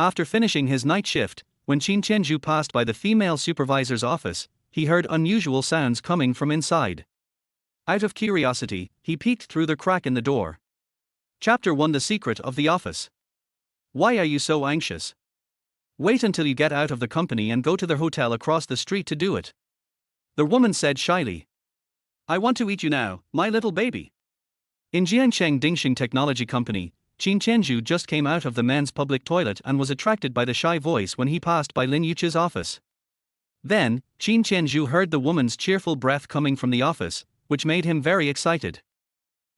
After finishing his night shift, when Qin Tianzhu passed by the female supervisor's office, he heard unusual sounds coming from inside. Out of curiosity, he peeked through the crack in the door. Chapter 1: The Secret of the Office. Why are you so anxious? Wait until you get out of the company and go to the hotel across the street to do it. The woman said shyly. I want to eat you now, my little baby. In Jiangsheng Dingxing Technology Company, Qin Tianzhu just came out of the men's public toilet and was attracted by the shy voice when he passed by Lin Yuqi's office. Then, Qin Tianzhu heard the woman's cheerful breath coming from the office, which made him very excited.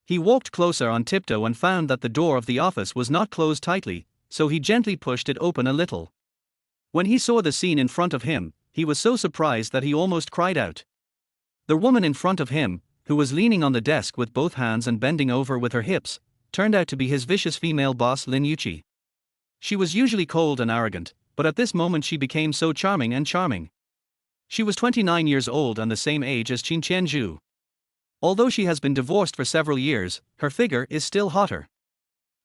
He walked closer on tiptoe and found that the door of the office was not closed tightly, so he gently pushed it open a little. When he saw the scene in front of him, he was so surprised that he almost cried out. The woman in front of him, who was leaning on the desk with both hands and bending over with her hips, turned out to be his vicious female boss Lin Yuqi. She was usually cold and arrogant, but at this moment she became so charming. She was 29 years old and the same age as Qin Tianzhu. Although she has been divorced for several years, her figure is still hotter.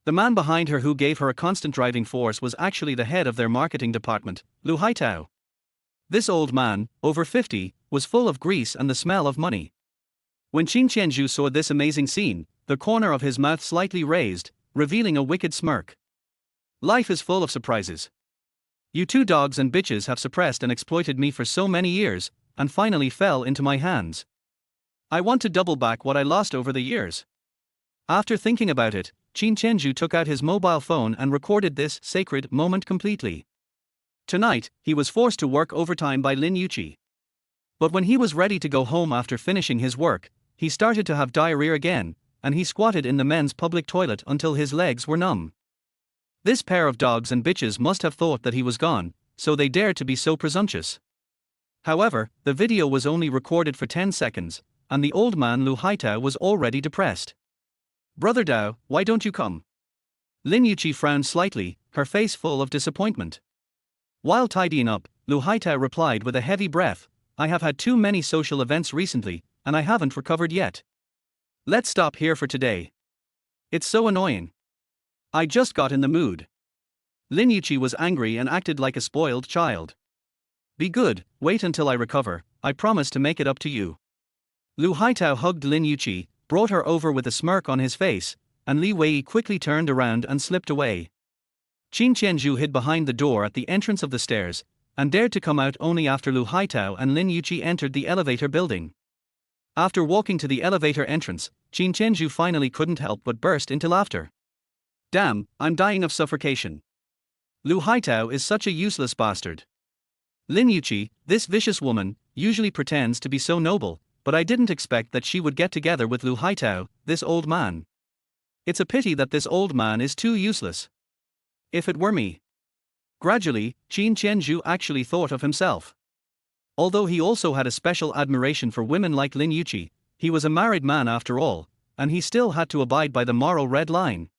The man behind her who gave her a constant driving force was actually the head of their marketing department, Lu Haitao. This old man, over 50, was full of grease and the smell of money. When Qin Tianzhu saw this amazing scene, the corner of his mouth slightly raised, revealing a wicked smirk. Life is full of surprises. You two dogs and bitches have suppressed and exploited me for so many years, and finally fell into my hands. I want to double back what I lost over the years. After thinking about it, Qin Tianzhu took out his mobile phone and recorded this sacred moment completely. Tonight, he was forced to work overtime by Lin Yuqi. But when he was ready to go home after finishing his work, he started to have diarrhea again, and he squatted in the men's public toilet until his legs were numb. This pair of dogs and bitches must have thought that he was gone, so they dared to be so presumptuous. However, the video was only recorded for 10 seconds, and the old man Lu Haitao was already depressed. Brother Dao, why don't you come? Lin Yuqi frowned slightly, her face full of disappointment. While tidying up, Lu Haitao replied with a heavy breath, I have had too many social events recently, and I haven't recovered yet. Let's stop here for today. It's so annoying. I just got in the mood. Lin Yuqi was angry and acted like a spoiled child. Be good, wait until I recover, I promise to make it up to you. Lu Haitao hugged Lin Yuqi, brought her over with a smirk on his face, and Li Wei quickly turned around and slipped away. Qin Tianzhu hid behind the door at the entrance of the stairs, and dared to come out only after Lu Haitao and Lin Yuqi entered the elevator building. After walking to the elevator entrance, Qin Tianzhu finally couldn't help but burst into laughter. Damn, I'm dying of suffocation. Lu Haitao is such a useless bastard. Lin Yuqi, this vicious woman, usually pretends to be so noble, but I didn't expect that she would get together with Lu Haitao, this old man. It's a pity that this old man is too useless. If it were me. Gradually, Qin Tianzhu actually thought of himself. Although he also had a special admiration for women like Lin Yuqi, he was a married man after all, and he still had to abide by the moral red line.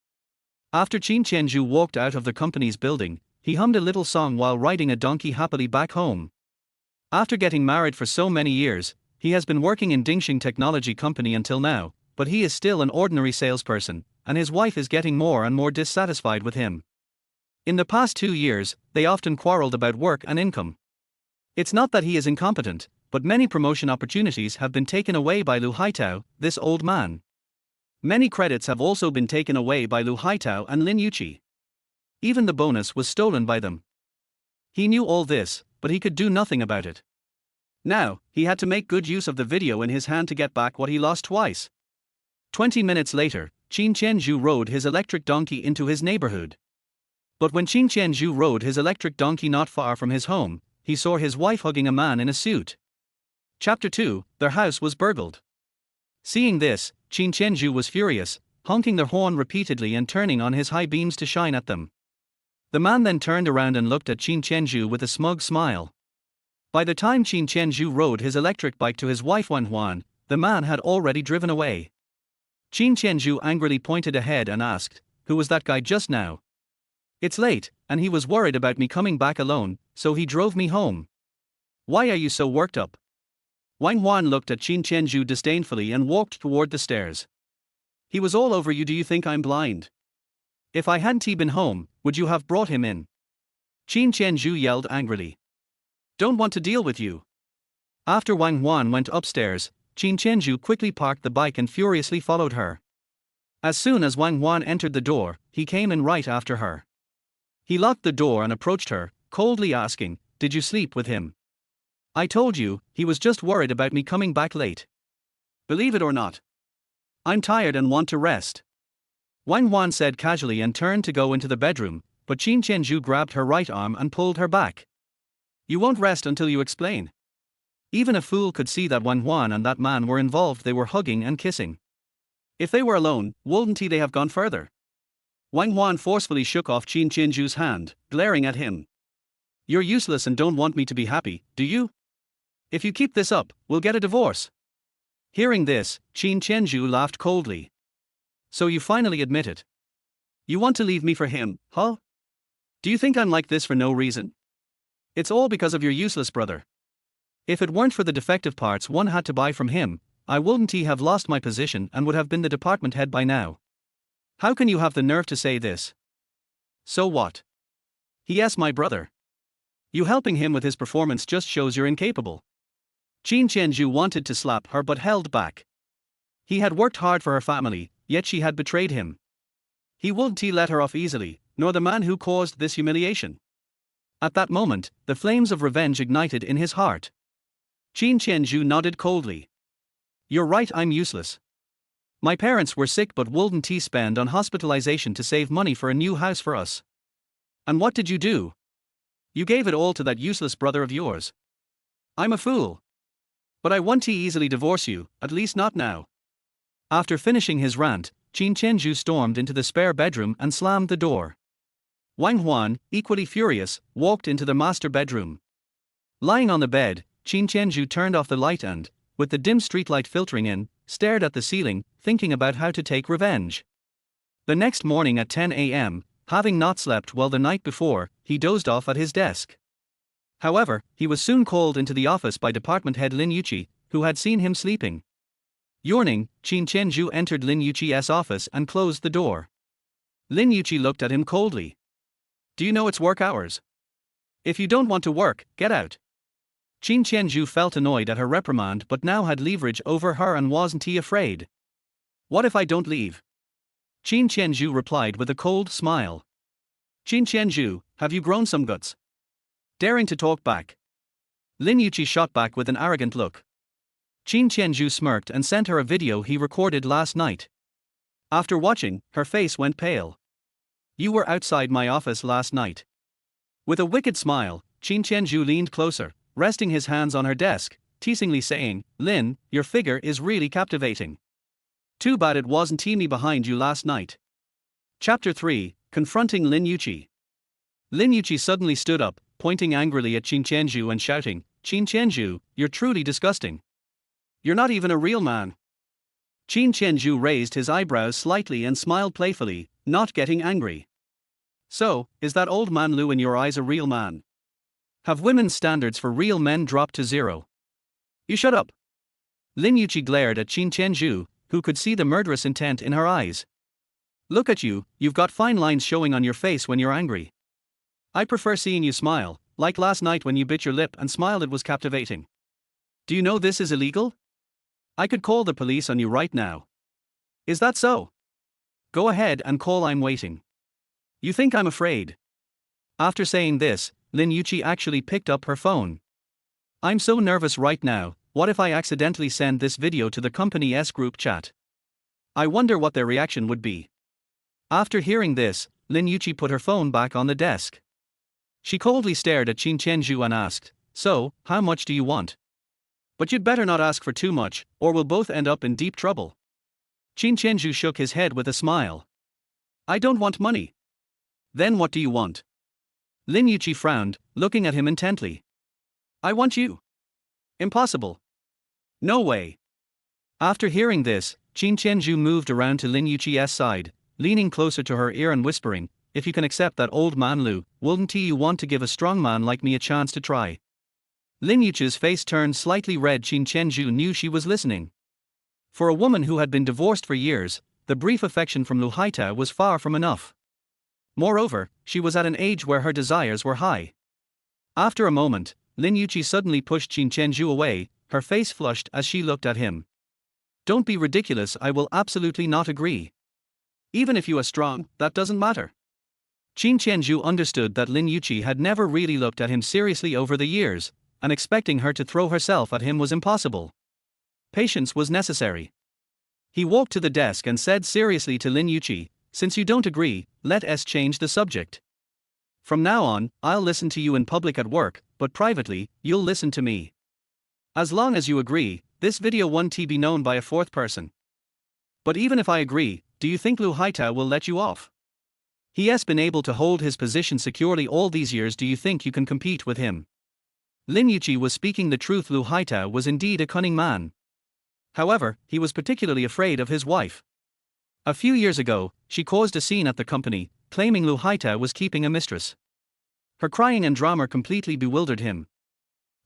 After Qin Tianzhu walked out of the company's building, he hummed a little song while riding a donkey happily back home. After getting married for so many years, he has been working in Dingxing Technology Company until now, but he is still an ordinary salesperson, and his wife is getting more and more dissatisfied with him. In the past 2 years, they often quarreled about work and income. It's not that he is incompetent, but many promotion opportunities have been taken away by Lu Haitao, this old man. Many credits have also been taken away by Lu Haitao and Lin Yuqi. Even the bonus was stolen by them. He knew all this, but he could do nothing about it. Now, he had to make good use of the video in his hand to get back what he lost twice. 20 minutes later, Qin Tianzhu rode his electric donkey into his neighborhood. But when Qin Tianzhu rode his electric donkey not far from his home, he saw his wife hugging a man in a suit. Chapter 2: Their house was burgled. Seeing this, Qin Tianzhu was furious, honking the horn repeatedly and turning on his high beams to shine at them. The man then turned around and looked at Qin Tianzhu with a smug smile. By the time Qin Tianzhu rode his electric bike to his wife Wan Huan, the man had already driven away. Qin Tianzhu angrily pointed ahead and asked, "Who was that guy just now? It's late, and he was worried about me coming back alone, so he drove me home. Why are you so worked up?" Wang Huan looked at Qin Tianzhu disdainfully and walked toward the stairs. "He was all over you. Do you think I'm blind? If I hadn't been home, would you have brought him in? Qin Tianzhu yelled angrily. Don't want to deal with you. After Wang Huan went upstairs, Qin Tianzhu quickly parked the bike and furiously followed her. As soon as Wang Huan entered the door, he came in right after her. He locked the door and approached her, coldly asking, "Did you sleep with him?" "I told you, he was just worried about me coming back late. Believe it or not. I'm tired and want to rest." Wang Huan said casually and turned to go into the bedroom, but Qin Tianzhu grabbed her right arm and pulled her back. "You won't rest until you explain." Even a fool could see that Wang Huan and that man were involved. They were hugging and kissing. If they were alone, wouldn't they have gone further? Wang Huan forcefully shook off Qin Tianzhu's hand, glaring at him. "You're useless and don't want me to be happy, do you? If you keep this up, we'll get a divorce." Hearing this, Qin Tianzhu laughed coldly. "So you finally admit it? You want to leave me for him, huh? Do you think I'm like this for no reason? It's all because of your useless brother. If it weren't for the defective parts one had to buy from him, I wouldn't have lost my position and would have been the department head by now. How can you have the nerve to say this? So what? He is my brother. You helping him with his performance just shows you're incapable." Qin Tianzhu wanted to slap her but held back. He had worked hard for her family, yet she had betrayed him. He wouldn't let her off easily, nor the man who caused this humiliation. At that moment, the flames of revenge ignited in his heart. Qin Tianzhu nodded coldly. "You're right, I'm useless. My parents were sick but wouldn't spend on hospitalization to save money for a new house for us. And what did you do? You gave it all to that useless brother of yours. I'm a fool. But I won't easily divorce you, at least not now." After finishing his rant, Qin Tianzhu stormed into the spare bedroom and slammed the door. Wang Huan, equally furious, walked into the master bedroom. Lying on the bed, Qin Tianzhu turned off the light and, with the dim streetlight filtering in, stared at the ceiling, thinking about how to take revenge. The next morning at 10 a.m., having not slept well the night before, he dozed off at his desk. However, he was soon called into the office by department head Lin Yuqi, who had seen him sleeping. Yawning, Qin Tianzhu entered Lin Yuqi's office and closed the door. Lin Yuqi looked at him coldly. "Do you know it's work hours? If you don't want to work, get out." Qin Tianzhu felt annoyed at her reprimand but now had leverage over her and wasn't he afraid. "What if I don't leave?" Qin Tianzhu replied with a cold smile. "Qin Tianzhu, have you grown some guts? Daring to talk back?" Lin Yuqi shot back with an arrogant look. Qin Tianzhu smirked and sent her a video he recorded last night. After watching, her face went pale. "You were outside my office last night." With a wicked smile, Qin Tianzhu leaned closer, resting his hands on her desk, teasingly saying, "Lin, your figure is really captivating. Too bad it wasn't me behind you last night." Chapter 3, Confronting Lin Yuqi. Lin Yuqi suddenly stood up, pointing angrily at Qin Tianzhu and shouting, "Qin Tianzhu, you're truly disgusting. You're not even a real man." Qin Tianzhu raised his eyebrows slightly and smiled playfully, not getting angry. "So, is that old man Lu in your eyes a real man? Have women's standards for real men dropped to zero?" "You shut up." Lin Yuqi glared at Qin Tianzhu, who could see the murderous intent in her eyes. "Look at you, you've got fine lines showing on your face when you're angry. I prefer seeing you smile, like last night when you bit your lip and smiled. It was captivating. Do you know this is illegal? I could call the police on you right now." "Is that so?" "Go ahead and call, I'm waiting." "You think I'm afraid?" After saying this, Lin Yuqi actually picked up her phone. "I'm so nervous right now, what if I accidentally send this video to the company's group chat? I wonder what their reaction would be." After hearing this, Lin Yuqi put her phone back on the desk. She coldly stared at Qin Tianzhu and asked, "So, how much do you want? But you'd better not ask for too much, or we'll both end up in deep trouble." Qin Tianzhu shook his head with a smile. "I don't want money." "Then what do you want?" Lin Yuqi frowned, looking at him intently. "I want you." "Impossible." "No way." After hearing this, Qin Tianzhu moved around to Lin Yuqi's side, leaning closer to her ear and whispering, "If you can accept that old man Lu, wouldn't you want to give a strong man like me a chance to try?" Lin Yuqi's face turned slightly red. Qin Tianzhu knew she was listening. For a woman who had been divorced for years, the brief affection from Lu Haita was far from enough. Moreover, she was at an age where her desires were high. After a moment, Lin Yuqi suddenly pushed Qin Tianzhu away, her face flushed as she looked at him. Don't be ridiculous, I will absolutely not agree. Even if you are strong, that doesn't matter. Qin Tianzhu understood that Lin Yuqi had never really looked at him seriously over the years, and expecting her to throw herself at him was impossible. Patience was necessary. He walked to the desk and said seriously to Lin Yuqi, since you don't agree, let us change the subject. From now on, I'll listen to you in public at work, but privately, you'll listen to me. As long as you agree, this video won't be known by a fourth person. But even if I agree, do you think Lu Haitao will let you off? He has been able to hold his position securely all these years, do you think you can compete with him? Lin Yuqi was speaking the truth. Lu Haitao was indeed a cunning man. However, he was particularly afraid of his wife. A few years ago, she caused a scene at the company, claiming Lu Haitao was keeping a mistress. Her crying and drama completely bewildered him.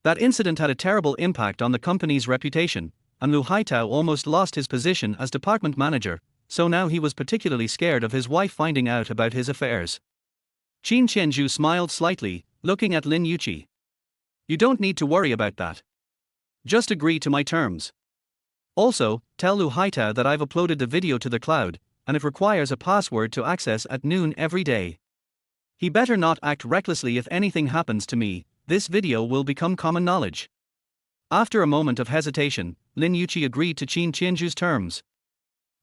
That incident had a terrible impact on the company's reputation, and Lu Haitao almost lost his position as department manager, so now he was particularly scared of his wife finding out about his affairs. Qin Tianzhu smiled slightly, looking at Lin Yuqi. You don't need to worry about that. Just agree to my terms. Also, tell Lu Haitao that I've uploaded the video to the cloud, and it requires a password to access at noon every day. He better not act recklessly. If anything happens to me, this video will become common knowledge. After a moment of hesitation, Lin Yuqi agreed to Qin Tianzhu's terms.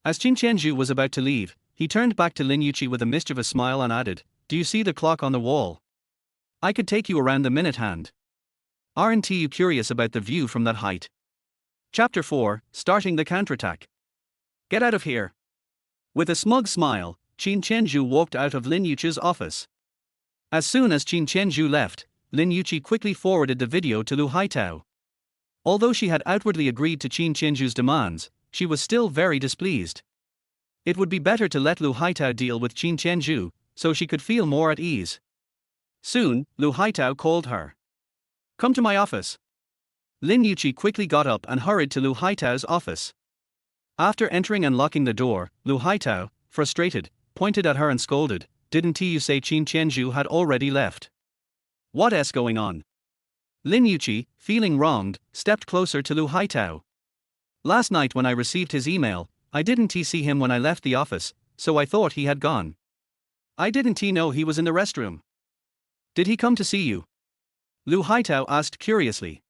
As Qin Tianzhu was about to leave, he turned back to Lin Yuqi with a mischievous smile and added, do you see the clock on the wall? I could take you around the minute hand. Aren't you curious about the view from that height? Chapter 4, Starting the Counterattack. Get out of here. With a smug smile, Qin Tianzhu walked out of Lin Yuqi's office. As soon as Qin Tianzhu left, Lin Yuqi quickly forwarded the video to Lu Haitao. Although she had outwardly agreed to Qin Tianzhu's demands, she was still very displeased. It would be better to let Lu Haitao deal with Qin Tianzhu, so she could feel more at ease. Soon, Lu Haitao called her. Come to my office. Lin Yuqi quickly got up and hurried to Lu Haitao's office. After entering and locking the door, Lu Haitao, frustrated, pointed at her and scolded, didn't you say Qin Tianzhu had already left? What's going on? Lin Yuqi, feeling wronged, stepped closer to Lu Haitao. Last night when I received his email, I didn't see him when I left the office, so I thought he had gone. I didn't know he was in the restroom. Did he come to see you? Lu Haitao asked curiously.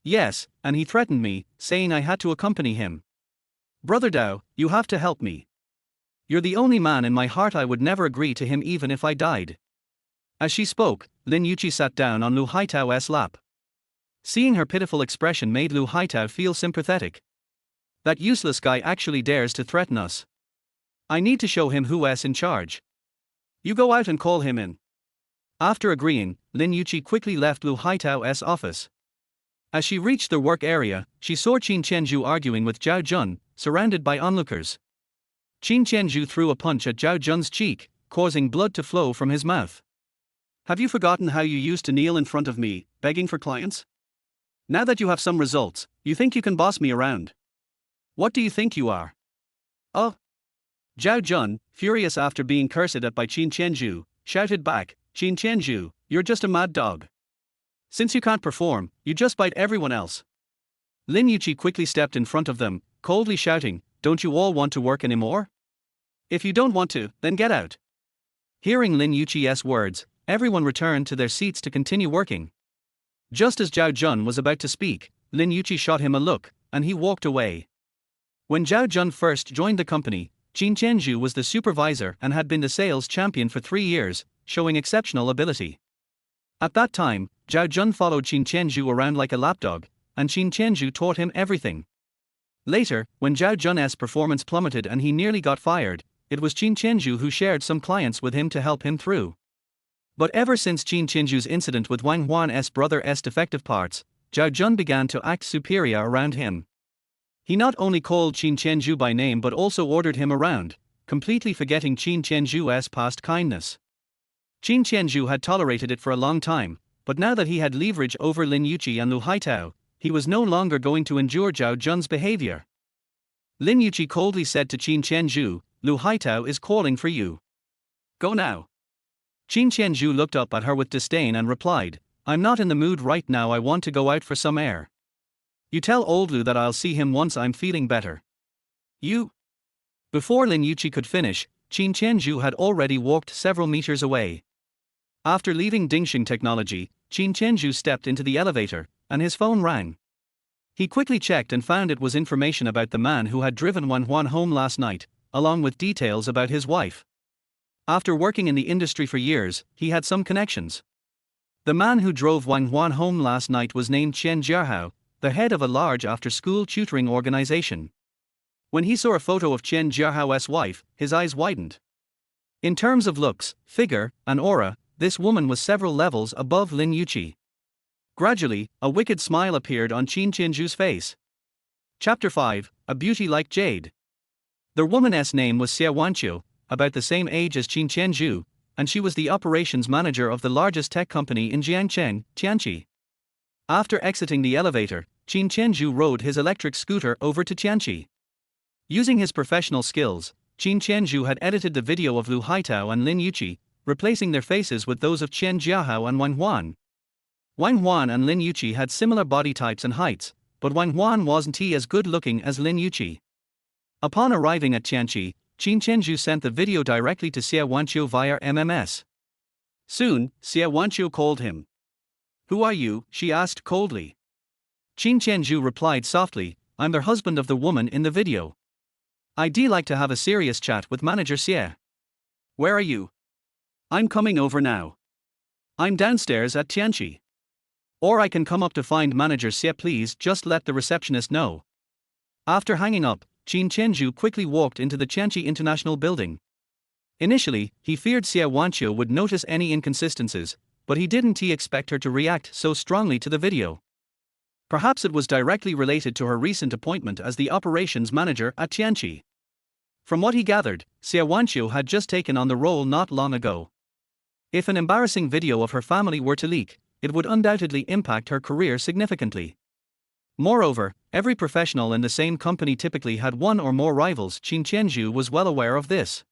Yes, and he threatened me, saying I had to accompany him. Brother Dao, you have to help me. You're the only man in my heart. I would never agree to him even if I died. As she spoke, Lin Yuqi sat down on Lu Haitao's lap. Seeing her pitiful expression made Lu Haitao feel sympathetic. That useless guy actually dares to threaten us. I need to show him who's in charge. You go out and call him in. After agreeing, Lin Yuqi quickly left Lu Haitao's office. As she reached the work area, she saw Qin Tianzhu arguing with Zhao Jun, surrounded by onlookers. Qin Tianzhu threw a punch at Zhao Jun's cheek, causing blood to flow from his mouth. Have you forgotten how you used to kneel in front of me, begging for clients? Now that you have some results, you think you can boss me around? What do you think you are? Oh! Zhao Jun, furious after being cursed at by Qin Tianzhu, shouted back, Qin Tianzhu, you're just a mad dog. Since you can't perform, you just bite everyone else. Lin Yuqi quickly stepped in front of them, coldly shouting, don't you all want to work anymore? If you don't want to, then get out. Hearing Lin Yuqi's words, everyone returned to their seats to continue working. Just as Zhao Jun was about to speak, Lin Yuqi shot him a look, and he walked away. When Zhao Jun first joined the company, Qin Tianzhu was the supervisor and had been the sales champion for 3 years, showing exceptional ability. At that time, Zhao Jun followed Qin Tianzhu around like a lapdog, and Qin Tianzhu taught him everything. Later, when Zhao Jun's performance plummeted and he nearly got fired, it was Qin Tianzhu who shared some clients with him to help him through. But ever since Qin Tianzhu's incident with Wang Huan's brother's defective parts, Zhao Jun began to act superior around him. He not only called Qin Tianzhu by name but also ordered him around, completely forgetting Qin Tianzhu's past kindness. Qin Tianzhu had tolerated it for a long time, but now that he had leverage over Lin Yuqi and Lu Haitao, he was no longer going to endure Zhao Jun's behavior. Lin Yuqi coldly said to Qin Tianzhu, Lu Haitao is calling for you. Go now. Qin Tianzhu looked up at her with disdain and replied, "I'm not in the mood right now, I want to go out for some air. You tell old Lu that I'll see him once I'm feeling better." You? Before Lin Yuqi could finish, Qin Tianzhu had already walked several meters away. After leaving Dingxing Technology, Qin Tianzhu stepped into the elevator, and his phone rang. He quickly checked and found it was information about the man who had driven Wan Huan home last night, along with details about his wife. After working in the industry for years, he had some connections. The man who drove Wang Huan home last night was named Chen Jiahao, the head of a large after-school tutoring organization. When he saw a photo of Chen Jiahao's wife, his eyes widened. In terms of looks, figure, and aura, this woman was several levels above Lin Yuqi. Gradually, a wicked smile appeared on Qin Tianzhu's face. Chapter 5, A Beauty Like Jade. The woman's name was Xie Wanqiu, about the same age as Qin Tianzhu, and she was the operations manager of the largest tech company in Jiangcheng, Tianqi. After exiting the elevator, Qin Tianzhu rode his electric scooter over to Tianqi. Using his professional skills, Qin Tianzhu had edited the video of Lu Haitao and Lin Yuqi, replacing their faces with those of Chen Jiahao and Wang Huan. Wang Huan and Lin Yuqi had similar body types and heights, but Wang Huan wasn't as good-looking as Lin Yuqi. Upon arriving at Tianqi, Qin Tianzhu sent the video directly to Xie Wanqiu via MMS. Soon, Xie Wanqiu called him. "Who are you?" she asked coldly. Qin Tianzhu replied softly, "I'm the husband of the woman in the video. I'd like to have a serious chat with Manager Xie." "Where are you?" "I'm coming over now. I'm downstairs at Tianqi. Or I can come up to find Manager Xie, please just let the receptionist know." After hanging up, Qin Tianzhu quickly walked into the Tianqi International Building. Initially, he feared Xie Wanqiu would notice any inconsistencies, but he didn't expect her to react so strongly to the video. Perhaps it was directly related to her recent appointment as the operations manager at Tianqi. From what he gathered, Xie Wanqiu had just taken on the role not long ago. If an embarrassing video of her family were to leak, it would undoubtedly impact her career significantly. Moreover, every professional in the same company typically had one or more rivals. Qin Tianzhu was well aware of this.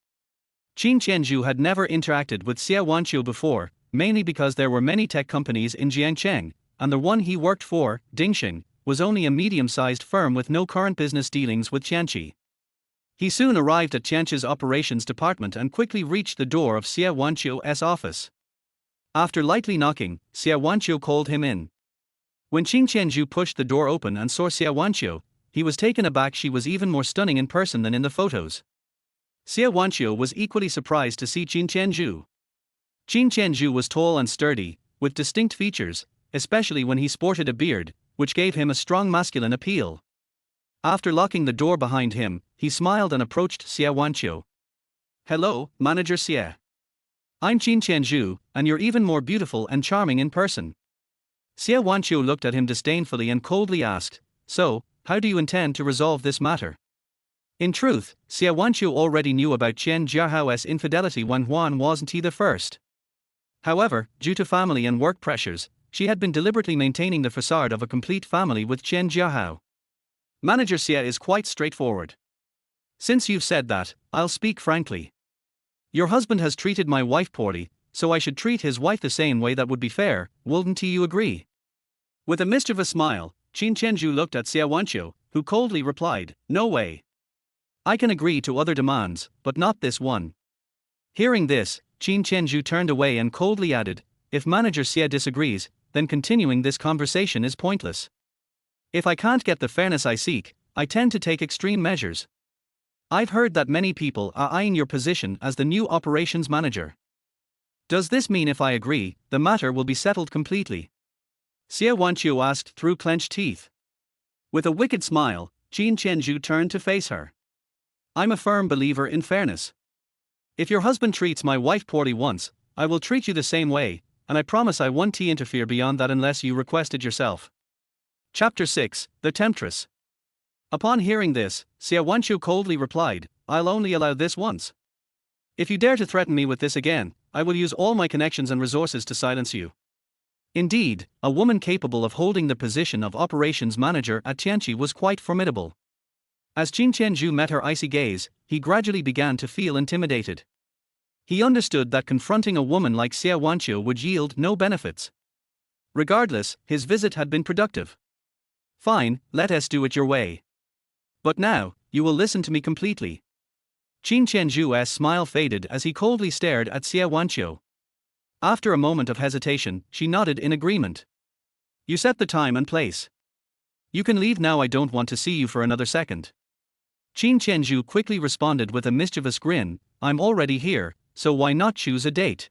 Qin Tianzhu had never interacted with Xie Wanqiu before, mainly because there were many tech companies in Jiangcheng, and the one he worked for, Dingxing, was only a medium-sized firm with no current business dealings with Tianqi. He soon arrived at Tianqi's operations department and quickly reached the door of Xie Wanqiu's office. After lightly knocking, Xie Wanqiu called him in. When Qin Tianzhu pushed the door open and saw Xie Wanqiu, he was taken aback. She was even more stunning in person than in the photos. Xie Wanqiu was equally surprised to see Qin Tianzhu. Qin Tianzhu was tall and sturdy, with distinct features, especially when he sported a beard, which gave him a strong masculine appeal. After locking the door behind him, he smiled and approached Xie Wanqiu. "Hello, Manager Xie. I'm Qin Tianzhu, and you're even more beautiful and charming in person." Xie Wanqiu looked at him disdainfully and coldly asked, "So, how do you intend to resolve this matter?" In truth, Xie Wanqiu already knew about Chen Jiahao's infidelity. Wang Huan wasn't he the first. However, due to family and work pressures, she had been deliberately maintaining the facade of a complete family with Chen Jiahao. Manager Xie is quite straightforward. Since you've said that, I'll speak frankly. Your husband has treated my wife poorly, so I should treat his wife the same way. That would be fair, wouldn't you agree? With a mischievous smile, Qin Tianzhu looked at Xie Wanqiu, who coldly replied, "No way. I can agree to other demands, but not this one." Hearing this, Qin Tianzhu turned away and coldly added, "If Manager Xie disagrees, then continuing this conversation is pointless. If I can't get the fairness I seek, I tend to take extreme measures. I've heard that many people are eyeing your position as the new operations manager. Does this mean if I agree, the matter will be settled completely?" Xie Wanqiu asked through clenched teeth. With a wicked smile, Qin Tianzhu turned to face her. "I'm a firm believer in fairness. If your husband treats my wife poorly once, I will treat you the same way, and I promise I won't interfere beyond that unless you request it yourself." Chapter 6, The Temptress. Upon hearing this, Xie Wanqiu coldly replied, "I'll only allow this once. If you dare to threaten me with this again, I will use all my connections and resources to silence you." Indeed, a woman capable of holding the position of operations manager at Tianqi was quite formidable. As Qin Tianzhu met her icy gaze, he gradually began to feel intimidated. He understood that confronting a woman like Xie Wanqiu would yield no benefits. Regardless, his visit had been productive. Fine, let us do it your way. But now, you will listen to me completely. Qin Tianzhu's smile faded as he coldly stared at Xie Wanqiu. After a moment of hesitation, she nodded in agreement. You set the time and place. You can leave now, I don't want to see you for another second. Qin Tianzhu quickly responded with a mischievous grin, I'm already here, so why not choose a date?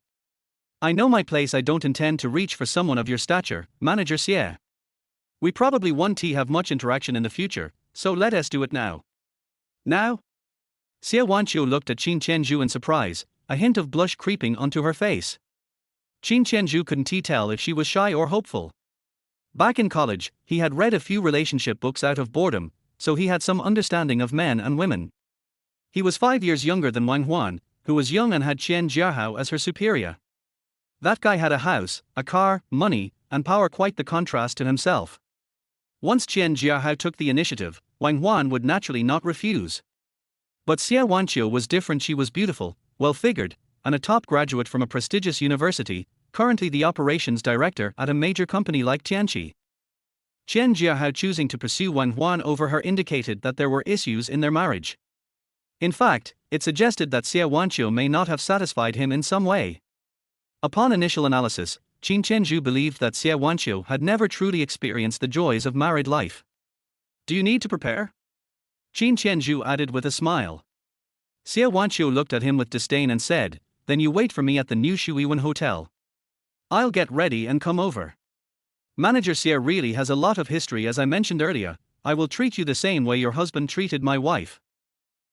I know my place, I don't intend to reach for someone of your stature, Manager Xie. We probably won't have much interaction in the future, so let us do it now. Now? Xie Wanqiu looked at Qin Tianzhu in surprise, a hint of blush creeping onto her face. Qin Tianzhu couldn't tell if she was shy or hopeful. Back in college, he had read a few relationship books out of boredom, so he had some understanding of men and women. He was 5 years younger than Wang Huan, who was young and had Qian Jiahao as her superior. That guy had a house, a car, money, and power, quite the contrast to himself. Once Qian Jiahao took the initiative, Wang Huan would naturally not refuse. But Xie Wanqiu was different. She was beautiful, well-figured, and a top graduate from a prestigious university, currently the operations director at a major company like Tianqi. Qian Jiahao choosing to pursue Wang Huan over her indicated that there were issues in their marriage. In fact, it suggested that Xie Wanqiu may not have satisfied him in some way. Upon initial analysis, Qin Tianzhu believed that Xie Wanqiu had never truly experienced the joys of married life. Do you need to prepare? Qin Tianzhu added with a smile. Xie Wanqiu looked at him with disdain and said, Then you wait for me at the new Shuiwen Hotel. I'll get ready and come over. Manager Xie really has a lot of history, as I mentioned earlier. I will treat you the same way your husband treated my wife.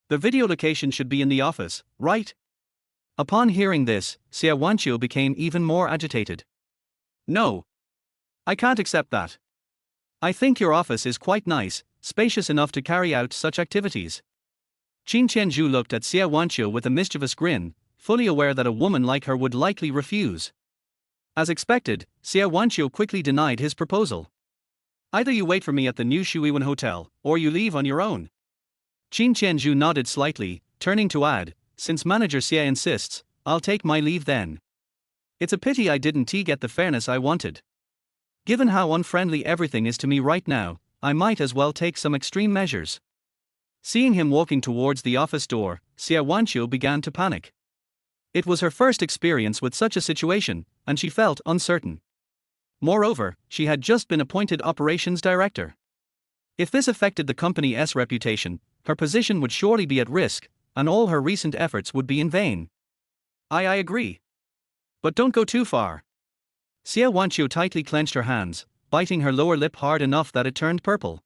The video location should be in the office, right? Upon hearing this, Xie Wanqiu became even more agitated. No. I can't accept that. I think your office is quite nice, spacious enough to carry out such activities. Qin Tianzhu looked at Xie Wanqiu with a mischievous grin, fully aware that a woman like her would likely refuse. As expected, Xie Wanqiu quickly denied his proposal. Either you wait for me at the new Shuiwen Hotel, or you leave on your own. Qin Tianzhu nodded slightly, turning to add, Since Manager Xie insists, I'll take my leave then. It's a pity I didn't get the fairness I wanted. Given how unfriendly everything is to me right now, I might as well take some extreme measures. Seeing him walking towards the office door, Xie Wanqiu began to panic. It was her first experience with such a situation, and she felt uncertain. Moreover, she had just been appointed operations director. If this affected the company's reputation, her position would surely be at risk, and all her recent efforts would be in vain. I agree. But don't go too far. Xie Wanqiu tightly clenched her hands, biting her lower lip hard enough that it turned purple.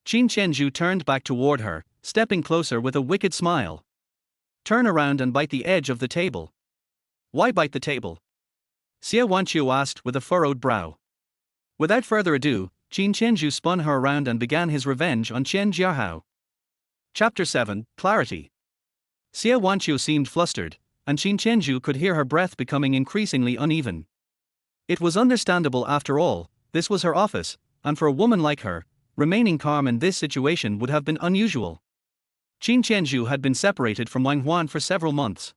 Qin Tianzhu turned back toward her, stepping closer with a wicked smile. Turn around and bite the edge of the table. Why bite the table? Xie Wanqiu asked with a furrowed brow. Without further ado, Qin Tianzhu spun her around and began his revenge on Qian Jiahao. Chapter 7, Clarity. Xie Wanqiu seemed flustered, and Qin Tianzhu could hear her breath becoming increasingly uneven. It was understandable after all, this was her office, and for a woman like her, remaining calm in this situation would have been unusual. Qin Tianzhu had been separated from Wang Huan for several months.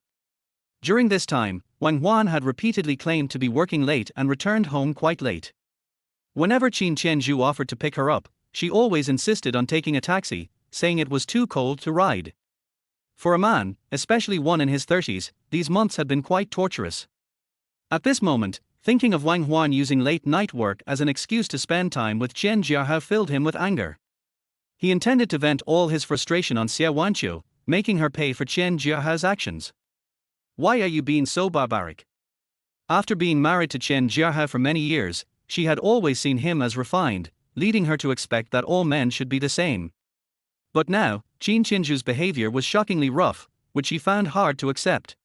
During this time, Wang Huan had repeatedly claimed to be working late and returned home quite late. Whenever Qin Tianzhu offered to pick her up, she always insisted on taking a taxi, saying it was too cold to ride. For a man, especially one in his 30s, these months had been quite torturous. At this moment, thinking of Wang Huan using late-night work as an excuse to spend time with Qian Jiahao filled him with anger. He intended to vent all his frustration on Xie Wanqiu, making her pay for Qian Jiahao's actions. Why are you being so barbaric? After being married to Qian Jiahao for many years, she had always seen him as refined, leading her to expect that all men should be the same. But now, Qin Tianzhu's behavior was shockingly rough, which she found hard to accept.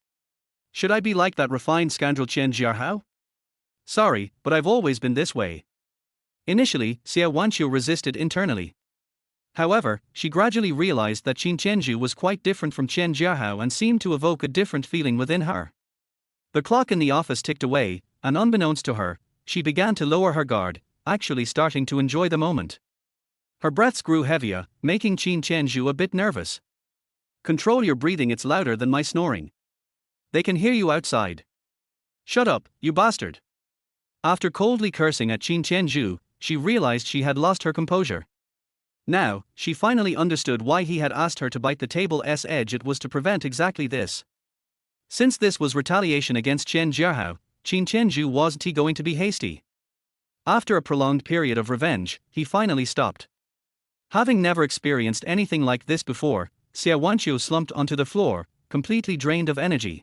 Should I be like that refined scoundrel Qian Jiahao? Sorry, but I've always been this way. Initially, Xie Wanqiu resisted internally. However, she gradually realized that Qin Tianzhu was quite different from Qian Jiahao and seemed to evoke a different feeling within her. The clock in the office ticked away, and unbeknownst to her, she began to lower her guard, actually starting to enjoy the moment. Her breaths grew heavier, making Qin Tianzhu a bit nervous. Control your breathing, it's louder than my snoring. They can hear you outside. Shut up, you bastard. After coldly cursing at Qin Tianzhu, she realized she had lost her composure. Now, she finally understood why he had asked her to bite the table's edge. It was to prevent exactly this. Since this was retaliation against Chen Jiahao, Qin Tianzhu wasn't going to be hasty. After a prolonged period of revenge, he finally stopped. Having never experienced anything like this before, Xia Wanqiu slumped onto the floor, completely drained of energy.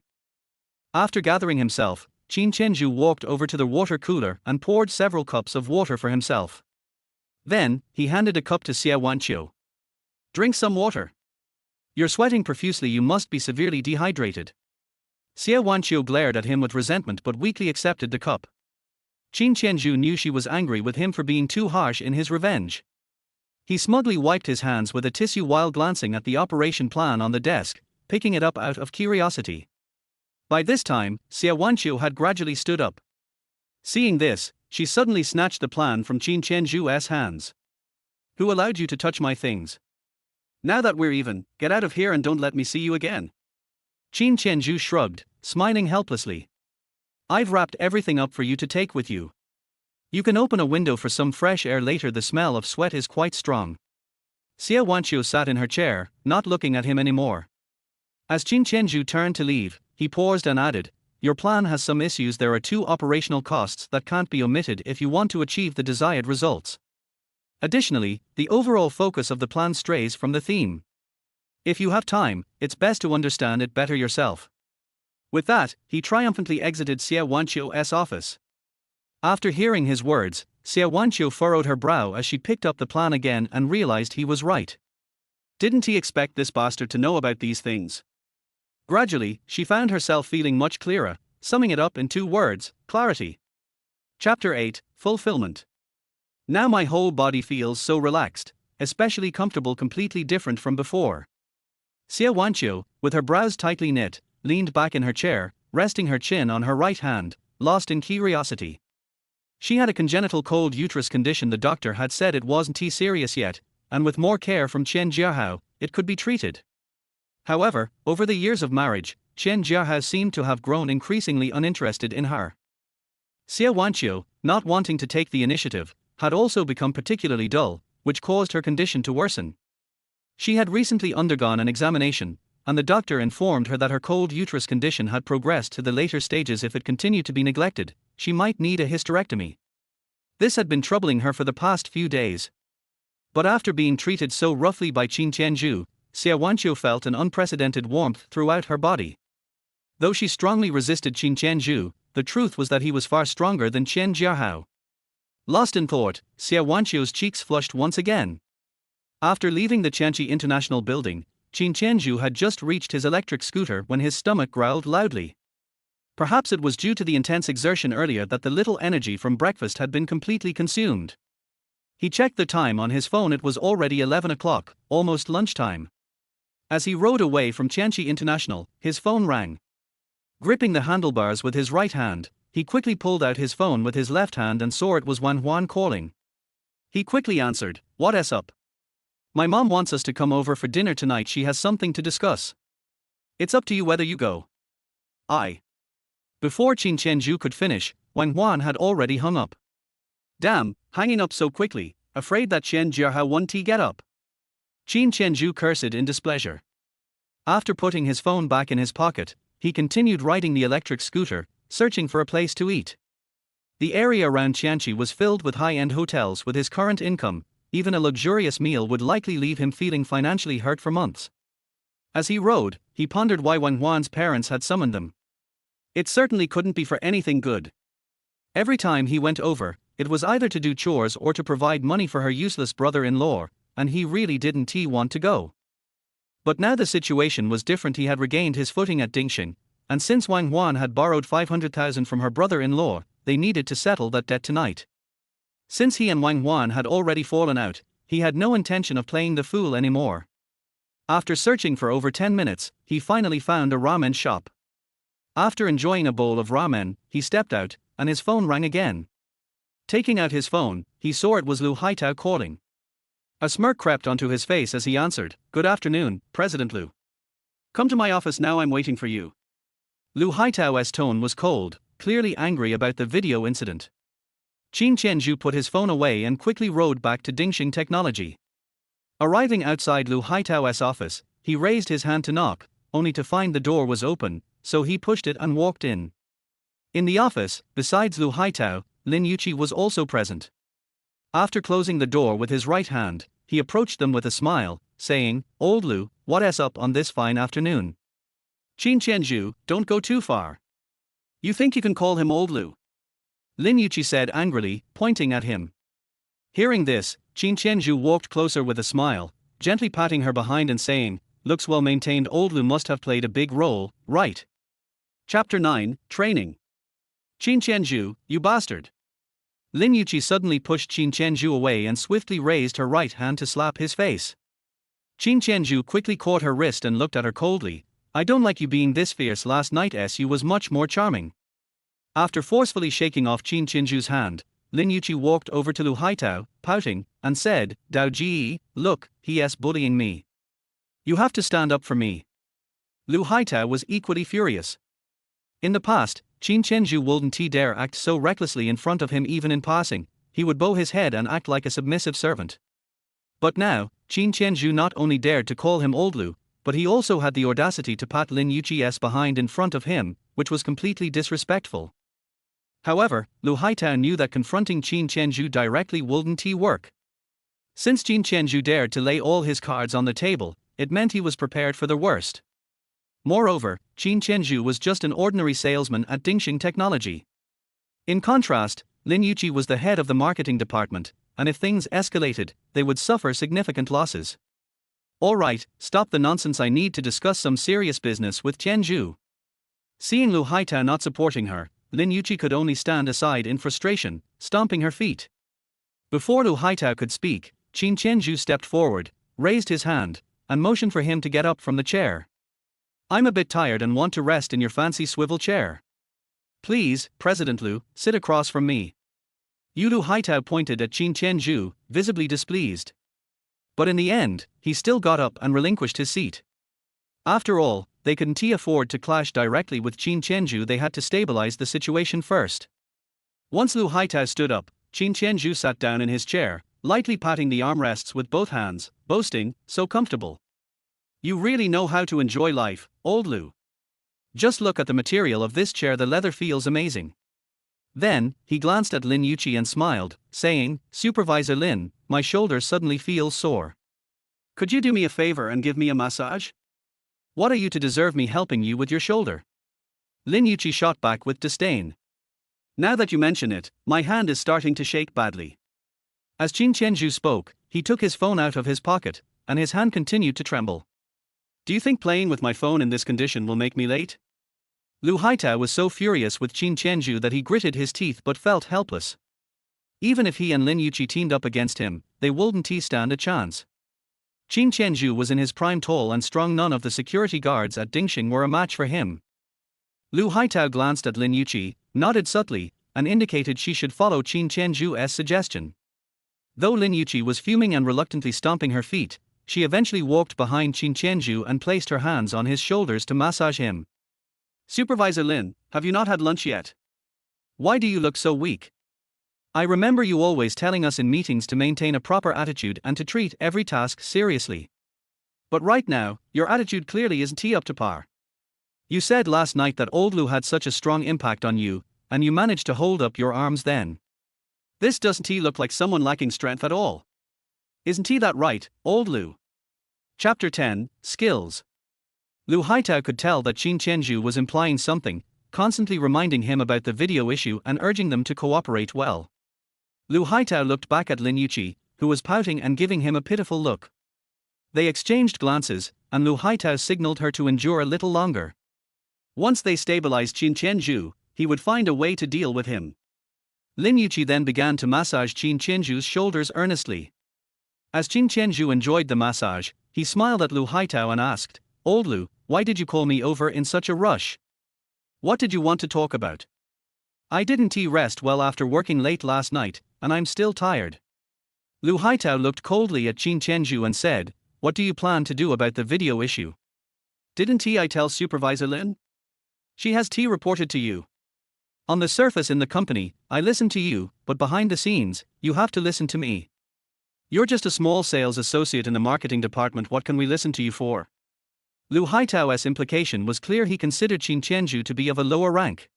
After gathering himself, Qin Tianzhu walked over to the water cooler and poured several cups of water for himself. Then, he handed a cup to Xia Wanqiu. Drink some water. You're sweating profusely, you must be severely dehydrated. Xia Wanqiu glared at him with resentment but weakly accepted the cup. Qin Tianzhu knew she was angry with him for being too harsh in his revenge. He smugly wiped his hands with a tissue while glancing at the operation plan on the desk, picking it up out of curiosity. By this time, Xia Wanqiu had gradually stood up. Seeing this, she suddenly snatched the plan from Qin Tianzhu's hands. Who allowed you to touch my things? Now that we're even, get out of here and don't let me see you again. Qin Tianzhu shrugged, smiling helplessly. I've wrapped everything up for you to take with you. You can open a window for some fresh air later, the smell of sweat is quite strong. Xia Wanqiu sat in her chair, not looking at him anymore. As Qin Tianzhu turned to leave, he paused and added, your plan has some issues. There are 2 operational costs that can't be omitted if you want to achieve the desired results. Additionally, the overall focus of the plan strays from the theme. If you have time, it's best to understand it better yourself. With that, he triumphantly exited Xia Wanqiu's office. After hearing his words, Xia Wanqiu furrowed her brow as she picked up the plan again and realized he was right. Didn't he expect this bastard to know about these things? Gradually, she found herself feeling much clearer, summing it up in 2 words, clarity. Chapter 8, Fulfillment. Now my whole body feels so relaxed, especially comfortable, completely different from before. Xia Wanqiu, with her brows tightly knit, leaned back in her chair, resting her chin on her right hand, lost in curiosity. She had a congenital cold uterus condition. The doctor had said it wasn't too serious yet, and with more care from Chen Jiahao, it could be treated. However, over the years of marriage, Chen Jiahao seemed to have grown increasingly uninterested in her. Xia Wanqiu, not wanting to take the initiative, had also become particularly dull, which caused her condition to worsen. She had recently undergone an examination, and the doctor informed her that her cold uterus condition had progressed to the later stages. If it continued to be neglected, she might need a hysterectomy. This had been troubling her for the past few days. But after being treated so roughly by Qin Tianzhu, Xia Wanqiu felt an unprecedented warmth throughout her body. Though she strongly resisted Qin Tianzhu, the truth was that he was far stronger than Chen Jiahao. Lost in thought, Xia Wanqiu's cheeks flushed once again. After leaving the Tianqi International Building, Qin Tianzhu had just reached his electric scooter when his stomach growled loudly. Perhaps it was due to the intense exertion earlier that the little energy from breakfast had been completely consumed. He checked the time on his phone. It was already 11 o'clock, almost lunchtime. As he rode away from Tianqi International, his phone rang. Gripping the handlebars with his right hand, he quickly pulled out his phone with his left hand and saw it was Wang Huan calling. He quickly answered, "What's up? My mom wants us to come over for dinner tonight. She has something to discuss. It's up to you whether you go." Before Qin Tianzhu could finish, Wang Huan had already hung up. Damn, hanging up so quickly, afraid that Chen Jiahao won't get up. Qin Tianzhu cursed in displeasure. After putting his phone back in his pocket, he continued riding the electric scooter, searching for a place to eat. The area around Tianqi was filled with high-end hotels. With his current income, even a luxurious meal would likely leave him feeling financially hurt for months. As he rode, he pondered why Wang Huan's parents had summoned them. It certainly couldn't be for anything good. Every time he went over, it was either to do chores or to provide money for her useless brother-in-law, and he really didn't want to go. But now the situation was different. He had regained his footing at Dingxing, and since Wang Huan had borrowed 500,000 from her brother-in-law, they needed to settle that debt tonight. Since he and Wang Huan had already fallen out, he had no intention of playing the fool anymore. After searching for over 10 minutes, he finally found a ramen shop. After enjoying a bowl of ramen, he stepped out, and his phone rang again. Taking out his phone, he saw it was Lu Haitao calling. A smirk crept onto his face as he answered, "Good afternoon, President Lu. Come to my office now, I'm waiting for you." Lu Haitao's tone was cold, clearly angry about the video incident. Qin Tianzhu put his phone away and quickly rode back to Dingxing Technology. Arriving outside Lu Haitao's office, he raised his hand to knock, only to find the door was open, so he pushed it and walked in. In the office, besides Lu Haitao, Lin Yuqi was also present. After closing the door with his right hand, he approached them with a smile, saying, "Old Lu, what's up on this fine afternoon?" "Qin Tianzhu, don't go too far. You think you can call him Old Lu?" Lin Yuqi said angrily, pointing at him. Hearing this, Qin Tianzhu walked closer with a smile, gently patting her behind and saying, "Looks well maintained. Old Lu must have played a big role, right?" Chapter 9, Training. "Qin Tianzhu, you bastard." Lin Yuqi suddenly pushed Qin Tianzhu away and swiftly raised her right hand to slap his face. Qin Tianzhu quickly caught her wrist and looked at her coldly. "I don't like you being this fierce. Last night you was much more charming." After forcefully shaking off Qin Tianzhu's hand, Lin Yuqi walked over to Lu Haitao, pouting, and said, "Dao Ji, look, he's bullying me. You have to stand up for me." Lu Haitao was equally furious. In the past, Qin Tianzhu wouldn't dare act so recklessly in front of him even in passing. He would bow his head and act like a submissive servant. But now, Qin Tianzhu not only dared to call him Old Lu, but he also had the audacity to pat Lin Yuqi's behind in front of him, which was completely disrespectful. However, Lu Haitao knew that confronting Qin Tianzhu directly wouldn't work. Since Qin Tianzhu dared to lay all his cards on the table, it meant he was prepared for the worst. Moreover, Qin Tianzhu was just an ordinary salesman at Dingxing Technology. In contrast, Lin Yuqi was the head of the marketing department, and if things escalated, they would suffer significant losses. "Alright, stop the nonsense. I need to discuss some serious business with Tianzhu." Seeing Lu Haitao not supporting her, Lin Yuqi could only stand aside in frustration, stomping her feet. Before Lu Haitao could speak, Qin Tianzhu stepped forward, raised his hand, and motioned for him to get up from the chair. "I'm a bit tired and want to rest in your fancy swivel chair. Please, President Lu, sit across from me." Lu Haitao pointed at Qin Tianzhu, visibly displeased. But in the end, he still got up and relinquished his seat. After all, they couldn't afford to clash directly with Qin Tianzhu. They had to stabilize the situation first. Once Lu Haitao stood up, Qin Tianzhu sat down in his chair, lightly patting the armrests with both hands, boasting, "So comfortable. You really know how to enjoy life, Old Lu. Just look at the material of this chair. The leather feels amazing." Then, he glanced at Lin Yuqi and smiled, saying, "Supervisor Lin, my shoulders suddenly feel sore. Could you do me a favor and give me a massage? What are you to deserve me helping you with your shoulder?" Lin Yuqi shot back with disdain. "Now that you mention it, my hand is starting to shake badly." As Qin Tianzhu spoke, he took his phone out of his pocket, and his hand continued to tremble. "Do you think playing with my phone in this condition will make me late?" Lu Haitao was so furious with Qin Tianzhu that he gritted his teeth but felt helpless. Even if he and Lin Yuqi teamed up against him, they wouldn't stand a chance. Qin Tianzhu was in his prime, tall and strong. None of the security guards at Dingxing were a match for him. Lu Haitao glanced at Lin Yuqi, nodded subtly, and indicated she should follow Qin Tianzhu's suggestion. Though Lin Yuqi was fuming and reluctantly stomping her feet, she eventually walked behind Qin Tianzhu and placed her hands on his shoulders to massage him. "Supervisor Lin, have you not had lunch yet? Why do you look so weak? I remember you always telling us in meetings to maintain a proper attitude and to treat every task seriously. But right now, your attitude clearly isn't up to par. You said last night that Old Lu had such a strong impact on you, and you managed to hold up your arms then. This doesn't look like someone lacking strength at all. Isn't that right, Old Lu?" Chapter 10, Skills. Lu Haitao could tell that Qin Tianzhu was implying something, constantly reminding him about the video issue and urging them to cooperate well. Lu Haitao looked back at Lin Yuqi, who was pouting and giving him a pitiful look. They exchanged glances, and Lu Haitao signaled her to endure a little longer. Once they stabilized Qin Tianzhu, he would find a way to deal with him. Lin Yuqi then began to massage Qin Tianzhu's shoulders earnestly. As Qin Tianzhu enjoyed the massage, he smiled at Lu Haitao and asked, "Old Lu, why did you call me over in such a rush? What did you want to talk about?" "I didn't rest well after working late last night, and I'm still tired." Lu Haitao looked coldly at Qin Tianzhu and said, "What do you plan to do about the video issue? Didn't I tell Supervisor Lin? She has reported to you. On the surface in the company, I listen to you, but behind the scenes, you have to listen to me. You're just a small sales associate in the marketing department, what can we listen to you for? Lu Haitao's implication was clear, he considered Qin Tianzhu to be of a lower rank.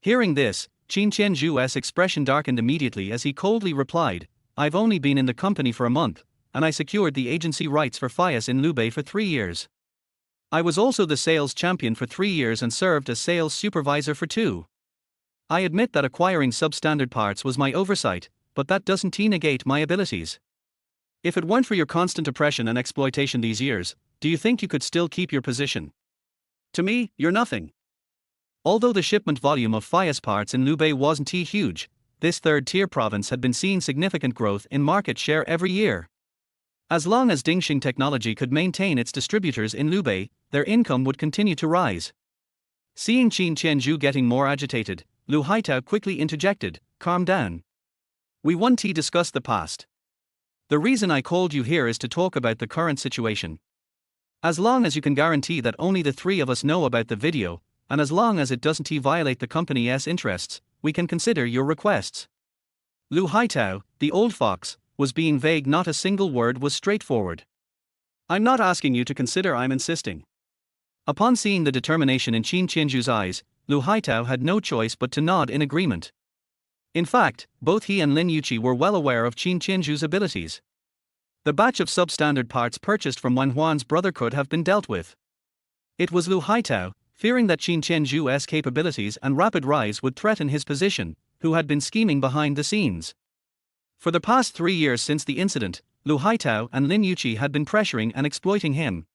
Hearing this, Qin Tianzhu's expression darkened immediately as he coldly replied, I've only been in the company for a month, and I secured the agency rights for Fias in Lubei for 3 years. I was also the sales champion for 3 years and served as sales supervisor for 2. I admit that acquiring substandard parts was my oversight, but that doesn't negate my abilities. If it weren't for your constant oppression and exploitation these years, do you think you could still keep your position? To me, you're nothing. Although the shipment volume of Fias parts in Lubei wasn't huge, this third-tier province had been seeing significant growth in market share every year. As long as Dingxing Technology could maintain its distributors in Lubei, their income would continue to rise. Seeing Qin Tianzhu getting more agitated, Lu Haitao quickly interjected, calm down. We want to discuss the past. The reason I called you here is to talk about the current situation. As long as you can guarantee that only the 3 of us know about the video, and as long as it doesn't violate the company's interests, we can consider your requests. Lu Haitao, the old fox, was being vague, not a single word was straightforward. I'm not asking you to consider, I'm insisting. Upon seeing the determination in Qin Tianzhu's eyes, Lu Haitao had no choice but to nod in agreement. In fact, both he and Lin Yuqi were well aware of Qin Tianzhu's abilities. The batch of substandard parts purchased from Wan Huan's brother could have been dealt with. It was Lu Haitao, fearing that Qin Tianzhu's capabilities and rapid rise would threaten his position, who had been scheming behind the scenes. For the past 3 years since the incident, Lu Haitao and Lin Yuqi had been pressuring and exploiting him.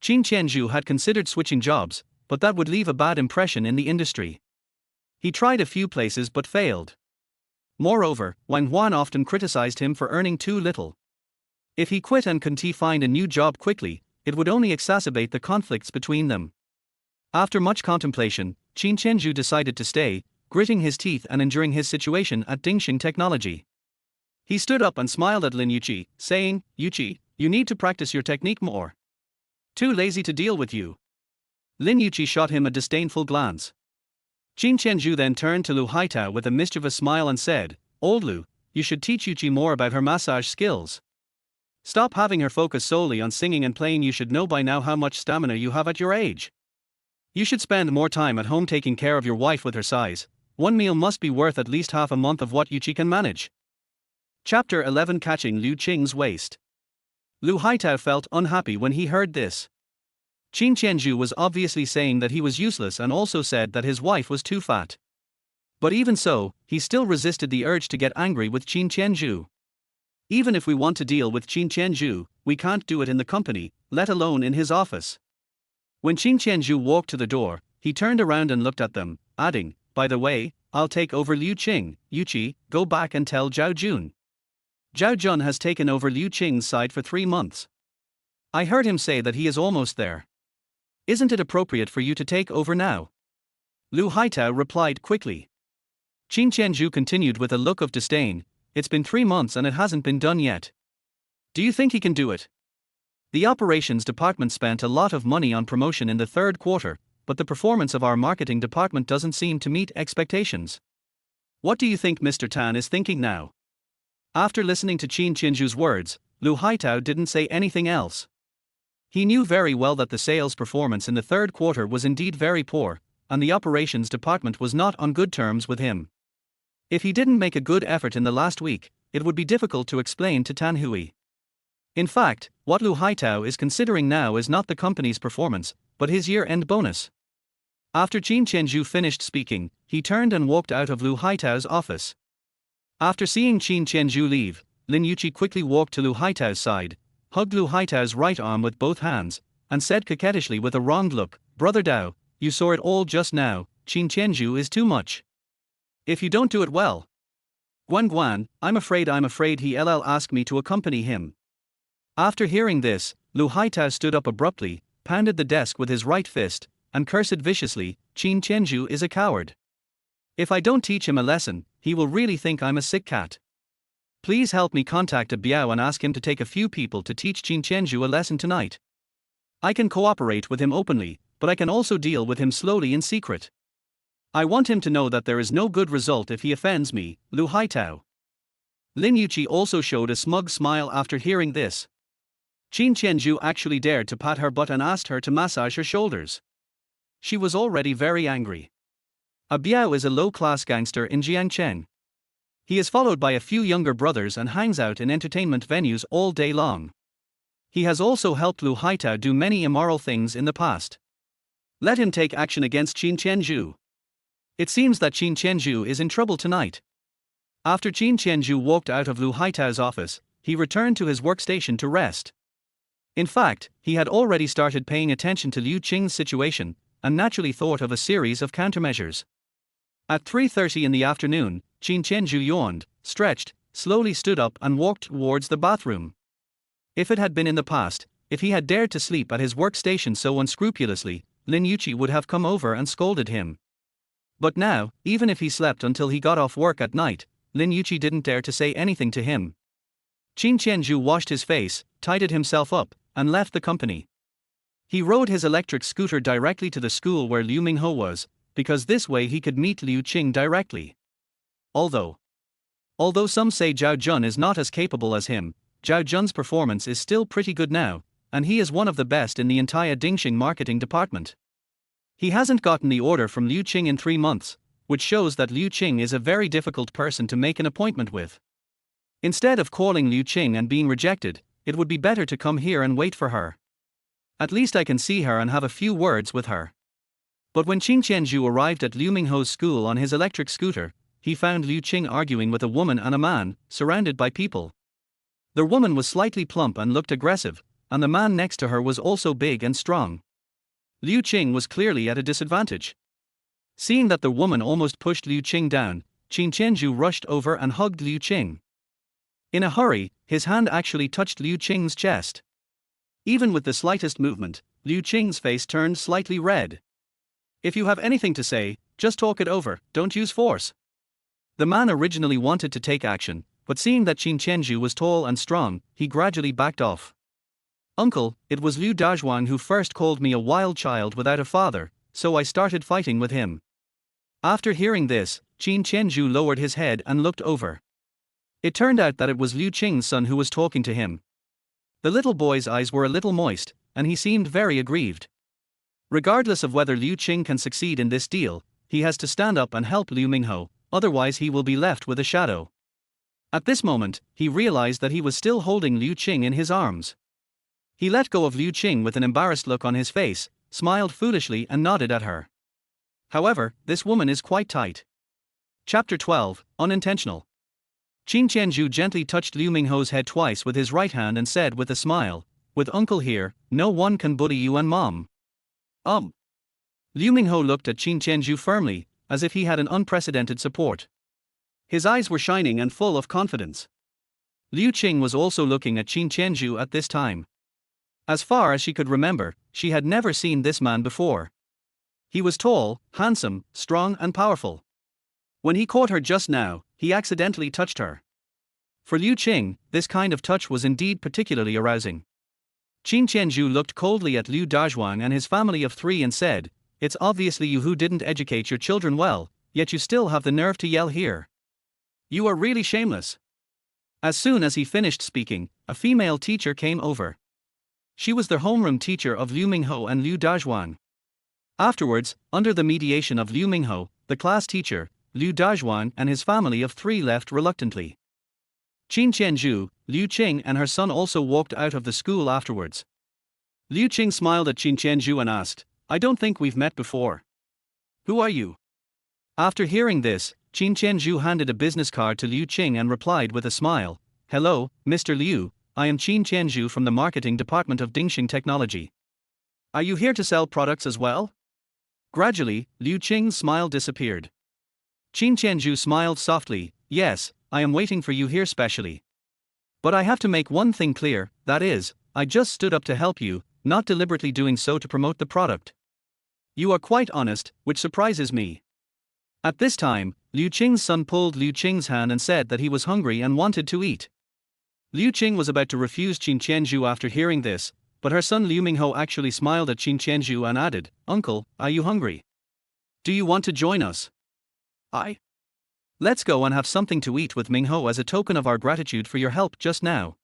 Qin Tianzhu had considered switching jobs, but that would leave a bad impression in the industry. He tried a few places but failed. Moreover, Wang Huan often criticized him for earning too little. If he quit and couldn't find a new job quickly, it would only exacerbate the conflicts between them. After much contemplation, Qin Tianzhu decided to stay, gritting his teeth and enduring his situation at Dingxing Technology. He stood up and smiled at Lin Yuqi, saying, Yuqi, you need to practice your technique more. Too lazy to deal with you. Lin Yuqi shot him a disdainful glance. Qin Tianzhu then turned to Lu Haitao with a mischievous smile and said, Old Lu, you should teach Yuqi more about her massage skills. Stop having her focus solely on singing and playing. You should know by now how much stamina you have at your age. You should spend more time at home taking care of your wife with her size. One meal must be worth at least half a month of what Yuqi can manage. Chapter 11, Catching Liu Qing's Waist. Lu Haitao felt unhappy when he heard this. Qin Tianzhu was obviously saying that he was useless and also said that his wife was too fat. But even so, he still resisted the urge to get angry with Qin Tianzhu. Even if we want to deal with Qin Tianzhu, we can't do it in the company, let alone in his office. When Qin Tianzhu walked to the door, he turned around and looked at them, adding, By the way, I'll take over Liu Qing. Yuqi, go back and tell Zhao Jun. Zhao Jun has taken over Liu Qing's side for 3 months. I heard him say that he is almost there. Isn't it appropriate for you to take over now? Lu Haitao replied quickly. Qin Tianzhu continued with a look of disdain, It's been 3 months and it hasn't been done yet. Do you think he can do it? The operations department spent a lot of money on promotion in the 3rd quarter, but the performance of our marketing department doesn't seem to meet expectations. What do you think Mr. Tan is thinking now? After listening to Qin Tianzhu's words, Lu Haitao didn't say anything else. He knew very well that the sales performance in the 3rd quarter was indeed very poor, and the operations department was not on good terms with him. If he didn't make a good effort in the last week, it would be difficult to explain to Tan Hui. In fact, what Lu Haitao is considering now is not the company's performance, but his year-end bonus. After Qin Tianzhu finished speaking, he turned and walked out of Lu Haitao's office. After seeing Qin Tianzhu leave, Lin Yuqi quickly walked to Lu Haitao's side, hugged Lu Haitao's right arm with both hands, and said coquettishly with a wronged look, Brother Dao, you saw it all just now, Qin Tianzhu is too much. If you don't do it well. Guan, I'm afraid he'll ask me to accompany him. After hearing this, Lu Haitao stood up abruptly, pounded the desk with his right fist, and cursed viciously, Qin Tianzhu is a coward. If I don't teach him a lesson, he will really think I'm a sick cat. Please help me contact a Biao and ask him to take a few people to teach Qin Tianzhu a lesson tonight. I can cooperate with him openly, but I can also deal with him slowly in secret. I want him to know that there is no good result if he offends me, Lu Haitao. Lin Yuqi also showed a smug smile after hearing this. Qin Tianzhu actually dared to pat her butt and asked her to massage her shoulders. She was already very angry. A Biao is a low-class gangster in Jiangcheng. He is followed by a few younger brothers and hangs out in entertainment venues all day long. He has also helped Lu Haitao do many immoral things in the past. Let him take action against Qin Tianzhu. It seems that Qin Tianzhu is in trouble tonight. After Qin Tianzhu walked out of Lu Haitao's office, he returned to his workstation to rest. In fact, he had already started paying attention to Liu Qing's situation, and naturally thought of a series of countermeasures. At 3:30 in the afternoon, Qin Tianzhu yawned, stretched, slowly stood up and walked towards the bathroom. If it had been in the past, if he had dared to sleep at his workstation so unscrupulously, Lin Yuqi would have come over and scolded him. But now, even if he slept until he got off work at night, Lin Yuqi didn't dare to say anything to him. Qin Tianzhu washed his face, tidied himself up, and left the company. He rode his electric scooter directly to the school where Liu Mingho was, because this way he could meet Liu Qing directly. Although some say Zhao Jun is not as capable as him, Zhao Jun's performance is still pretty good now, and he is one of the best in the entire Dingxing marketing department. He hasn't gotten the order from Liu Qing in 3 months, which shows that Liu Qing is a very difficult person to make an appointment with. Instead of calling Liu Qing and being rejected, it would be better to come here and wait for her. At least I can see her and have a few words with her. But when Qin Tianzhu arrived at Liu Mingho's school on his electric scooter, he found Liu Qing arguing with a woman and a man, surrounded by people. The woman was slightly plump and looked aggressive, and the man next to her was also big and strong. Liu Qing was clearly at a disadvantage. Seeing that the woman almost pushed Liu Qing down, Qin Tianzhu rushed over and hugged Liu Qing. In a hurry, his hand actually touched Liu Qing's chest. Even with the slightest movement, Liu Qing's face turned slightly red. If you have anything to say, just talk it over, don't use force. The man originally wanted to take action, but seeing that Qin Tianzhu was tall and strong, he gradually backed off. Uncle, it was Liu Dazhuang who first called me a wild child without a father, so I started fighting with him. After hearing this, Qin Tianzhu lowered his head and looked over. It turned out that it was Liu Qing's son who was talking to him. The little boy's eyes were a little moist, and he seemed very aggrieved. Regardless of whether Liu Qing can succeed in this deal, he has to stand up and help Liu Mingho, otherwise he will be left with a shadow. At this moment, he realized that he was still holding Liu Qing in his arms. He let go of Liu Qing with an embarrassed look on his face, smiled foolishly and nodded at her. However, this woman is quite tight. Chapter 12, Unintentional. Qin Tianzhu gently touched Liu Mingho's head twice with his right hand and said with a smile, "With uncle here, no one can bully you and mom." Liu Mingho looked at Qin Tianzhu firmly, as if he had an unprecedented support. His eyes were shining and full of confidence. Liu Qing was also looking at Qin Tianzhu at this time. As far as she could remember, she had never seen this man before. He was tall, handsome, strong and powerful. When he caught her just now, he accidentally touched her. For Liu Qing, this kind of touch was indeed particularly arousing. Qin Tianzhu looked coldly at Liu Dazhuang and his family of 3 and said, "It's obviously you who didn't educate your children well, yet you still have the nerve to yell here. You are really shameless." As soon as he finished speaking, a female teacher came over. She was the homeroom teacher of Liu Mingho and Liu Dazhuang. Afterwards, under the mediation of Liu Mingho, the class teacher, Liu Dazhuang and his family of 3 left reluctantly. Qin Tianzhu, Liu Qing and her son also walked out of the school afterwards. Liu Qing smiled at Qin Tianzhu and asked, "I don't think we've met before. Who are you?" After hearing this, Qin Tianzhu handed a business card to Liu Qing and replied with a smile, "Hello, Mr. Liu, I am Qin Tianzhu from the marketing department of Dingxing Technology. Are you here to sell products as well?" Gradually, Liu Qing's smile disappeared. Qin Tianzhu smiled softly, "Yes, I am waiting for you here specially. But I have to make one thing clear, that is, I just stood up to help you, not deliberately doing so to promote the product. You are quite honest, which surprises me." At this time, Liu Qing's son pulled Liu Qing's hand and said that he was hungry and wanted to eat. Liu Qing was about to refuse Qin Tianzhu after hearing this, but her son Liu Mingho actually smiled at Qin Tianzhu and added, "Uncle, are you hungry? Do you want to join us? I. Let's go and have something to eat with Mingho as a token of our gratitude for your help just now."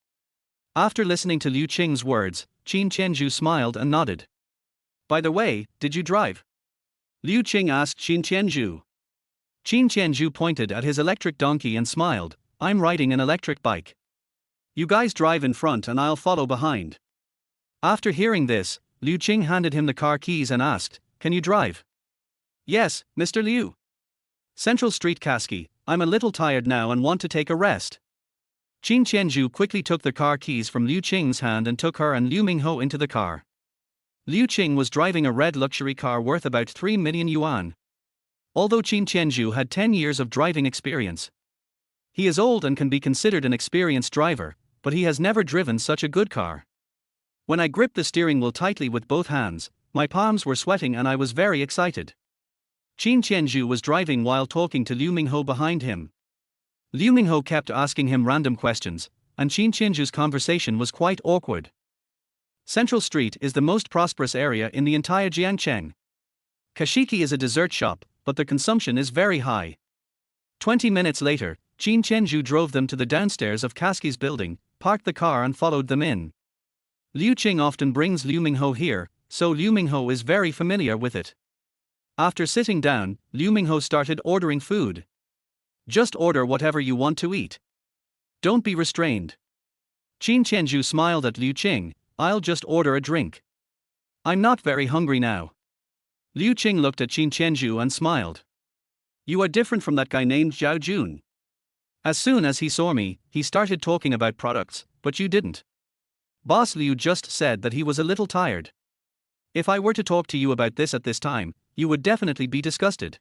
After listening to Liu Qing's words, Qin Tianzhu smiled and nodded. "By the way, did you drive?" Liu Qing asked Qin Tianzhu. Qin Tianzhu pointed at his electric donkey and smiled, "I'm riding an electric bike. You guys drive in front and I'll follow behind." After hearing this, Liu Qing handed him the car keys and asked, "Can you drive?" "Yes, Mr. Liu. Central Street Kasky, I'm a little tired now and want to take a rest." Qin Tianzhu quickly took the car keys from Liu Qing's hand and took her and Liu Mingho into the car. Liu Qing was driving a red luxury car worth about 3 million yuan. Although Qin Tianzhu had 10 years of driving experience, he is old and can be considered an experienced driver, but he has never driven such a good car. "When I gripped the steering wheel tightly with both hands, my palms were sweating and I was very excited." Qin Tianzhu was driving while talking to Liu Mingho behind him. Liu Mingho kept asking him random questions, and Qin Tianzhu's conversation was quite awkward. Central Street is the most prosperous area in the entire Jiangcheng. Kashiki is a dessert shop, but the consumption is very high. 20 minutes later, Qin Tianzhu drove them to the downstairs of Kasky's building, parked the car and followed them in. Liu Qing often brings Liu Mingho here, so Liu Mingho is very familiar with it. After sitting down, Liu Mingho started ordering food. "Just order whatever you want to eat. Don't be restrained." Qin Tianzhu smiled at Liu Qing, "I'll just order a drink. I'm not very hungry now." Liu Qing looked at Qin Tianzhu and smiled. "You are different from that guy named Zhao Jun. As soon as he saw me, he started talking about products, but you didn't. Boss Liu just said that he was a little tired. If I were to talk to you about this at this time, you would definitely be disgusted.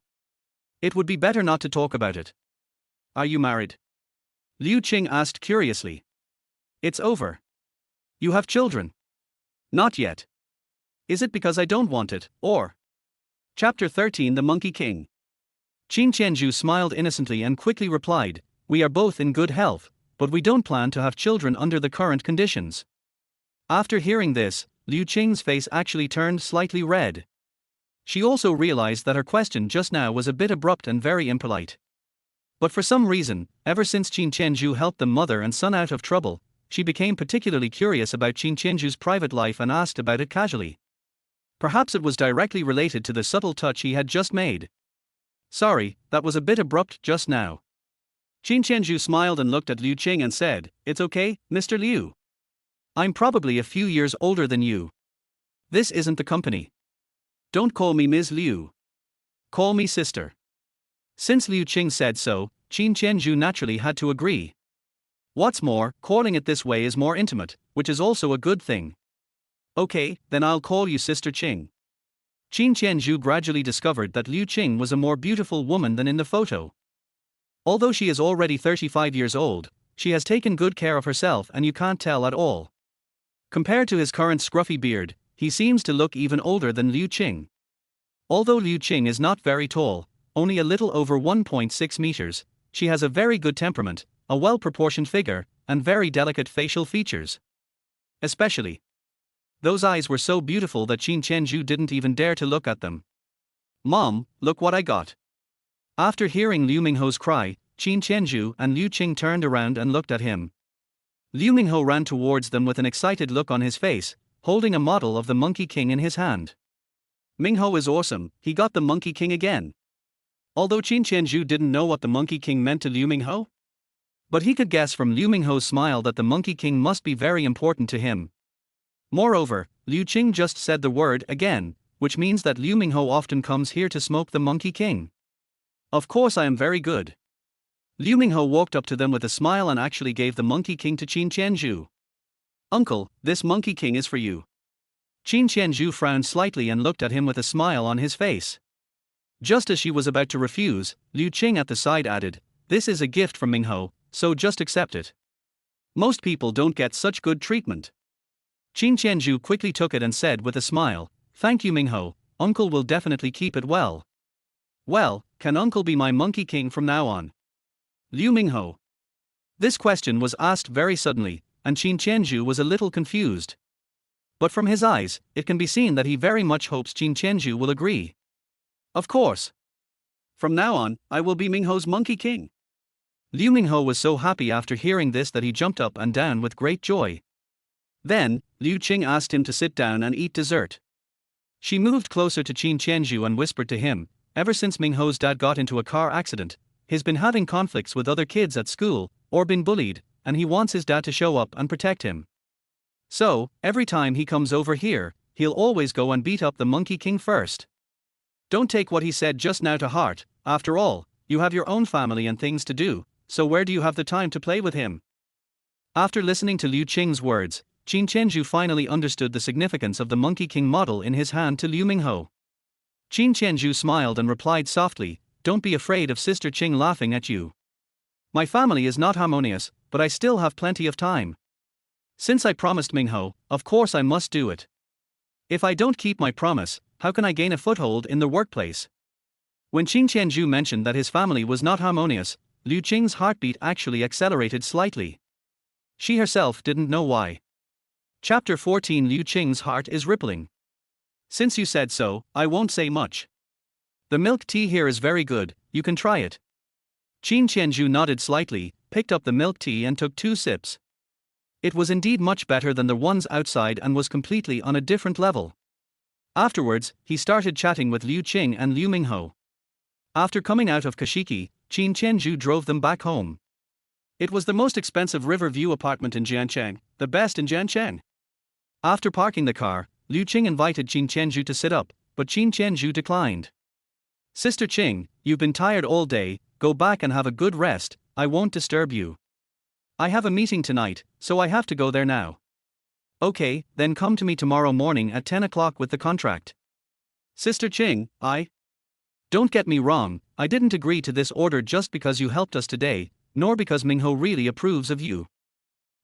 It would be better not to talk about it." "Are you married?" Liu Qing asked curiously. "It's over. You have children?" "Not yet. Is it because I don't want it, or?" Chapter 13 The Monkey King. Qin Tianzhu smiled innocently and quickly replied, "We are both in good health, but we don't plan to have children under the current conditions." After hearing this, Liu Qing's face actually turned slightly red. She also realized that her question just now was a bit abrupt and very impolite. But for some reason, ever since Qin Tianzhu helped the mother and son out of trouble, she became particularly curious about Qin Tianzhu's private life and asked about it casually. Perhaps it was directly related to the subtle touch he had just made. "Sorry, that was a bit abrupt just now." Qin Tianzhu smiled and looked at Liu Qing and said, "It's okay, Mr. Liu. I'm probably a few years older than you. This isn't the company. Don't call me Ms. Liu. Call me sister." Since Liu Qing said so, Qin Tianzhu naturally had to agree. What's more, calling it this way is more intimate, which is also a good thing. "Okay, then I'll call you Sister Qing." Qin Tianzhu gradually discovered that Liu Qing was a more beautiful woman than in the photo. Although she is already 35 years old, she has taken good care of herself and you can't tell at all. Compared to his current scruffy beard, he seems to look even older than Liu Qing. Although Liu Qing is not very tall, only a little over 1.6 meters, she has a very good temperament, a well-proportioned figure, and very delicate facial features. Especially, those eyes were so beautiful that Qin Tianzhu didn't even dare to look at them. "Mom, look what I got." After hearing Liu Mingho's cry, Qin Tianzhu and Liu Qing turned around and looked at him. Liu Mingho ran towards them with an excited look on his face, holding a model of the Monkey King in his hand. "Mingho is awesome, he got the Monkey King again." Although Qin Tianzhu didn't know what the Monkey King meant to Liu Mingho, but he could guess from Liu Mingho's smile that the Monkey King must be very important to him. Moreover, Liu Qing just said the word again, which means that Liu Mingho often comes here to smoke the Monkey King. "Of course I am very good." Liu Mingho walked up to them with a smile and actually gave the Monkey King to Qin Tianzhu. "Uncle, this Monkey King is for you." Qin Tianzhu frowned slightly and looked at him with a smile on his face. Just as she was about to refuse, Liu Qing at the side added, "This is a gift from Mingho, so just accept it. Most people don't get such good treatment." Qin Tianzhu quickly took it and said with a smile, "Thank you Mingho, Uncle will definitely keep it well." "Well, can Uncle be my Monkey King from now on?" Liu Mingho. This question was asked very suddenly, and Qin Tianzhu was a little confused. But from his eyes, it can be seen that he very much hopes Qin Tianzhu will agree. Of course. From now on, I will be Mingho's Monkey King. Liu Mingho was so happy after hearing this that he jumped up and down with great joy. Then, Liu Qing asked him to sit down and eat dessert. She moved closer to Qin Tianzhu and whispered to him, ever since Mingho's dad got into a car accident, he's been having conflicts with other kids at school, or been bullied, and he wants his dad to show up and protect him. So, every time he comes over here, he'll always go and beat up the Monkey King first. Don't take what he said just now to heart, after all, you have your own family and things to do, so where do you have the time to play with him? After listening to Liu Qing's words, Qin Tianzhu finally understood the significance of the Monkey King model in his hand to Liu Mingho. Qin Tianzhu smiled and replied softly, "Don't be afraid of Sister Qing laughing at you. My family is not harmonious, but I still have plenty of time. Since I promised Mingho, of course I must do it. If I don't keep my promise, how can I gain a foothold in the workplace?" When Qin Tianzhu mentioned that his family was not harmonious, Liu Qing's heartbeat actually accelerated slightly. She herself didn't know why. Chapter 14. Liu Qing's heart is rippling. Since you said so, I won't say much. The milk tea here is very good, you can try it. Qin Tianzhu nodded slightly, picked up the milk tea and took 2 sips. It was indeed much better than the ones outside and was completely on a different level. Afterwards, he started chatting with Liu Qing and Liu Mingho. After coming out of Kashiki, Qin Tianzhu drove them back home. It was the most expensive river view apartment in Jiancheng, the best in Jiancheng. After parking the car, Liu Qing invited Qin Tianzhu to sit up, but Qin Tianzhu declined. "Sister Qing, you've been tired all day, go back and have a good rest, I won't disturb you. I have a meeting tonight, so I have to go there now." "Okay, then come to me tomorrow morning at 10 o'clock with the contract." "Sister Qing, Don't get me wrong, I didn't agree to this order just because you helped us today, nor because Mingho really approves of you.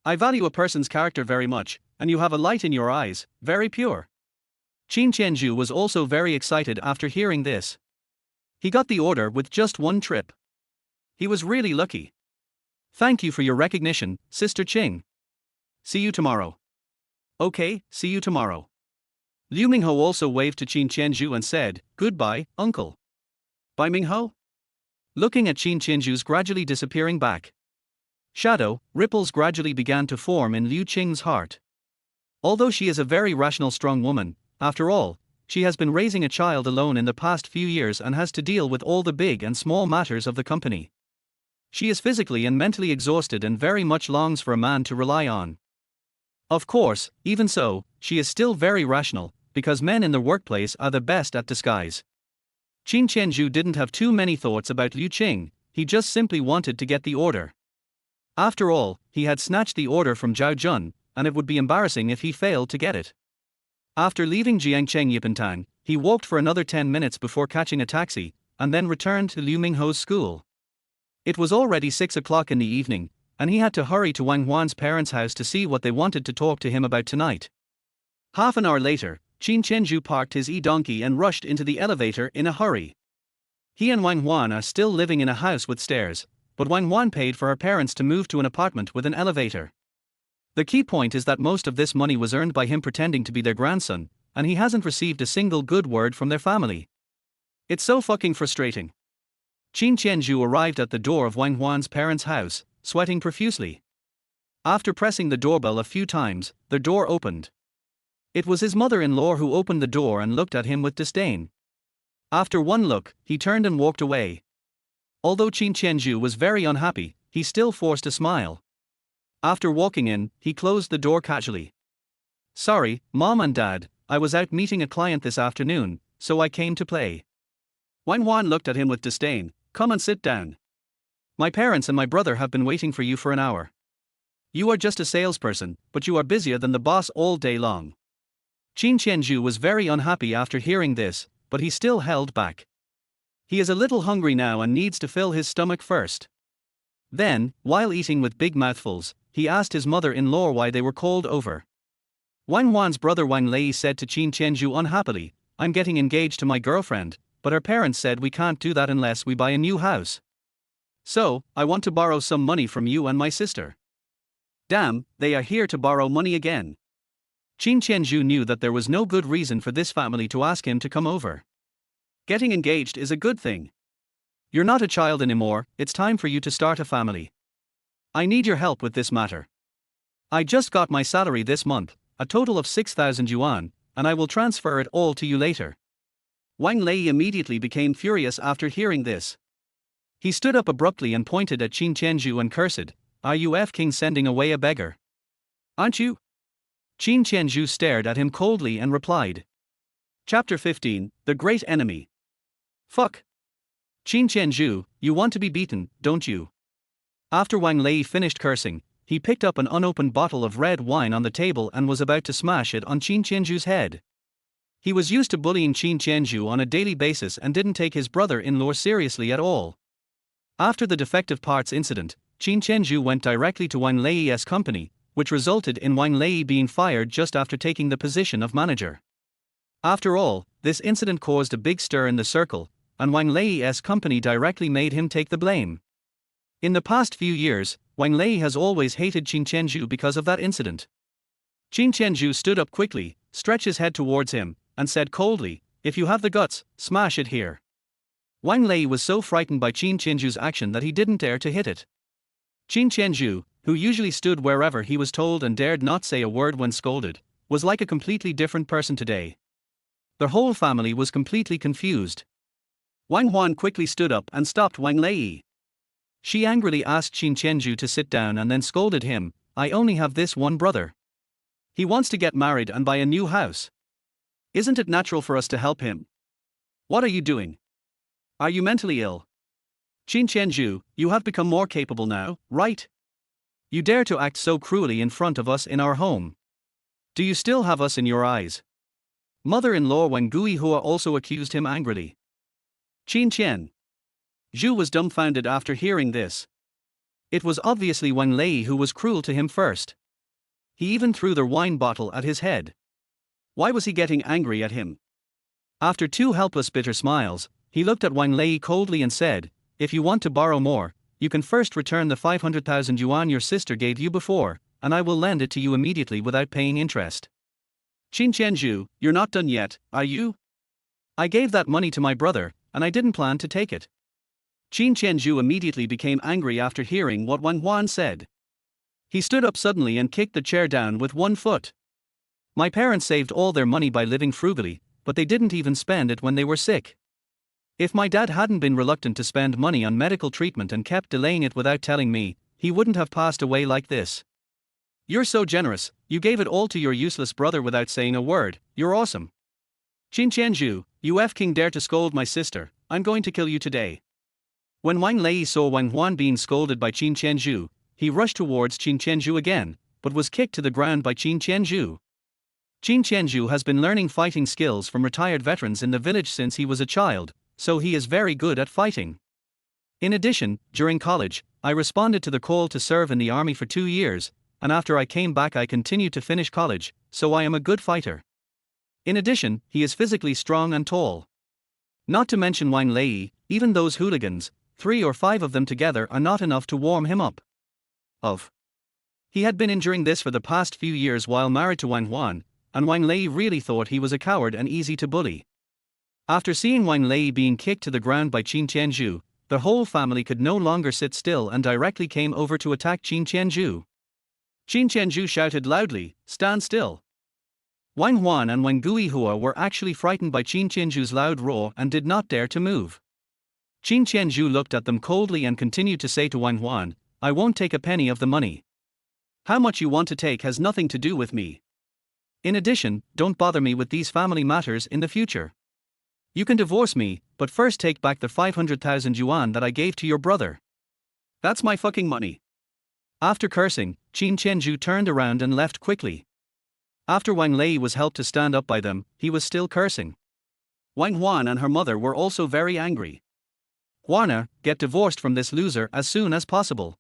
I value a person's character very much, and you have a light in your eyes, very pure." Qin Tianzhu was also very excited after hearing this. He got the order with just 1 trip. He was really lucky. "Thank you for your recognition, Sister Qing. See you tomorrow." "Okay, see you tomorrow." Liu Mingho also waved to Qin Tianzhu and said, "Goodbye, uncle." "Bye Mingho?" Looking at Qin Tianzhu's gradually disappearing back shadow, ripples gradually began to form in Liu Qing's heart. Although she is a very rational strong woman, after all, she has been raising a child alone in the past few years and has to deal with all the big and small matters of the company. She is physically and mentally exhausted and very much longs for a man to rely on. Of course, even so, she is still very rational, because men in the workplace are the best at disguise. Qin Tianzhu didn't have too many thoughts about Liu Qing, he just simply wanted to get the order. After all, he had snatched the order from Zhao Jun, and it would be embarrassing if he failed to get it. After leaving Jiangcheng Yipentang, he walked for another 10 minutes before catching a taxi, and then returned to Liu Mingho's school. It was already 6 o'clock in the evening, and he had to hurry to Wang Huan's parents' house to see what they wanted to talk to him about tonight. Half an hour later, Qin Tianzhu parked his e-donkey and rushed into the elevator in a hurry. He and Wang Huan are still living in a house with stairs, but Wang Huan paid for her parents to move to an apartment with an elevator. The key point is that most of this money was earned by him pretending to be their grandson, and he hasn't received a single good word from their family. It's so fucking frustrating. Qin Tianzhu arrived at the door of Wang Huan's parents' house, sweating profusely. After pressing the doorbell a few times, the door opened. It was his mother-in-law who opened the door and looked at him with disdain. After one look, he turned and walked away. Although Qin Tianzhu was very unhappy, he still forced a smile. After walking in, he closed the door casually. "Sorry, Mom and Dad, I was out meeting a client this afternoon, so I came to play." Wang Huan looked at him with disdain. "Come and sit down. My parents and my brother have been waiting for you for an hour. You are just a salesperson, but you are busier than the boss all day long." Qin Tianzhu was very unhappy after hearing this, but he still held back. He is a little hungry now and needs to fill his stomach first. Then, while eating with big mouthfuls, he asked his mother-in-law why they were called over. Wang Huan's brother Wang Lei said to Qin Tianzhu unhappily, "I'm getting engaged to my girlfriend, but her parents said we can't do that unless we buy a new house. So, I want to borrow some money from you and my sister." "Damn, they are here to borrow money again." Qin Tianzhu knew that there was no good reason for this family to ask him to come over. Getting engaged is a good thing. You're not a child anymore, it's time for you to start a family. I need your help with this matter. I just got my salary this month, a total of 6,000 yuan, and I will transfer it all to you later. Wang Lei immediately became furious after hearing this. He stood up abruptly and pointed at Qin Tianzhu and cursed, "Are you f***ing sending away a beggar? Aren't you?" Qin Tianzhu stared at him coldly and replied. Chapter 15, The Great Enemy. Fuck. Qin Tianzhu, you want to be beaten, don't you? After Wang Lei finished cursing, he picked up an unopened bottle of red wine on the table and was about to smash it on Qin Tianzhu's head. He was used to bullying Qin Tianzhu on a daily basis and didn't take his brother-in-law seriously at all. After the defective parts incident, Qin Tianzhu went directly to Wang Lei's company, which resulted in Wang Lei being fired just after taking the position of manager. After all, this incident caused a big stir in the circle, and Wang Lei's company directly made him take the blame. In the past few years, Wang Lei has always hated Qin Tianzhu because of that incident. Qin Tianzhu stood up quickly, stretched his head towards him, and said coldly, "If you have the guts, smash it here." Wang Lei was so frightened by Qin Tianzhu's action that he didn't dare to hit it. Qin Tianzhu, who usually stood wherever he was told and dared not say a word when scolded, was like a completely different person today. The whole family was completely confused. Wang Huan quickly stood up and stopped Wang Lei. She angrily asked Qin Tianzhu to sit down and then scolded him, "I only have this one brother. He wants to get married and buy a new house. Isn't it natural for us to help him? What are you doing? Are you mentally ill? Qin Tianzhu, you have become more capable now, right? You dare to act so cruelly in front of us in our home. Do you still have us in your eyes?" Mother-in-law Wang Guihua also accused him angrily. Qin Tianzhu was dumbfounded after hearing this. It was obviously Wang Lei who was cruel to him first. He even threw their wine bottle at his head. Why was he getting angry at him? After two helpless bitter smiles, he looked at Wang Lei coldly and said, "If you want to borrow more, you can first return the 500,000 yuan your sister gave you before, and I will lend it to you immediately without paying interest." Qin Tianzhu, you're not done yet, are you? I gave that money to my brother, and I didn't plan to take it. Qin Tianzhu immediately became angry after hearing what Wang Huan said. He stood up suddenly and kicked the chair down with one foot. My parents saved all their money by living frugally, but they didn't even spend it when they were sick. If my dad hadn't been reluctant to spend money on medical treatment and kept delaying it without telling me, he wouldn't have passed away like this. You're so generous, you gave it all to your useless brother without saying a word, you're awesome. Qin Tianzhu, you f***ing dare to scold my sister, I'm going to kill you today. When Wang Lei saw Wang Huan being scolded by Qin Tianzhu, he rushed towards Qin Tianzhu again, but was kicked to the ground by Qin Tianzhu. Qin Tianzhu has been learning fighting skills from retired veterans in the village since he was a child, so he is very good at fighting. In addition, during college, I responded to the call to serve in the army for 2 years, and after I came back I continued to finish college, so I am a good fighter. In addition, he is physically strong and tall. Not to mention Wang Lei, even those hooligans, 3 or 5 of them together are not enough to warm him up. He had been enduring this for the past few years while married to Wang Huan, and Wang Lei really thought he was a coward and easy to bully. After seeing Wang Lei being kicked to the ground by Qin Tianzhu, the whole family could no longer sit still and directly came over to attack Qin Tianzhu. Qin Tianzhu shouted loudly, "Stand still!" Wang Huan and Wang Guihua were actually frightened by Qin Tianzhu's loud roar and did not dare to move. Qin Tianzhu looked at them coldly and continued to say to Wang Huan, "I won't take a penny of the money. How much you want to take has nothing to do with me. In addition, don't bother me with these family matters in the future. You can divorce me, but first take back the 500,000 yuan that I gave to your brother. That's my fucking money." After cursing, Qin Tianzhu turned around and left quickly. After Wang Lei was helped to stand up by them, he was still cursing. Wang Huan and her mother were also very angry. "Huana, get divorced from this loser as soon as possible.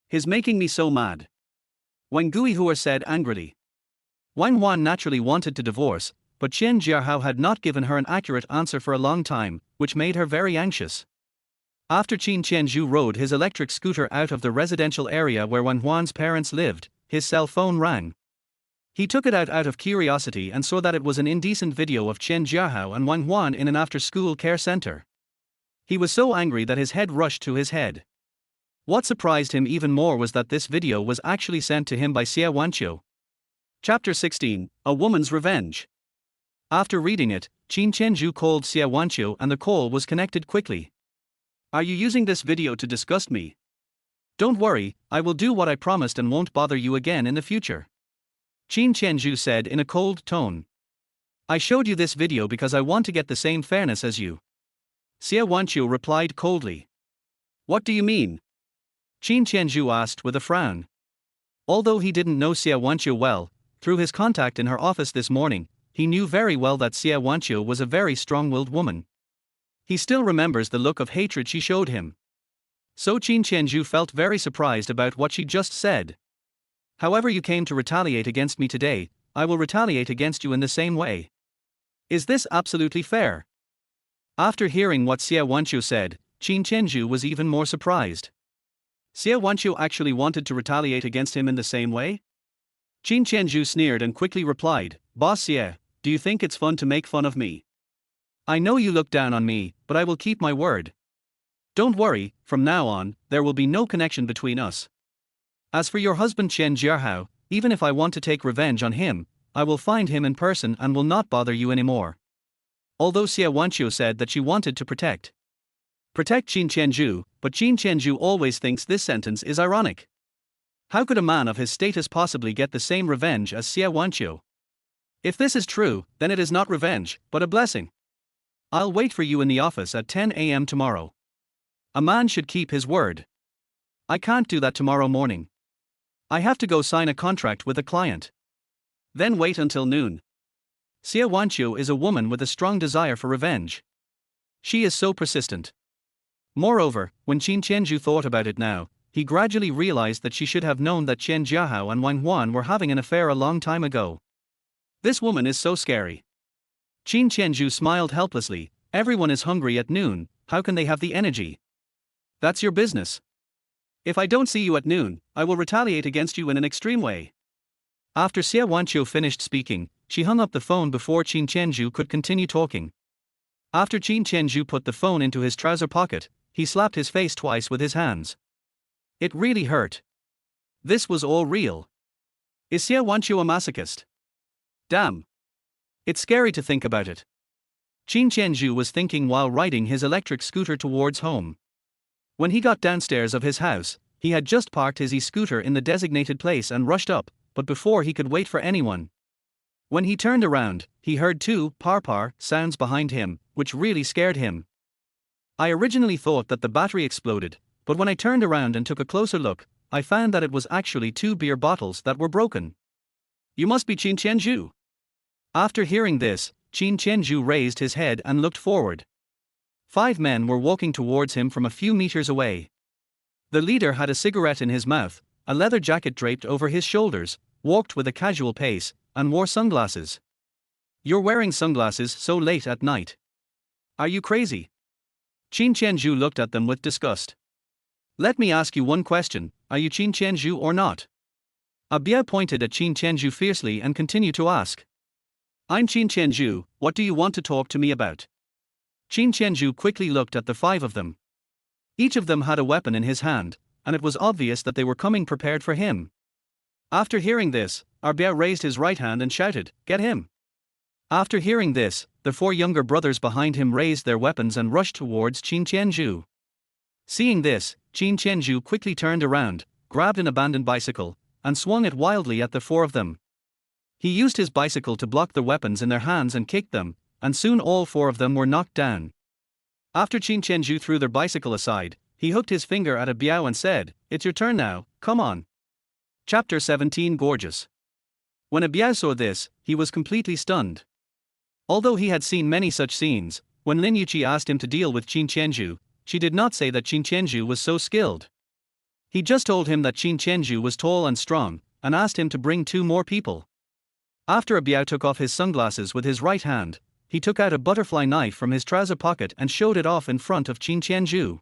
He's making me so mad," Wang Guihua said angrily. Wang Huan naturally wanted to divorce, but Chen Jiahao had not given her an accurate answer for a long time, which made her very anxious. After Qin Tianzhu rode his electric scooter out of the residential area where Wang Huan's parents lived, his cell phone rang. He took it out of curiosity and saw that it was an indecent video of Chen Jiahao and Wang Huan in an after-school care center. He was so angry that his head rushed to his head. What surprised him even more was that this video was actually sent to him by Xie Wanqiu. Chapter 16, A Woman's Revenge. After reading it, Qin Tianzhu called Xie Wanqiu and the call was connected quickly. Are you using this video to disgust me? Don't worry, I will do what I promised and won't bother you again in the future. Qin Tianzhu said in a cold tone. I showed you this video because I want to get the same fairness as you. Xie Wanqiu replied coldly. What do you mean? Qin Tianzhu asked with a frown. Although he didn't know Xie Wanqiu well, through his contact in her office this morning, he knew very well that Xie Wanqiu was a very strong-willed woman. He still remembers the look of hatred she showed him. So Qin Tianzhu felt very surprised about what she just said. However you came to retaliate against me today, I will retaliate against you in the same way. Is this absolutely fair? After hearing what Xie Wanqiu said, Qin Tianzhu was even more surprised. Xie Wanqiu actually wanted to retaliate against him in the same way? Qin Tianzhu sneered and quickly replied, Boss Xie, do you think it's fun to make fun of me? I know you look down on me, but I will keep my word. Don't worry, from now on, there will be no connection between us. As for your husband Chen Jiahao, even if I want to take revenge on him, I will find him in person and will not bother you anymore. Although Xie Wanqiu said that she wanted to protect Qin Tianzhu, but Qin Tianzhu always thinks this sentence is ironic. How could a man of his status possibly get the same revenge as Xie Wanqiu? If this is true, then it is not revenge, but a blessing. I'll wait for you in the office at 10 a.m. tomorrow. A man should keep his word. I can't do that tomorrow morning. I have to go sign a contract with a client. Then wait until noon. Xie Wanqiu is a woman with a strong desire for revenge. She is so persistent. Moreover, when Qin Tianzhu thought about it now, he gradually realized that she should have known that Chen Jiahao and Wang Huan were having an affair a long time ago. This woman is so scary. Qin Tianzhu smiled helplessly. Everyone is hungry at noon, how can they have the energy? That's your business. If I don't see you at noon, I will retaliate against you in an extreme way. After Xie Wanqiu finished speaking, she hung up the phone before Qin Tianzhu could continue talking. After Qin Tianzhu put the phone into his trouser pocket, he slapped his face twice with his hands. It really hurt. This was all real. Is Xie Wanqiu a masochist? Damn. It's scary to think about it. Qin Tianzhu was thinking while riding his electric scooter towards home. When he got downstairs of his house, he had just parked his e-scooter in the designated place and rushed up, but before he could wait for anyone. When he turned around, he heard two par sounds behind him, which really scared him. I originally thought that the battery exploded, but when I turned around and took a closer look, I found that it was actually 2 beer bottles that were broken. You must be Qin Tianzhu. After hearing this, Qin Tianzhu raised his head and looked forward. 5 men were walking towards him from a few meters away. The leader had a cigarette in his mouth, a leather jacket draped over his shoulders, walked with a casual pace, and wore sunglasses. You're wearing sunglasses so late at night. Are you crazy? Qin Tianzhu looked at them with disgust. Let me ask you one question, are you Qin Tianzhu or not? Biao pointed at Qin Tianzhu fiercely and continued to ask. I'm Qin Tianzhu, what do you want to talk to me about? Qin Tianzhu quickly looked at the 5 of them. Each of them had a weapon in his hand, and it was obvious that they were coming prepared for him. After hearing this, Biao raised his right hand and shouted, Get him! After hearing this, the 4 younger brothers behind him raised their weapons and rushed towards Qin Tianzhu. Seeing this, Qin Tianzhu quickly turned around, grabbed an abandoned bicycle, and swung it wildly at the 4 of them. He used his bicycle to block the weapons in their hands and kicked them, and soon all 4 of them were knocked down. After Qin Tianzhu threw their bicycle aside, he hooked his finger at Biao and said, It's your turn now, come on. Chapter 17 Gorgeous. When Biao saw this, he was completely stunned. Although he had seen many such scenes, when Lin Yuqi asked him to deal with Qin Tianzhu, she did not say that Qin Tianzhu was so skilled. He just told him that Qin Tianzhu was tall and strong, and asked him to bring 2 more people. After Biao took off his sunglasses with his right hand, he took out a butterfly knife from his trouser pocket and showed it off in front of Qin Tianzhu.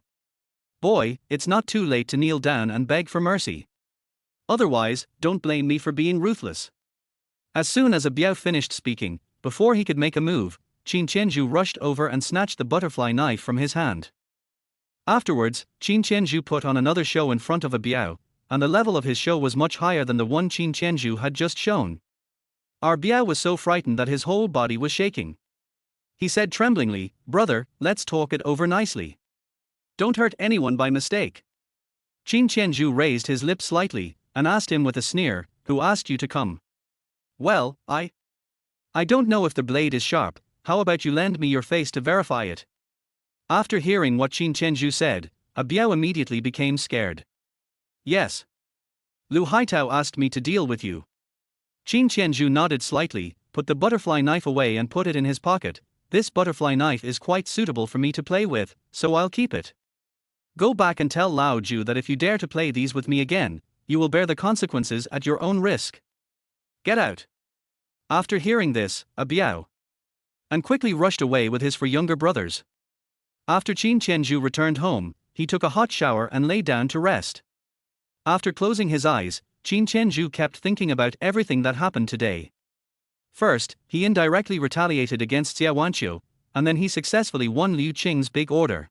Boy, it's not too late to kneel down and beg for mercy. Otherwise, don't blame me for being ruthless. As soon as a Biao finished speaking, before he could make a move, Qin Tianzhu rushed over and snatched the butterfly knife from his hand. Afterwards, Qin Tianzhu put on another show in front of a Biao, and the level of his show was much higher than the one Qin Tianzhu had just shown. Our Biao was so frightened that his whole body was shaking. He said tremblingly, "Brother, let's talk it over nicely. Don't hurt anyone by mistake." Qin Tianzhu raised his lips slightly, and asked him with a sneer, "Who asked you to come?" "Well, I don't know if the blade is sharp, how about you lend me your face to verify it?" After hearing what Qin Tianzhu said, a Biao immediately became scared. "Yes. Lu Haitao asked me to deal with you." Qin Tianzhu nodded slightly, put the butterfly knife away and put it in his pocket. "This butterfly knife is quite suitable for me to play with, so I'll keep it. Go back and tell Lao Ju that if you dare to play these with me again, you will bear the consequences at your own risk. Get out." After hearing this, a Biao and quickly rushed away with his four younger brothers. After Qin Tianzhu returned home, he took a hot shower and lay down to rest. After closing his eyes, Qin Tianzhu kept thinking about everything that happened today. First, he indirectly retaliated against Xia Wanqiu, and then he successfully won Liu Qing's big order.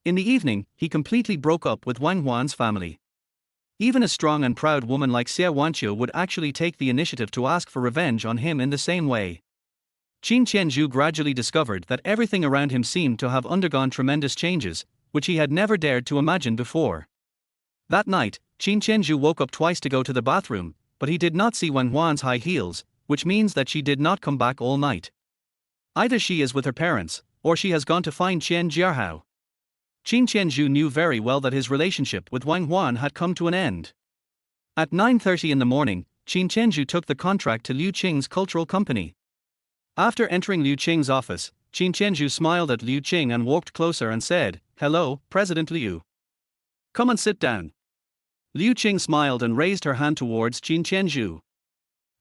In the evening, he completely broke up with Wang Huan's family. Even a strong and proud woman like Xia Wanqiu would actually take the initiative to ask for revenge on him in the same way. Qin Tianzhu gradually discovered that everything around him seemed to have undergone tremendous changes, which he had never dared to imagine before. That night, Qin Tianzhu woke up twice to go to the bathroom, but he did not see Wang Huan's high heels, which means that she did not come back all night. Either she is with her parents, or she has gone to find Qian Jiahao. Qin Tianzhu knew very well that his relationship with Wang Huan had come to an end. At 9:30 in the morning, Qin Tianzhu took the contract to Liu Qing's cultural company. After entering Liu Qing's office, Qin Tianzhu smiled at Liu Qing and walked closer and said, "Hello, President Liu. Come and sit down." Liu Qing smiled and raised her hand towards Qin Tianzhu.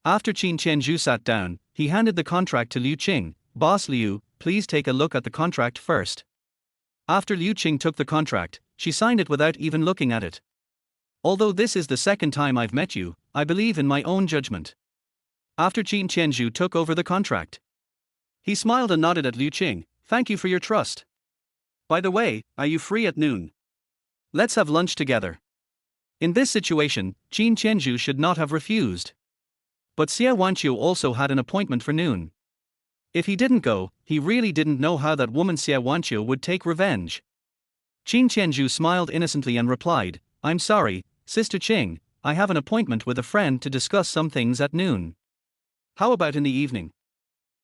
After Qin Tianzhu sat down, he handed the contract to Liu Qing. "Boss Liu, please take a look at the contract first." After Liu Qing took the contract, she signed it without even looking at it. "Although this is the second time I've met you, I believe in my own judgment." After Qin Tianzhu took over the contract, he smiled and nodded at Liu Qing. "Thank you for your trust. By the way, are you free at noon? Let's have lunch together." In this situation, Qin Tianzhu should not have refused. But Xia Wanqiu also had an appointment for noon. If he didn't go, he really didn't know how that woman Xia Wanqiu would take revenge. Qin Tianzhu smiled innocently and replied, "I'm sorry, Sister Qing, I have an appointment with a friend to discuss some things at noon. How about in the evening?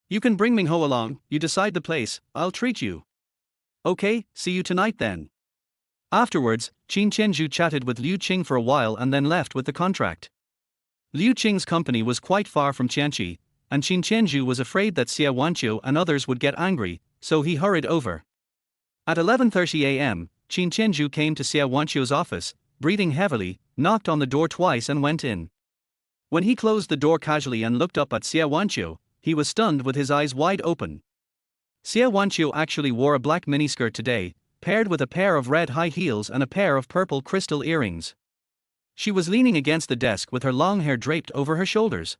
You can bring Mingho along, you decide the place, I'll treat you." "Okay, see you tonight then." Afterwards, Qin Tianzhu chatted with Liu Qing for a while and then left with the contract. Liu Qing's company was quite far from Tianqi, and Qin Tianzhu was afraid that Xia Wanqiu and others would get angry, so he hurried over. At 11:30 a.m., Qin Tianzhu came to Xia Wanqiu's office, breathing heavily, knocked on the door twice and went in. When he closed the door casually and looked up at Xia Wanqiu, he was stunned with his eyes wide open. Xia Wanqiu actually wore a black miniskirt today, paired with a pair of red high heels and a pair of purple crystal earrings. She was leaning against the desk with her long hair draped over her shoulders.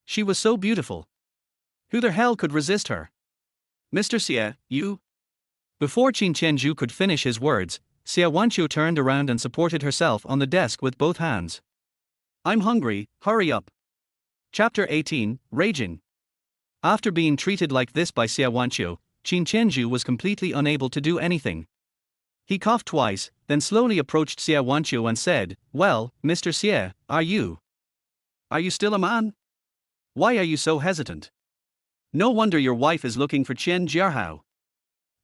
She was so beautiful. Who the hell could resist her? "Mr. Xie, you?" Before Qin Tianzhu could finish his words, Xia Wanqiu turned around and supported herself on the desk with both hands. "I'm hungry, hurry up." Chapter 18, Raging. After being treated like this by Xia Wanqiu, Qin Tianzhu was completely unable to do anything. He coughed twice, then slowly approached Xia Wanqiu and said, "Well, Mr. Xie, are you still a man? Why are you so hesitant? No wonder your wife is looking for Qian Jiahao.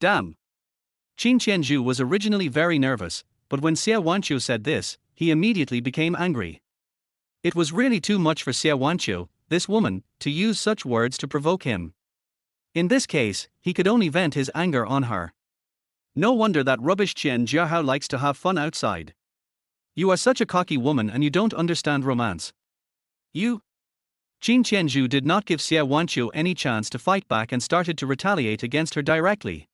Damn." Qin Tianzhu was originally very nervous, but when Xia Wanqiu said this, he immediately became angry. It was really too much for Xia Wanqiu, this woman, to use such words to provoke him. In this case, he could only vent his anger on her. No wonder that rubbish Qian Jiahao likes to have fun outside. You are such a cocky woman and you don't understand romance. You? Qin Tianzhu did not give Xia Wanqiu any chance to fight back and started to retaliate against her directly.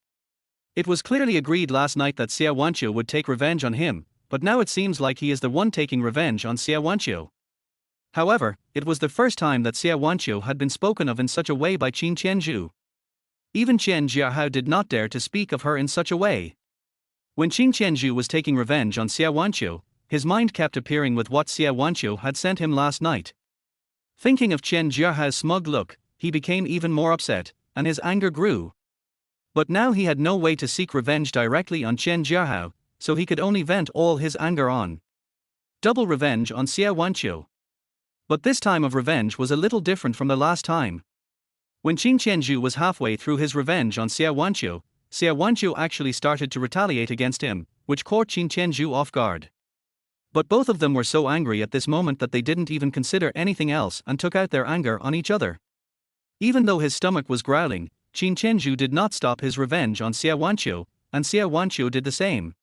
It was clearly agreed last night that Xia Wanqiu would take revenge on him, but now it seems like he is the one taking revenge on Xia Wanqiu. However, it was the first time that Xie Wanqiu had been spoken of in such a way by Qin Tianzhu. Even Chen Jiahao did not dare to speak of her in such a way. When Qin Tianzhu was taking revenge on Xie Wanqiu, his mind kept appearing with what Xie Wanqiu had sent him last night. Thinking of Chen Jiahao's smug look, he became even more upset, and his anger grew. But now he had no way to seek revenge directly on Chen Jiahao, so he could only vent all his anger on double revenge on Xie Wanqiu. But this time of revenge was a little different from the last time. When Qin Tianzhu was halfway through his revenge on Xie Wanqiu actually started to retaliate against him, which caught Qin Tianzhu off guard. But both of them were so angry at this moment that they didn't even consider anything else and took out their anger on each other. Even though his stomach was growling, Qin Tianzhu did not stop his revenge on Xie Wanqiu, and Xie Wanqiu did the same.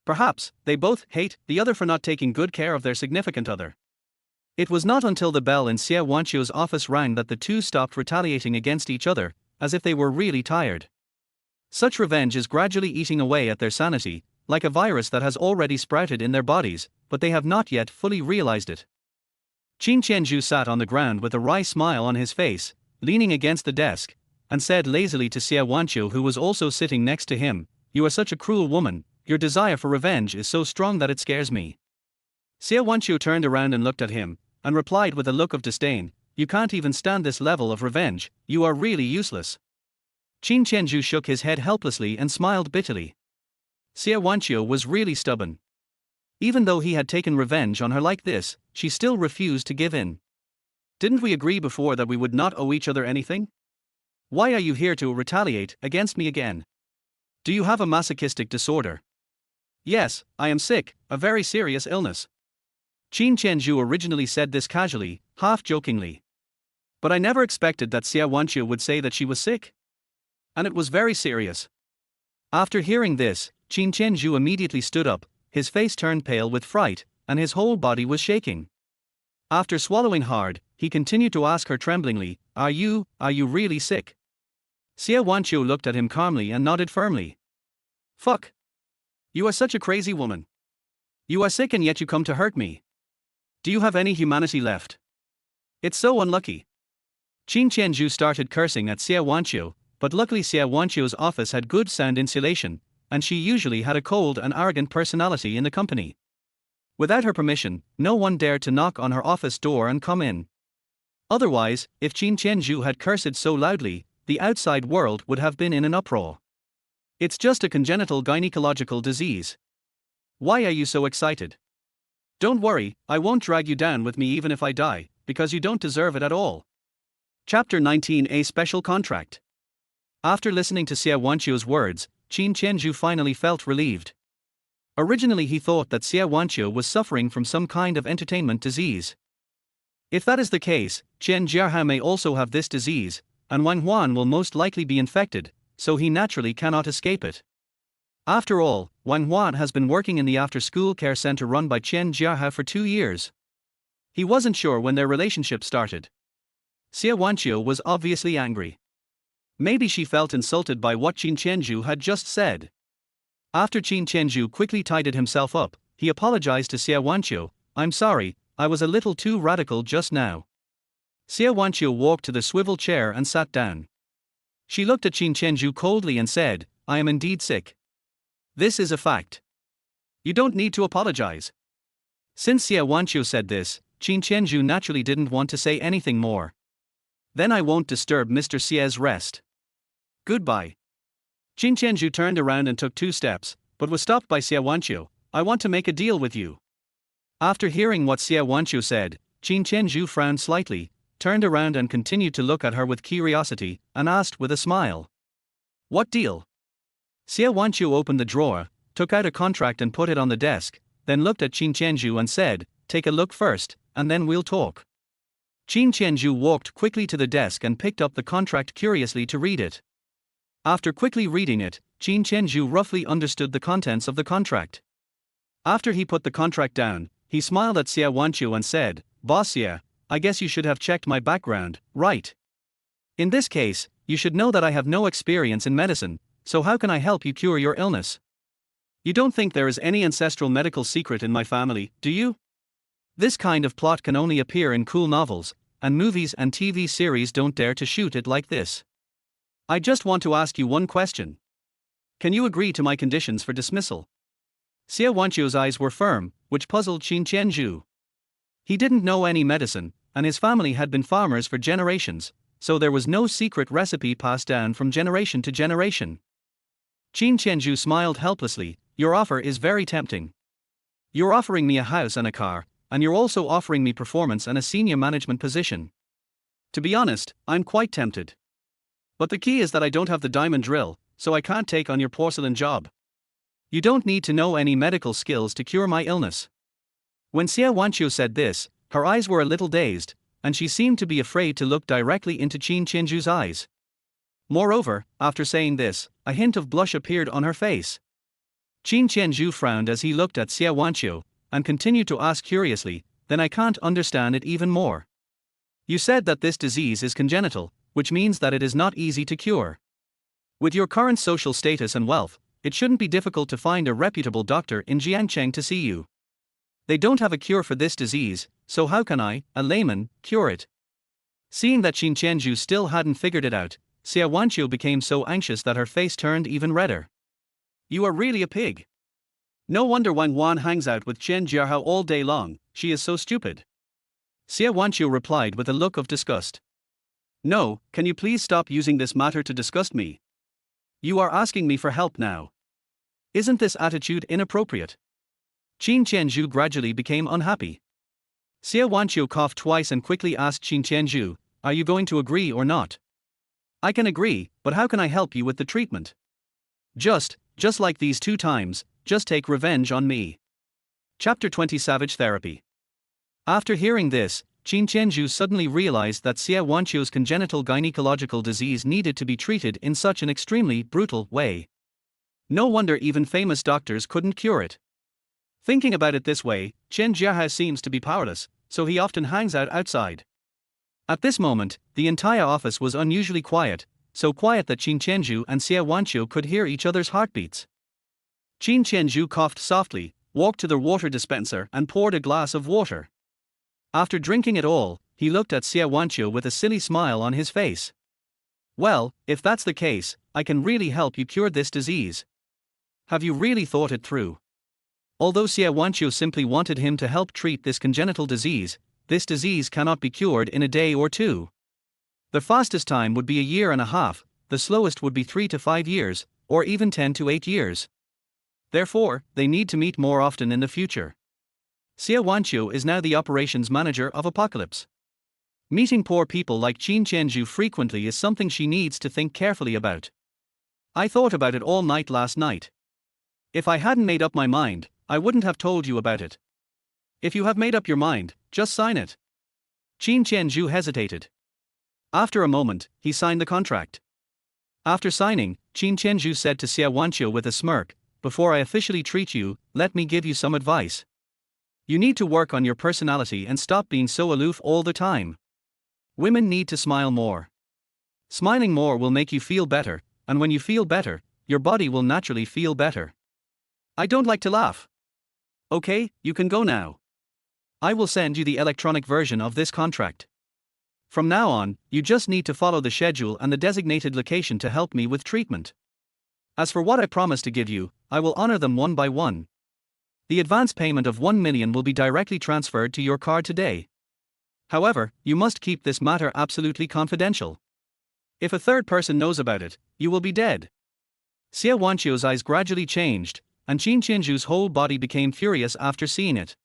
Perhaps they both hate the other for not taking good care of their significant other. It was not until the bell in Xie Wanqiu's office rang that the two stopped retaliating against each other, as if they were really tired. Such revenge is gradually eating away at their sanity, like a virus that has already sprouted in their bodies, but they have not yet fully realized it. Qin Tianzhu sat on the ground with a wry smile on his face, leaning against the desk, and said lazily to Xie Wanqiu, who was also sitting next to him, "You are such a cruel woman, your desire for revenge is so strong that it scares me." Xie Wanqiu turned around and looked at him, and replied with a look of disdain, "You can't even stand this level of revenge, you are really useless." Qin Tianzhu shook his head helplessly and smiled bitterly. Xie Wanqiu was really stubborn. Even though he had taken revenge on her like this, she still refused to give in. "Didn't we agree before that we would not owe each other anything? Why are you here to retaliate against me again? Do you have a masochistic disorder?" "Yes, I am sick, a very serious illness." Qin Tianzhu originally said this casually, half-jokingly. "But I never expected that Xie Wanqiu would say that she was sick. And it was very serious." After hearing this, Qin Tianzhu immediately stood up, his face turned pale with fright, and his whole body was shaking. After swallowing hard, he continued to ask her tremblingly, Are you really sick?" Xie Wanqiu looked at him calmly and nodded firmly. "Fuck. You are such a crazy woman. You are sick and yet you come to hurt me. Do you have any humanity left? It's so unlucky." Qin Tianzhu started cursing at Xie Wanqiu, but luckily Xie Wanqiu's office had good sound insulation, and she usually had a cold and arrogant personality in the company. Without her permission, no one dared to knock on her office door and come in. Otherwise, if Qin Tianzhu had cursed so loudly, the outside world would have been in an uproar. "It's just a congenital gynecological disease. Why are you so excited? Don't worry, I won't drag you down with me even if I die, because you don't deserve it at all." Chapter 19: A Special Contract. After listening to Xie Wanqiu's words, Qin Tianzhu finally felt relieved. Originally he thought that Xie Wanqiu was suffering from some kind of entertainment disease. If that is the case, Chen Jiahao may also have this disease, and Wang Huan will most likely be infected, so he naturally cannot escape it. After all, Wang Huan has been working in the after-school care center run by Chen Jiahao for 2 years. He wasn't sure when their relationship started. Xie Wanqiu was obviously angry. Maybe she felt insulted by what Qin Tianzhu had just said. After Qin Tianzhu quickly tidied himself up, he apologized to Xie Wanqiu, "I'm sorry, I was a little too radical just now." Xie Wanqiu walked to the swivel chair and sat down. She looked at Qin Tianzhu coldly and said, "I am indeed sick. This is a fact. You don't need to apologize." Since Xie Wanqiu said this, Qin Tianzhu naturally didn't want to say anything more. "Then I won't disturb Mr. Xie's rest. Goodbye." Qin Tianzhu turned around and took 2 steps, but was stopped by Xie Wanqiu. "I want to make a deal with you." After hearing what Xie Wanqiu said, Qin Tianzhu frowned slightly, turned around and continued to look at her with curiosity, and asked with a smile, "What deal?" Xie Wanqiu opened the drawer, took out a contract and put it on the desk, then looked at Qin Tianzhu and said, "Take a look first, and then we'll talk." Qin Tianzhu walked quickly to the desk and picked up the contract curiously to read it. After quickly reading it, Qin Tianzhu roughly understood the contents of the contract. After he put the contract down, he smiled at Xie Wanqiu and said, "Boss Xie, I guess you should have checked my background, right? In this case, you should know that I have no experience in medicine, so how can I help you cure your illness? You don't think there is any ancestral medical secret in my family, do you?" This kind of plot can only appear in cool novels, and movies and TV series don't dare to shoot it like this. I just want to ask you one question. Can you agree to my conditions for dismissal? Xie Wanqiu's eyes were firm, which puzzled Qin Tianzhu. He didn't know any medicine, and his family had been farmers for generations, so there was no secret recipe passed down from generation to generation. Qin Tianzhu smiled helplessly. Your offer is very tempting. You're offering me a house and a car, and you're also offering me performance and a senior management position. To be honest, I'm quite tempted. But the key is that I don't have the diamond drill, so I can't take on your porcelain job. You don't need to know any medical skills to cure my illness. When Xie Wanqiu said this, her eyes were a little dazed, and she seemed to be afraid to look directly into Qin Tianzhu's eyes. Moreover, after saying this, a hint of blush appeared on her face. Qin Tianzhu frowned as he looked at Xie Wanqiu, and continued to ask curiously, then I can't understand it even more. You said that this disease is congenital, which means that it is not easy to cure. With your current social status and wealth, it shouldn't be difficult to find a reputable doctor in Jiangcheng to see you. They don't have a cure for this disease, so how can I, a layman, cure it? Seeing that Qin Tianzhu still hadn't figured it out, Xie Wanqiu became so anxious that her face turned even redder. You are really a pig. No wonder Wang Wan hangs out with Chen Jiahao all day long, she is so stupid. Xie Wanqiu replied with a look of disgust. No, can you please stop using this matter to disgust me? You are asking me for help now. Isn't this attitude inappropriate? Qin Tianzhu gradually became unhappy. Xie Wanqiu coughed twice and quickly asked Qin Tianzhu, are you going to agree or not? I can agree, but how can I help you with the treatment? Just like these 2 times, just take revenge on me. Chapter 20 Savage Therapy. After hearing this, Qin Tianzhu suddenly realized that Xie Wanqiu's congenital gynecological disease needed to be treated in such an extremely brutal way. No wonder even famous doctors couldn't cure it. Thinking about it this way, Chen Jiahao seems to be powerless, so he often hangs out outside. At this moment, the entire office was unusually quiet, so quiet that Qin Tianzhu and Xie Wanqiu could hear each other's heartbeats. Qin Tianzhu coughed softly, walked to the water dispenser and poured a glass of water. After drinking it all, he looked at Xie Wanqiu with a silly smile on his face. Well, if that's the case, I can really help you cure this disease. Have you really thought it through? Although Xie Wanqiu simply wanted him to help treat this congenital disease, this disease cannot be cured in a day or 2. The fastest time would be a year and a half, the slowest would be 3 to 5 years, or even 10 to 8 years. Therefore, they need to meet more often in the future. Xie Wanqiu is now the operations manager of Apocalypse. Meeting poor people like Qin Tianzhu frequently is something she needs to think carefully about. I thought about it all night last night. If I hadn't made up my mind, I wouldn't have told you about it. If you have made up your mind, just sign it. Qin Tianzhu hesitated. After a moment, he signed the contract. After signing, Qin Tianzhu said to Xie Wanqiu with a smirk, before I officially treat you, let me give you some advice. You need to work on your personality and stop being so aloof all the time. Women need to smile more. Smiling more will make you feel better, and when you feel better, your body will naturally feel better. I don't like to laugh. Okay, you can go now. I will send you the electronic version of this contract. From now on, you just need to follow the schedule and the designated location to help me with treatment. As for what I promised to give you, I will honor them one by one. The advance payment of 1 million will be directly transferred to your card today. However, you must keep this matter absolutely confidential. If a third person knows about it, you will be dead. Xie Wanqiu's eyes gradually changed, and Qin Tianzhu's whole body became furious after seeing it.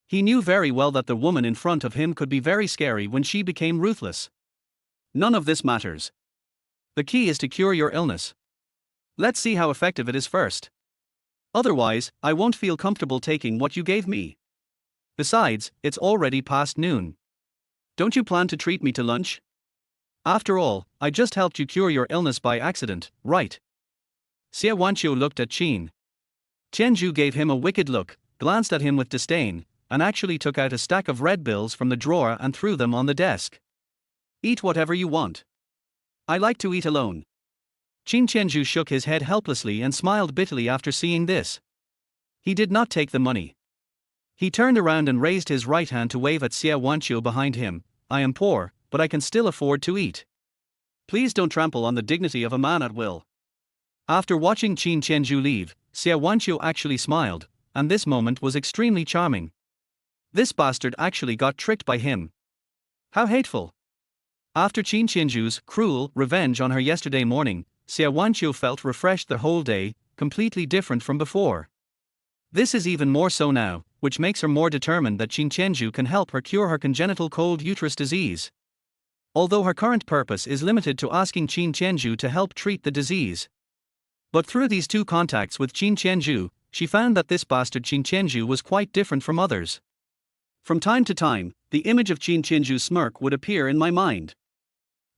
He knew very well that the woman in front of him could be very scary when she became ruthless. None of this matters. The key is to cure your illness. Let's see how effective it is first. Otherwise, I won't feel comfortable taking what you gave me. Besides, it's already past noon. Don't you plan to treat me to lunch? After all, I just helped you cure your illness by accident, right? Xie Wanqiu looked at Qin Tianzhu, gave him a wicked look, glanced at him with disdain, and actually took out a stack of red bills from the drawer and threw them on the desk. Eat whatever you want. I like to eat alone. Qin Tianzhu shook his head helplessly and smiled bitterly after seeing this. He did not take the money. He turned around and raised his right hand to wave at Xia Wanqiu behind him. I am poor, but I can still afford to eat. Please don't trample on the dignity of a man at will. After watching Qin Tianzhu leave, Xia Wanqiu actually smiled, and this moment was extremely charming. This bastard actually got tricked by him. How hateful. After Qin Tianzhu's cruel revenge on her yesterday morning, Xia Wanqiu felt refreshed the whole day, completely different from before. This is even more so now, which makes her more determined that Qin Tianzhu can help her cure her congenital cold uterus disease. Although her current purpose is limited to asking Qin Tianzhu to help treat the disease. But through these two contacts with Qin Tianzhu, she found that this bastard Qin Tianzhu was quite different from others. From time to time, the image of Qin Tianzhu's smirk would appear in my mind.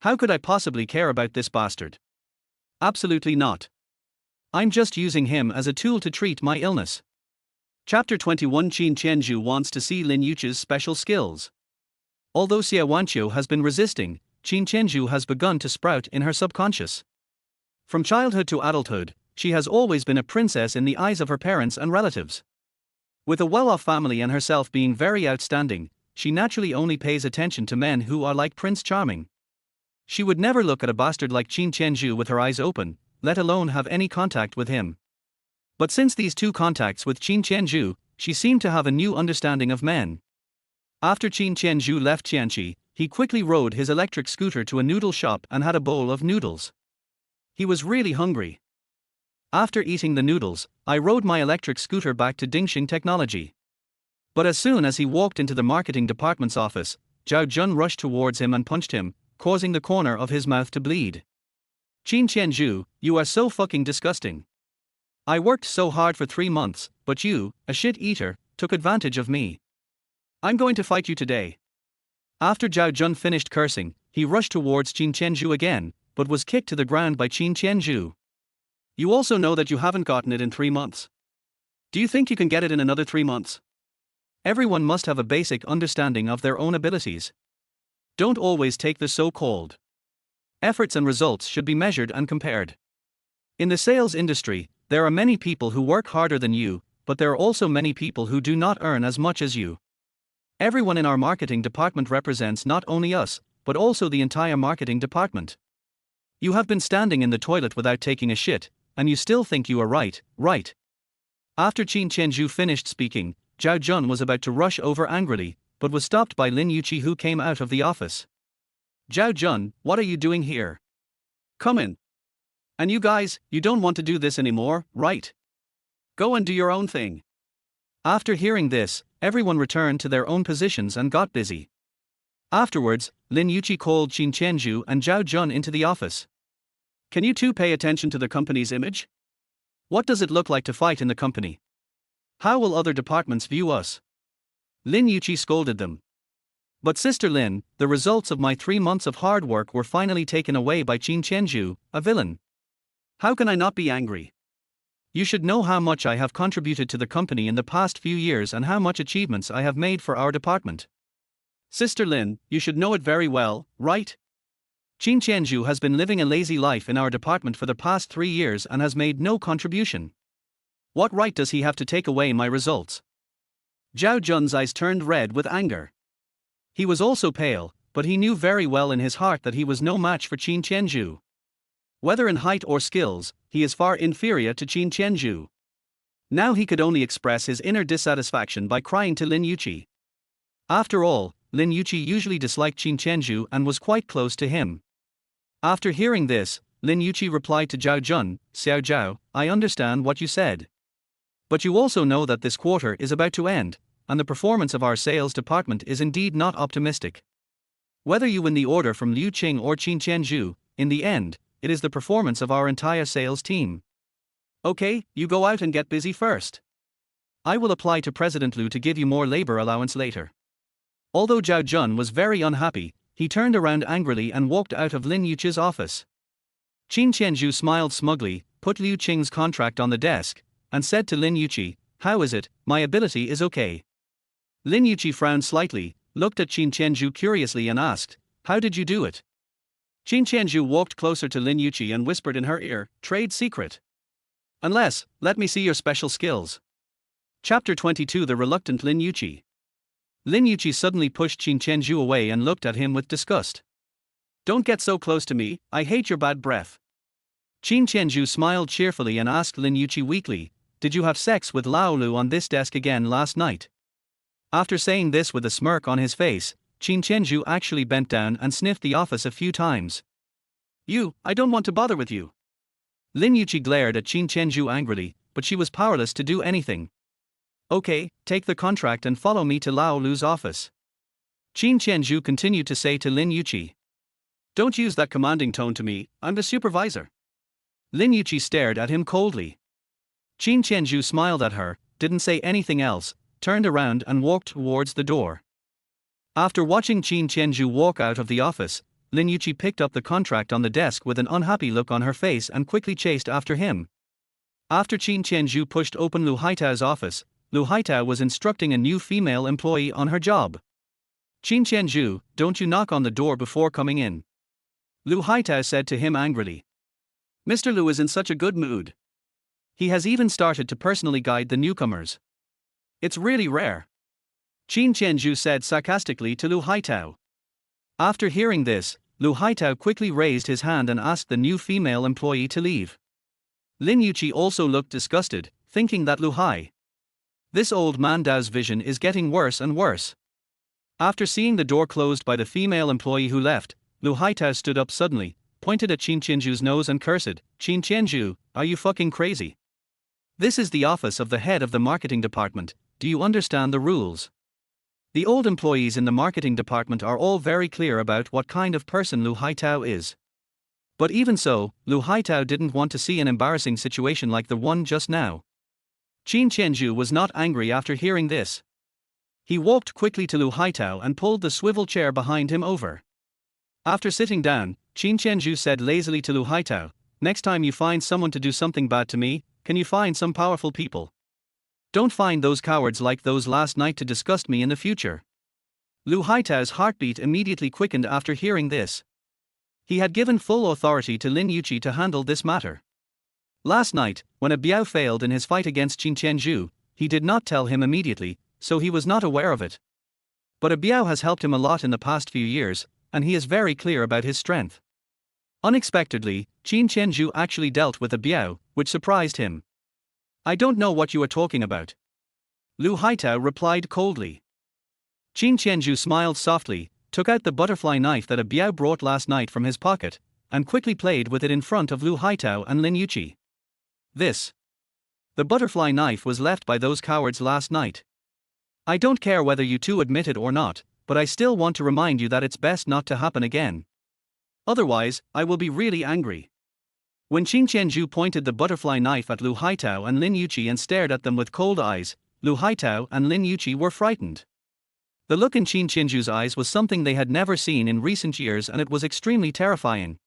How could I possibly care about this bastard? Absolutely not. I'm just using him as a tool to treat my illness. Chapter 21. Qin Tianzhu wants to see Lin Yuqi's special skills. Although Xia Wanqiu has been resisting, Qin Tianzhu has begun to sprout in her subconscious. From childhood to adulthood, she has always been a princess in the eyes of her parents and relatives. With a well-off family and herself being very outstanding, she naturally only pays attention to men who are like Prince Charming. She would never look at a bastard like Qin Tianzhu with her eyes open, let alone have any contact with him. But since these two contacts with Qin Tianzhu, she seemed to have a new understanding of men. After Qin Tianzhu left Tianqi, he quickly rode his electric scooter to a noodle shop and had a bowl of noodles. He was really hungry. After eating the noodles, I rode my electric scooter back to Dingxing Technology. But as soon as he walked into the marketing department's office, Zhao Jun rushed towards him and punched him, causing the corner of his mouth to bleed. Qin Tianzhu, you are so fucking disgusting. I worked so hard for 3 months, but you, a shit eater, took advantage of me. I'm going to fight you today. After Zhao Jun finished cursing, he rushed towards Qin Tianzhu again, but was kicked to the ground by Qin Tianzhu. You also know that you haven't gotten it in 3 months. Do you think you can get it in another 3 months? Everyone must have a basic understanding of their own abilities. Don't always take the so-called efforts, and results should be measured and compared. In the sales industry, there are many people who work harder than you, but there are also many people who do not earn as much as you. Everyone in our marketing department represents not only us, but also the entire marketing department. You have been standing in the toilet without taking a shit, and you still think you are right, right? After Qin Tianzhu finished speaking, Zhao Jun was about to rush over angrily, but was stopped by Lin Yuqi, who came out of the office. Zhao Jun, what are you doing here? Come in. And you guys, you don't want to do this anymore, right? Go and do your own thing. After hearing this, everyone returned to their own positions and got busy. Afterwards, Lin Yuqi called Qin Tianzhu and Zhao Jun into the office. Can you two pay attention to the company's image? What does it look like to fight in the company? How will other departments view us? Lin Yuqi scolded them. But Sister Lin, the results of my 3 months of hard work were finally taken away by Qin Tianzhu, a villain. How can I not be angry? You should know how much I have contributed to the company in the past few years and how much achievements I have made for our department. Sister Lin, you should know it very well, right? Qin Tianzhu has been living a lazy life in our department for the past 3 years and has made no contribution. What right does he have to take away my results? Zhao Jun's eyes turned red with anger. He was also pale, but he knew very well in his heart that he was no match for Qin Tianzhu. Whether in height or skills, he is far inferior to Qin Tianzhu. Now he could only express his inner dissatisfaction by crying to Lin Yuqi. After all, Lin Yuqi usually disliked Qin Tianzhu and was quite close to him. After hearing this, Lin Yuqi replied to Zhao Jun, Xiao Zhao, I understand what you said. But you also know that this quarter is about to end, and the performance of our sales department is indeed not optimistic. Whether you win the order from Liu Qing or Qin Tianzhu, in the end, it is the performance of our entire sales team. Okay, you go out and get busy first. I will apply to President Liu to give you more labor allowance later. Although Zhao Jun was very unhappy, he turned around angrily and walked out of Lin Yuqi's office. Qin Tianzhu smiled smugly, put Liu Qing's contract on the desk, and said to Lin Yuqi, how is it, my ability is okay. Lin Yuqi frowned slightly, looked at Qin Tianzhu curiously and asked, how did you do it? Qin Tianzhu walked closer to Lin Yuqi and whispered in her ear, trade secret. Unless, let me see your special skills. Chapter 22 The Reluctant Lin Yuqi. Lin Yuqi suddenly pushed Qin Tianzhu away and looked at him with disgust. Don't get so close to me, I hate your bad breath. Qin Tianzhu smiled cheerfully and asked Lin Yuqi weakly, did you have sex with Lao Lu on this desk again last night? After saying this with a smirk on his face, Qin Tianzhu actually bent down and sniffed the office a few times. I don't want to bother with you. Lin Yuqi glared at Qin Tianzhu angrily, but she was powerless to do anything. Okay, take the contract and follow me to Lao Lu's office. Qin Tianzhu continued to say to Lin Yuqi. Don't use that commanding tone to me, I'm the supervisor. Lin Yuqi stared at him coldly. Qin Tianzhu smiled at her, didn't say anything else, turned around and walked towards the door. After watching Qin Tianzhu walk out of the office, Lin Yuqi picked up the contract on the desk with an unhappy look on her face and quickly chased after him. After Qin Tianzhu pushed open Lu Haitao's office, Lu Haitao was instructing a new female employee on her job. Qin Tianzhu, don't you knock on the door before coming in. Lu Haitao said to him angrily. Mr. Lu is in such a good mood. He has even started to personally guide the newcomers. It's really rare. Qin Tianzhu said sarcastically to Lu Haitao. After hearing this, Lu Haitao quickly raised his hand and asked the new female employee to leave. Lin Yuqi also looked disgusted, thinking that this old man Dao's vision is getting worse and worse. After seeing the door closed by the female employee who left, Lu Haitao stood up suddenly, pointed at Qin Tianzhu's nose and cursed, Qin Tianzhu, are you fucking crazy? This is the office of the head of the marketing department, do you understand the rules? The old employees in the marketing department are all very clear about what kind of person Lu Haitao is. But even so, Lu Haitao didn't want to see an embarrassing situation like the one just now. Qin Tianzhu was not angry after hearing this. He walked quickly to Lu Haitao and pulled the swivel chair behind him over. After sitting down, Qin Tianzhu said lazily to Lu Haitao, next time you find someone to do something bad to me, can you find some powerful people? Don't find those cowards like those last night to disgust me in the future. Lu Haitao's heartbeat immediately quickened after hearing this. He had given full authority to Lin Yuqi to handle this matter. Last night, when a Biao failed in his fight against Qin Tianzhu, he did not tell him immediately, so he was not aware of it. But a Biao has helped him a lot in the past few years, and he is very clear about his strength. Unexpectedly, Qin Tianzhu actually dealt with a Biao, which surprised him. I don't know what you are talking about. Lu Haitao replied coldly. Qin Tianzhu smiled softly, took out the butterfly knife that a Biao brought last night from his pocket, and quickly played with it in front of Lu Haitao and Lin Yuqi. The butterfly knife was left by those cowards last night. I don't care whether you two admit it or not, but I still want to remind you that it's best not to happen again. Otherwise, I will be really angry. When Qin Tianzhu pointed the butterfly knife at Lu Haitao and Lin Yuqi and stared at them with cold eyes, Lu Haitao and Lin Yuqi were frightened. The look in Qin Tianzhu's eyes was something they had never seen in recent years, and it was extremely terrifying.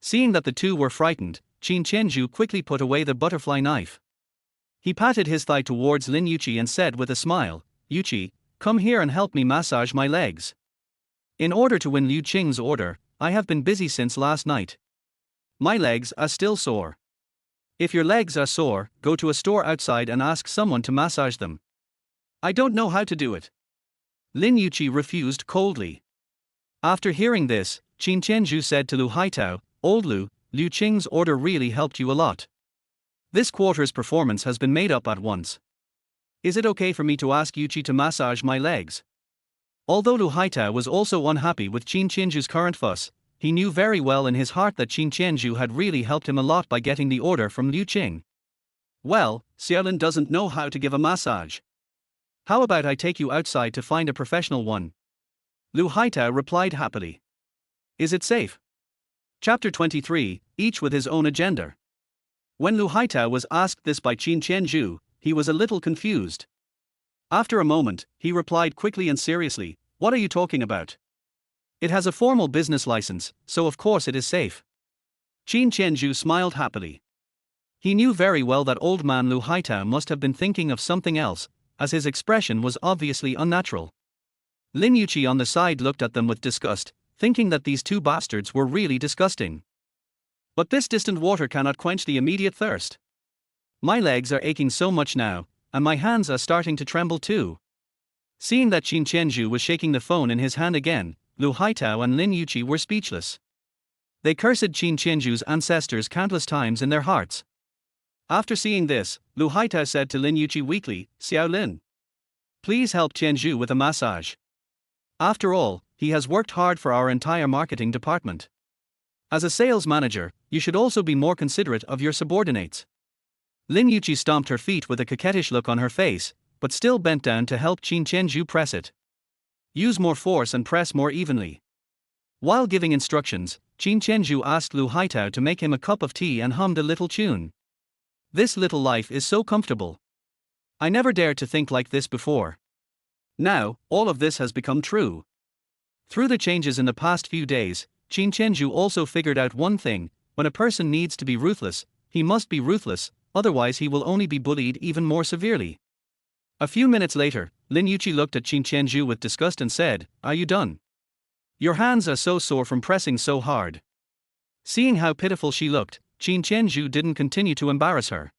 Seeing that the two were frightened, Qin Tianzhu quickly put away the butterfly knife. He patted his thigh towards Lin Yuqi and said with a smile, Yuqi, come here and help me massage my legs. In order to win Liu Qing's order, I have been busy since last night. My legs are still sore. If your legs are sore, go to a store outside and ask someone to massage them. I don't know how to do it. Lin Yuqi refused coldly. After hearing this, Qin Tianzhu said to Lu Haitao, Old Lu, Liu Qing's order really helped you a lot. This quarter's performance has been made up at once. Is it okay for me to ask Yuqi to massage my legs? Although Lu Haitao was also unhappy with Qin Tianzhu's current fuss, he knew very well in his heart that Qin Tianzhu had really helped him a lot by getting the order from Liu Qing. Well, Xiaolin doesn't know how to give a massage. How about I take you outside to find a professional one? Lu Haitao replied happily. Is it safe? Chapter 23, each with his own agenda. When Lu Haitao was asked this by Qin Tianzhu, he was a little confused. After a moment, he replied quickly and seriously, what are you talking about? It has a formal business license, so of course it is safe. Qin Tianzhu smiled happily. He knew very well that old man Lu Haitao must have been thinking of something else, as his expression was obviously unnatural. Lin Yuqi on the side looked at them with disgust, thinking that these two bastards were really disgusting. But this distant water cannot quench the immediate thirst. My legs are aching so much now, and my hands are starting to tremble too. Seeing that Qin Tianzhu was shaking the phone in his hand again, Lu Haitao and Lin Yuqi were speechless. They cursed Qin Tianzhu's ancestors countless times in their hearts. After seeing this, Lu Haitao said to Lin Yuqi weakly, "Xiao Lin, please help Tianzhu with a massage. After all, he has worked hard for our entire marketing department. As a sales manager, you should also be more considerate of your subordinates." Lin Yuqi stomped her feet with a coquettish look on her face, but still bent down to help Qin Tianzhu press it. Use more force and press more evenly. While giving instructions, Qin Tianzhu asked Lu Haitao to make him a cup of tea and hummed a little tune. "This little life is so comfortable. I never dared to think like this before. Now, all of this has become true." Through the changes in the past few days, Qin Tianzhu also figured out one thing: when a person needs to be ruthless, he must be ruthless, otherwise he will only be bullied even more severely. A few minutes later, Lin Yuqi looked at Qin Tianzhu with disgust and said, "Are you done? Your hands are so sore from pressing so hard." Seeing how pitiful she looked, Qin Tianzhu didn't continue to embarrass her.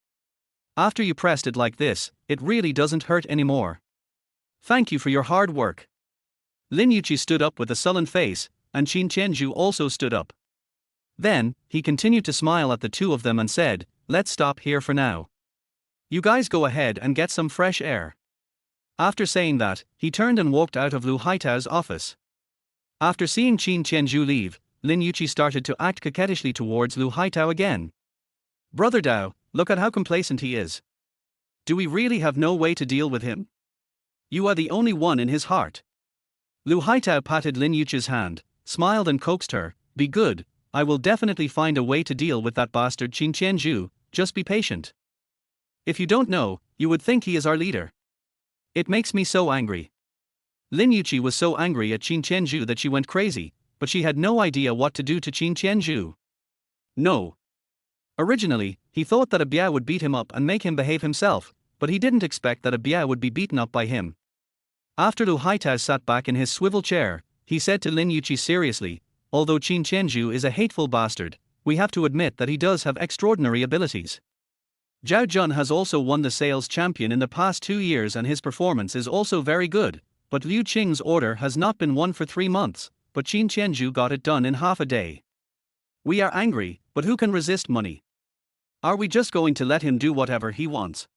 "After you pressed it like this, it really doesn't hurt anymore. Thank you for your hard work." Lin Yuqi stood up with a sullen face, and Qin Tianzhu also stood up. Then, he continued to smile at the two of them and said, "Let's stop here for now. You guys go ahead and get some fresh air." After saying that, he turned and walked out of Lu Haitao's office. After seeing Qin Tianzhu leave, Lin Yuqi started to act coquettishly towards Lu Haitao again. "Brother Dao, look at how complacent he is. Do we really have no way to deal with him? You are the only one in his heart." Lu Haitao patted Lin Yuqi's hand, smiled and coaxed her, "Be good, I will definitely find a way to deal with that bastard Qin Tianzhu, just be patient. If you don't know, you would think he is our leader. It makes me so angry." Lin Yuqi was so angry at Qin Tianzhu that she went crazy, but she had no idea what to do to Qin Tianzhu. No. Originally, he thought that a Biao would beat him up and make him behave himself, but he didn't expect that a Biao would be beaten up by him. After Lu Haitao sat back in his swivel chair, he said to Lin Yuqi seriously, "Although Qin Tianzhu is a hateful bastard, we have to admit that he does have extraordinary abilities. Zhao Jun has also won the sales champion in the past 2 years and his performance is also very good, but Liu Qing's order has not been won for 3 months, but Qin Tianzhu got it done in half a day. We are angry, but who can resist money? Are we just going to let him do whatever he wants?"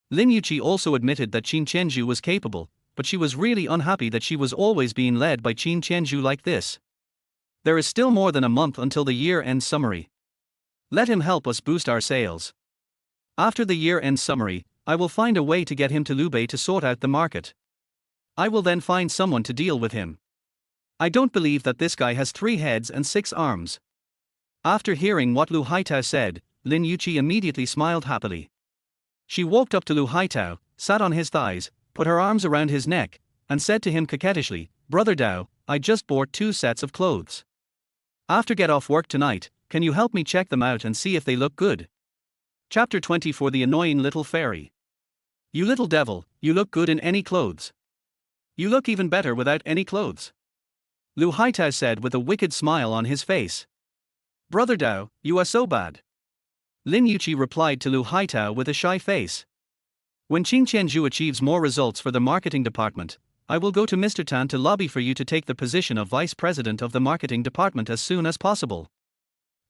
Lin Yuqi also admitted that Qin Tianzhu was capable, but she was really unhappy that she was always being led by Qin Tianzhu like this. There is still more than a month until the year-end summary. Let him help us boost our sales. After the year-end summary, I will find a way to get him to Lubei to sort out the market. I will then find someone to deal with him. I don't believe that this guy has 3 heads and 6 arms. After hearing what Lu Haitao said, Lin Yuqi immediately smiled happily. She walked up to Lu Haitao, sat on his thighs, put her arms around his neck, and said to him coquettishly, "Brother Dao, I just bought 2 sets of clothes. After get off work tonight, can you help me check them out and see if they look good?" Chapter 20 For the annoying little fairy. "You little devil, you look good in any clothes. You look even better without any clothes," Lu Haitao said with a wicked smile on his face. "Brother Dao, you are so bad," Lin Yuqi replied to Lu Haitao with a shy face. "When Qin Tianzhu achieves more results for the marketing department, I will go to Mr. Tan to lobby for you to take the position of vice president of the marketing department as soon as possible."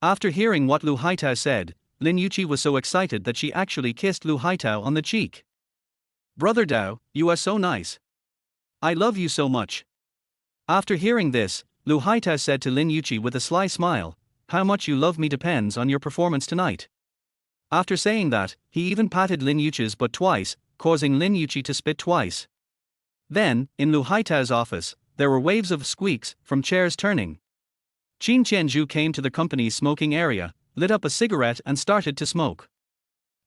After hearing what Lu Haitao said, Lin Yuqi was so excited that she actually kissed Lu Haitao on the cheek. "Brother Dao, you are so nice. I love you so much." After hearing this, Lu Haitao said to Lin Yuqi with a sly smile, "How much you love me depends on your performance tonight." After saying that, he even patted Lin Yuqi's butt twice, causing Lin Yuqi to spit twice. Then, in Lu Haitao's office, there were waves of squeaks from chairs turning. Qin Tianzhu came to the company's smoking area, lit up a cigarette and started to smoke.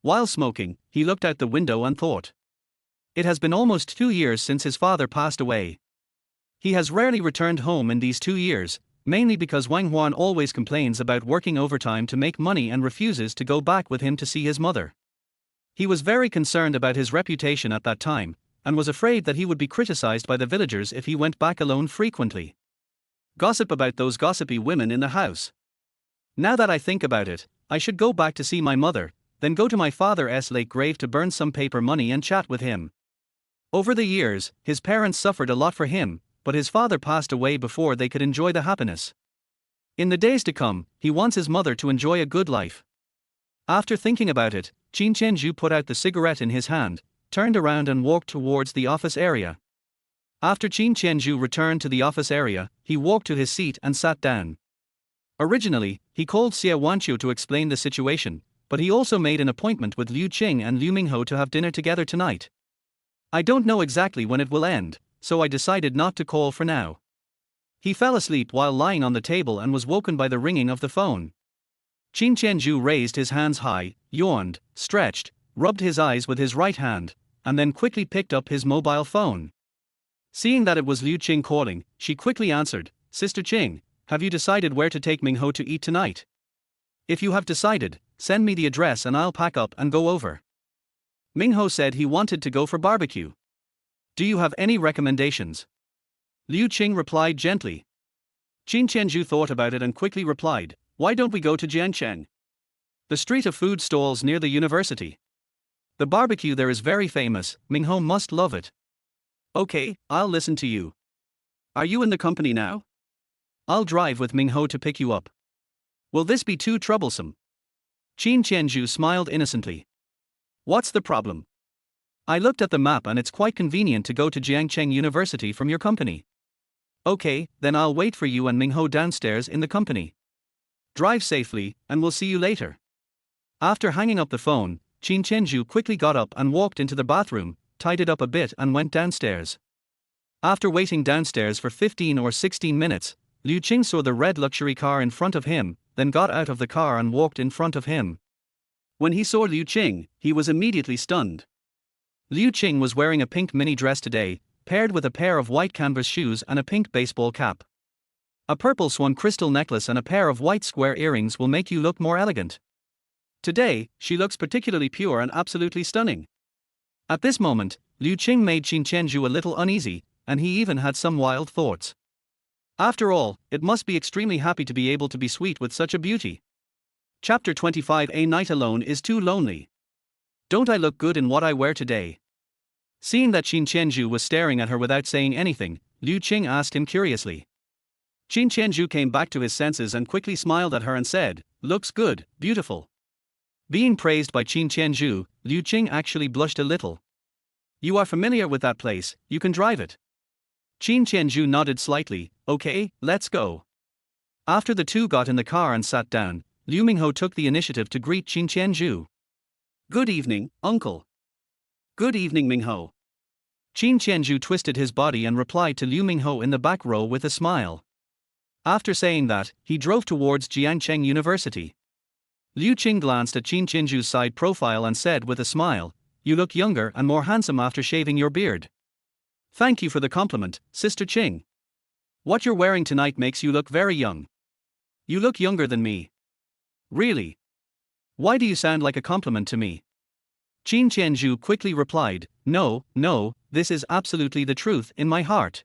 While smoking, he looked out the window and thought. It has been almost 2 years since his father passed away. He has rarely returned home in these 2 years, mainly because Wang Huan always complains about working overtime to make money and refuses to go back with him to see his mother. He was very concerned about his reputation at that time, and was afraid that he would be criticized by the villagers if he went back alone frequently. Gossip about those gossipy women in the house. Now that I think about it, I should go back to see my mother, then go to my father's lake grave to burn some paper money and chat with him. Over the years, his parents suffered a lot for him, but his father passed away before they could enjoy the happiness. In the days to come, he wants his mother to enjoy a good life. After thinking about it, Qin Tianzhu put out the cigarette in his hand, turned around and walked towards the office area. After Qin Tianzhu returned to the office area, he walked to his seat and sat down. Originally, he called Xie Wanqiu to explain the situation, but he also made an appointment with Liu Qing and Liu Mingho to have dinner together tonight. I don't know exactly when it will end, so I decided not to call for now. He fell asleep while lying on the table and was woken by the ringing of the phone. Qin Tianzhu raised his hands high, yawned, stretched, rubbed his eyes with his right hand, and then quickly picked up his mobile phone. Seeing that it was Liu Qing calling, she quickly answered, "Sister Qing, have you decided where to take Mingho to eat tonight? If you have decided, send me the address and I'll pack up and go over." Mingho said he wanted to go for barbecue. "Do you have any recommendations?" Liu Qing replied gently. Qin Tianzhu thought about it and quickly replied, "Why don't we go to Jiangcheng? The street of food stalls near the university. The barbecue there is very famous, Mingho must love it." "Okay, I'll listen to you. Are you in the company now?" "I'll drive with Mingho to pick you up." "Will this be too troublesome?" Qin Tianzhu smiled innocently. "What's the problem? I looked at the map and it's quite convenient to go to Jiangcheng University from your company." "Okay, then I'll wait for you and Mingho downstairs in the company. Drive safely, and we'll see you later." After hanging up the phone, Qin Tianzhu quickly got up and walked into the bathroom, tied it up a bit and went downstairs. After waiting downstairs for 15 or 16 minutes, Liu Qing saw the red luxury car in front of him, then got out of the car and walked in front of him. When he saw Liu Qing, he was immediately stunned. Liu Qing was wearing a pink mini dress today, paired with a pair of white canvas shoes and a pink baseball cap. A purple swan crystal necklace and a pair of white square earrings will make you look more elegant. Today, she looks particularly pure and absolutely stunning. At this moment, Liu Qing made Qin Tianzhu a little uneasy, and he even had some wild thoughts. After all, it must be extremely happy to be able to be sweet with such a beauty. Chapter 25. A night alone is too lonely. Don't I look good in what I wear today? Seeing that Qin Tianzhu was staring at her without saying anything, Liu Qing asked him curiously. Qin Tianzhu came back to his senses and quickly smiled at her and said, "Looks good, beautiful." Being praised by Qin Tianzhu, Liu Qing actually blushed a little. "You are familiar with that place, you can drive it." Qin Tianzhu nodded slightly. "Okay, let's go." After the two got in the car and sat down, Liu Mingho took the initiative to greet Qin Tianzhu. "Good evening, uncle." "Good evening, Mingho." Qin Tianzhu twisted his body and replied to Liu Mingho in the back row with a smile. After saying that, he drove towards Jiangcheng University. Liu Qing glanced at Qin Tianzhu's side profile and said with a smile, "You look younger and more handsome after shaving your beard." "Thank you for the compliment, Sister Qing. What you're wearing tonight makes you look very young. You look younger than me." "Really? Why do you sound like a compliment to me?" Qin Tianzhu quickly replied, No, this is absolutely the truth in my heart."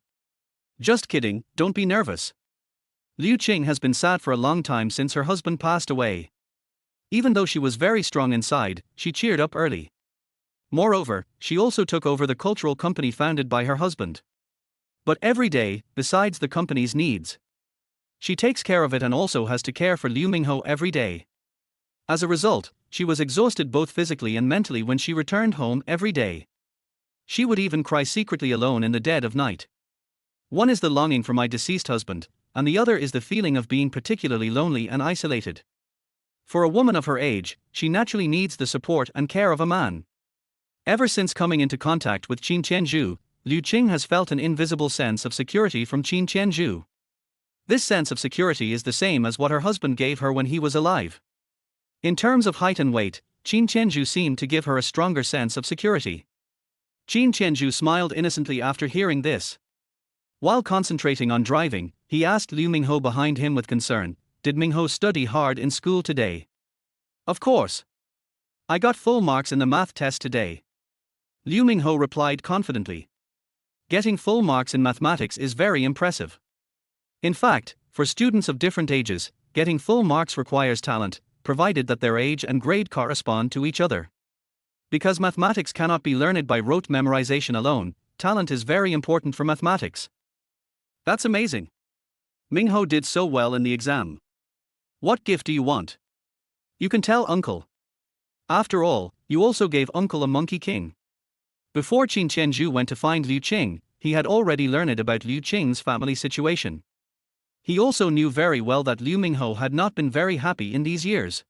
"Just kidding, don't be nervous." Liu Qing has been sad for a long time since her husband passed away. Even though she was very strong inside, she cheered up early. Moreover, she also took over the cultural company founded by her husband. But every day, besides the company's needs, she takes care of it and also has to care for Liu Mingho every day. As a result, she was exhausted both physically and mentally when she returned home every day. She would even cry secretly alone in the dead of night. One is the longing for my deceased husband, and the other is the feeling of being particularly lonely and isolated. For a woman of her age, she naturally needs the support and care of a man. Ever since coming into contact with Qin Tianzhu, Liu Qing has felt an invisible sense of security from Qin Tianzhu. This sense of security is the same as what her husband gave her when he was alive. In terms of height and weight, Qin Tianzhu seemed to give her a stronger sense of security. Qin Tianzhu smiled innocently after hearing this. While concentrating on driving, he asked Liu Mingho behind him with concern, "Did Mingho study hard in school today?" "Of course. I got full marks in the math test today." Liu Mingho replied confidently. Getting full marks in mathematics is very impressive. In fact, for students of different ages, getting full marks requires talent, provided that their age and grade correspond to each other. Because mathematics cannot be learned by rote memorization alone, talent is very important for mathematics. That's amazing. Mingho did so well in the exam. What gift do you want? You can tell Uncle. After all, you also gave Uncle a Monkey King. Before Qin Tianzhu went to find Liu Qing, he had already learned about Liu Qing's family situation. He also knew very well that Liu Mingho had not been very happy in these years.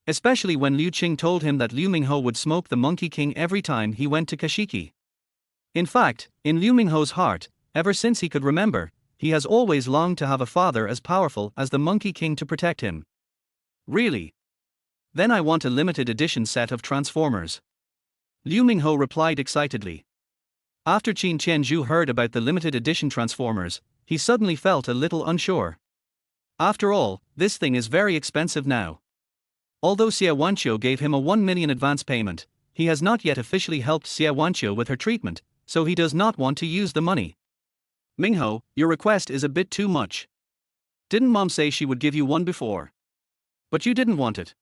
Especially when Liu Qing told him that Liu Mingho would smoke the Monkey King every time he went to Kashiki. In fact, in Liu Mingho's heart, ever since he could remember, he has always longed to have a father as powerful as the Monkey King to protect him. Really? Then I want a limited edition set of Transformers. Liu Mingho replied excitedly. After Qin Tianzhu heard about the limited edition Transformers, he suddenly felt a little unsure. After all, this thing is very expensive now. Although Xie Wanqiu gave him a 1 million advance payment, he has not yet officially helped Xie Wanqiu with her treatment, so he does not want to use the money. Mingho, your request is a bit too much. Didn't Mom say she would give you one before? But you didn't want it.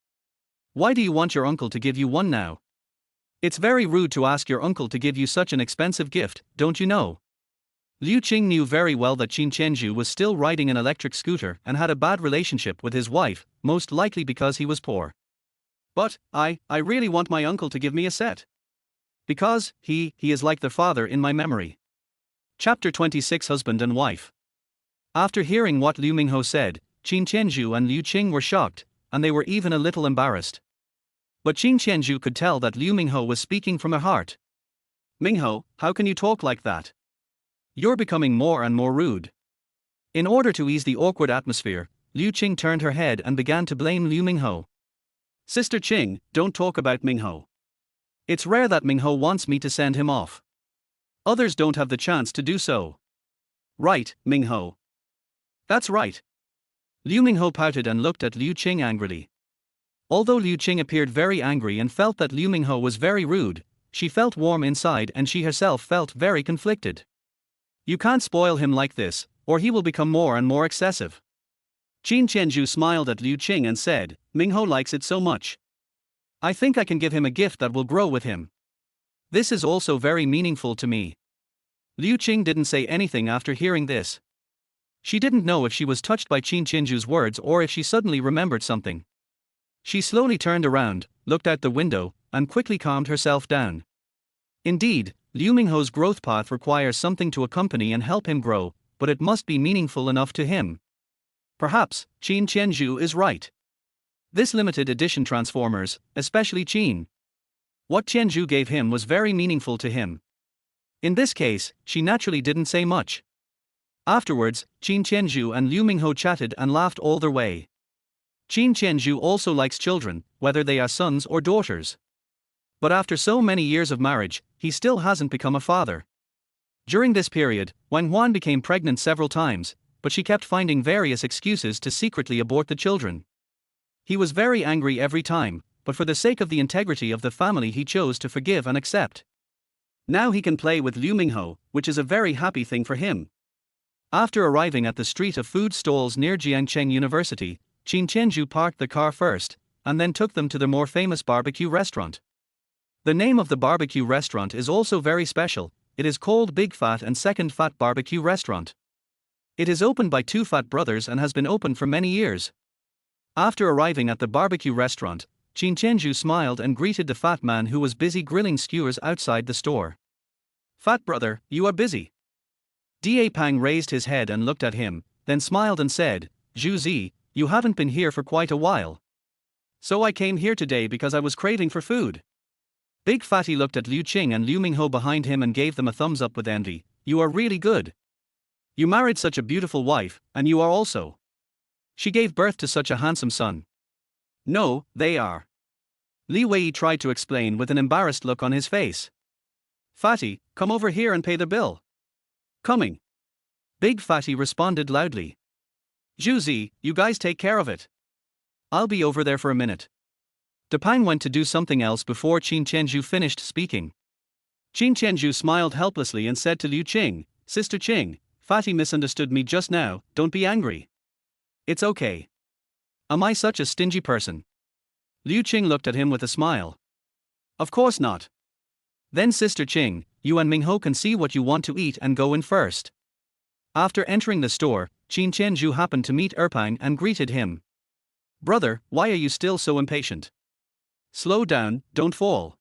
Why do you want your uncle to give you one now? It's very rude to ask your uncle to give you such an expensive gift, don't you know? Liu Qing knew very well that Qin Tianzhu was still riding an electric scooter and had a bad relationship with his wife, most likely because he was poor. But, I really want my uncle to give me a set. Because, he is like the father in my memory. Chapter 26 Husband and Wife. After hearing what Liu Mingho said, Qin Tianzhu and Liu Qing were shocked, and they were even a little embarrassed. But Qin Tianzhu could tell that Liu Mingho was speaking from her heart. Mingho, how can you talk like that? You're becoming more and more rude. In order to ease the awkward atmosphere, Liu Qing turned her head and began to blame Liu Mingho. Sister Qing, don't talk about Mingho. It's rare that Mingho wants me to send him off. Others don't have the chance to do so. Right, Mingho. That's right. Liu Mingho pouted and looked at Liu Qing angrily. Although Liu Qing appeared very angry and felt that Liu Mingho was very rude, she felt warm inside and she herself felt very conflicted. You can't spoil him like this, or he will become more and more excessive. Qin Tianzhu smiled at Liu Qing and said, Mingho likes it so much. I think I can give him a gift that will grow with him. This is also very meaningful to me. Liu Qing didn't say anything after hearing this. She didn't know if she was touched by Qin Tianzhu's words or if she suddenly remembered something. She slowly turned around, looked out the window, and quickly calmed herself down. Indeed, Liu Mingho's growth path requires something to accompany and help him grow, but it must be meaningful enough to him. Perhaps, Qin Tianzhu is right. This limited edition Transformers, especially Qin. What Tianzhu gave him was very meaningful to him. In this case, she naturally didn't say much. Afterwards, Qin Tianzhu and Liu Mingho chatted and laughed all their way. Qin Tianzhu also likes children, whether they are sons or daughters. But after so many years of marriage, he still hasn't become a father. During this period, Wang Huan became pregnant several times, but she kept finding various excuses to secretly abort the children. He was very angry every time, but for the sake of the integrity of the family he chose to forgive and accept. Now he can play with Liu Mingho, which is a very happy thing for him. After arriving at the street of food stalls near Jiangcheng University, Qin Tianzhu parked the car first, and then took them to the more famous barbecue restaurant. The name of the barbecue restaurant is also very special. It is called Big Fat and Second Fat Barbecue Restaurant. It is opened by two fat brothers and has been open for many years. After arriving at the barbecue restaurant, Qin Tianzhu smiled and greeted the fat man who was busy grilling skewers outside the store. Fat brother, you are busy. Da Pang raised his head and looked at him, then smiled and said, Zhu Zi, you haven't been here for quite a while. So I came here today because I was craving for food. Big Fatty looked at Liu Qing and Liu Mingho behind him and gave them a thumbs up with envy. You are really good. You married such a beautiful wife, and you are also. She gave birth to such a handsome son. No, they are. Li Wei tried to explain with an embarrassed look on his face. Fatty, come over here and pay the bill. Coming. Big Fatty responded loudly. Zhu Zi, you guys take care of it. I'll be over there for a minute. Depang went to do something else before Qin Tianzhu finished speaking. Qin Tianzhu smiled helplessly and said to Liu Qing, Sister Qing, Fatty misunderstood me just now, don't be angry. It's okay. Am I such a stingy person? Liu Qing looked at him with a smile. Of course not. Then Sister Qing, you and Mingho can see what you want to eat and go in first. After entering the store, Qin Tianzhu happened to meet Erpang and greeted him. Brother, why are you still so impatient? Slow down, don't fall.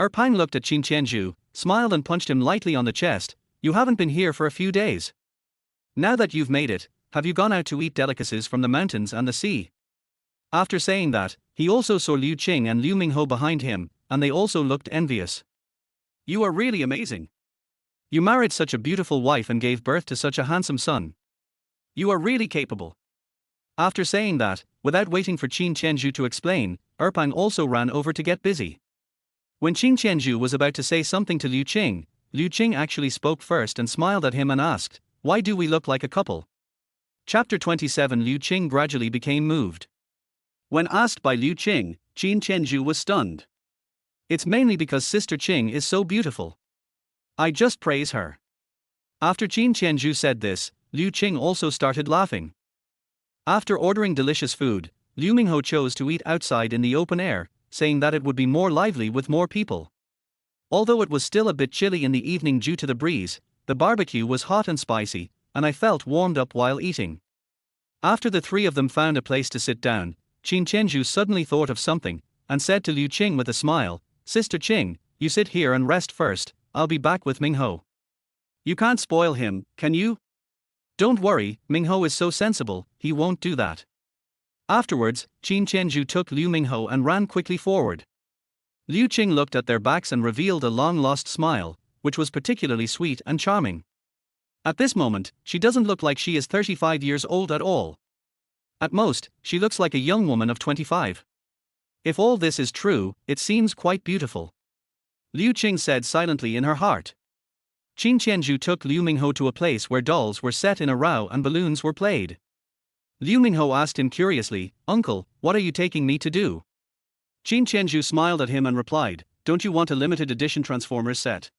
Erpang looked at Qin Tianzhu, smiled and punched him lightly on the chest. You haven't been here for a few days. Now that you've made it, have you gone out to eat delicacies from the mountains and the sea? After saying that, he also saw Liu Qing and Liu Mingho behind him, and they also looked envious. You are really amazing. You married such a beautiful wife and gave birth to such a handsome son. You are really capable. After saying that, without waiting for Qin Tianzhu to explain, Erpang also ran over to get busy. When Qin Tianzhu was about to say something to Liu Qing actually spoke first and smiled at him and asked, "Why do we look like a couple?" Chapter 27. Liu Qing gradually became moved. When asked by Liu Qing, Qin Tianzhu was stunned. It's mainly because Sister Qing is so beautiful. I just praise her. After Qin Tianzhu said this, Liu Qing also started laughing. After ordering delicious food, Liu Mingho chose to eat outside in the open air, saying that it would be more lively with more people. Although it was still a bit chilly in the evening due to the breeze, the barbecue was hot and spicy, and I felt warmed up while eating. After the three of them found a place to sit down, Qin Tianzhu suddenly thought of something, and said to Liu Qing with a smile, "Sister Qing, you sit here and rest first, I'll be back with Mingho." You can't spoil him, can you? Don't worry, Mingho is so sensible, he won't do that. Afterwards, Qin Tianzhu took Liu Mingho and ran quickly forward. Liu Qing looked at their backs and revealed a long-lost smile, which was particularly sweet and charming. At this moment, she doesn't look like she is 35 years old at all. At most, she looks like a young woman of 25. If all this is true, it seems quite beautiful. Liu Qing said silently in her heart. Qin Tianzhu took Liu Mingho to a place where dolls were set in a row and balloons were played. Liu Mingho asked him curiously, "Uncle, what are you taking me to do?" Qin Tianzhu smiled at him and replied, "Don't you want a limited edition Transformers set?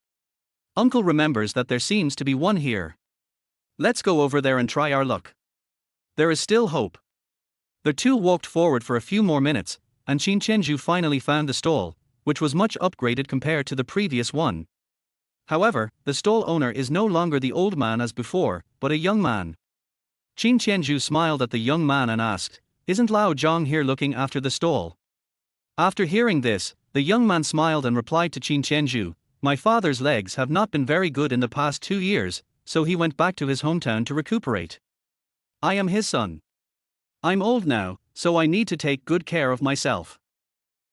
Uncle remembers that there seems to be one here. Let's go over there and try our luck. There is still hope." The two walked forward for a few more minutes, and Qin Tianzhu finally found the stall, which was much upgraded compared to the previous one. However, the stall owner is no longer the old man as before, but a young man. Qin Tianzhu smiled at the young man and asked, "Isn't Lao Zhang here looking after the stall?" After hearing this, the young man smiled and replied to Qin Tianzhu, "My father's legs have not been very good in the past 2 years, so he went back to his hometown to recuperate. I am his son. I'm old now, so I need to take good care of myself.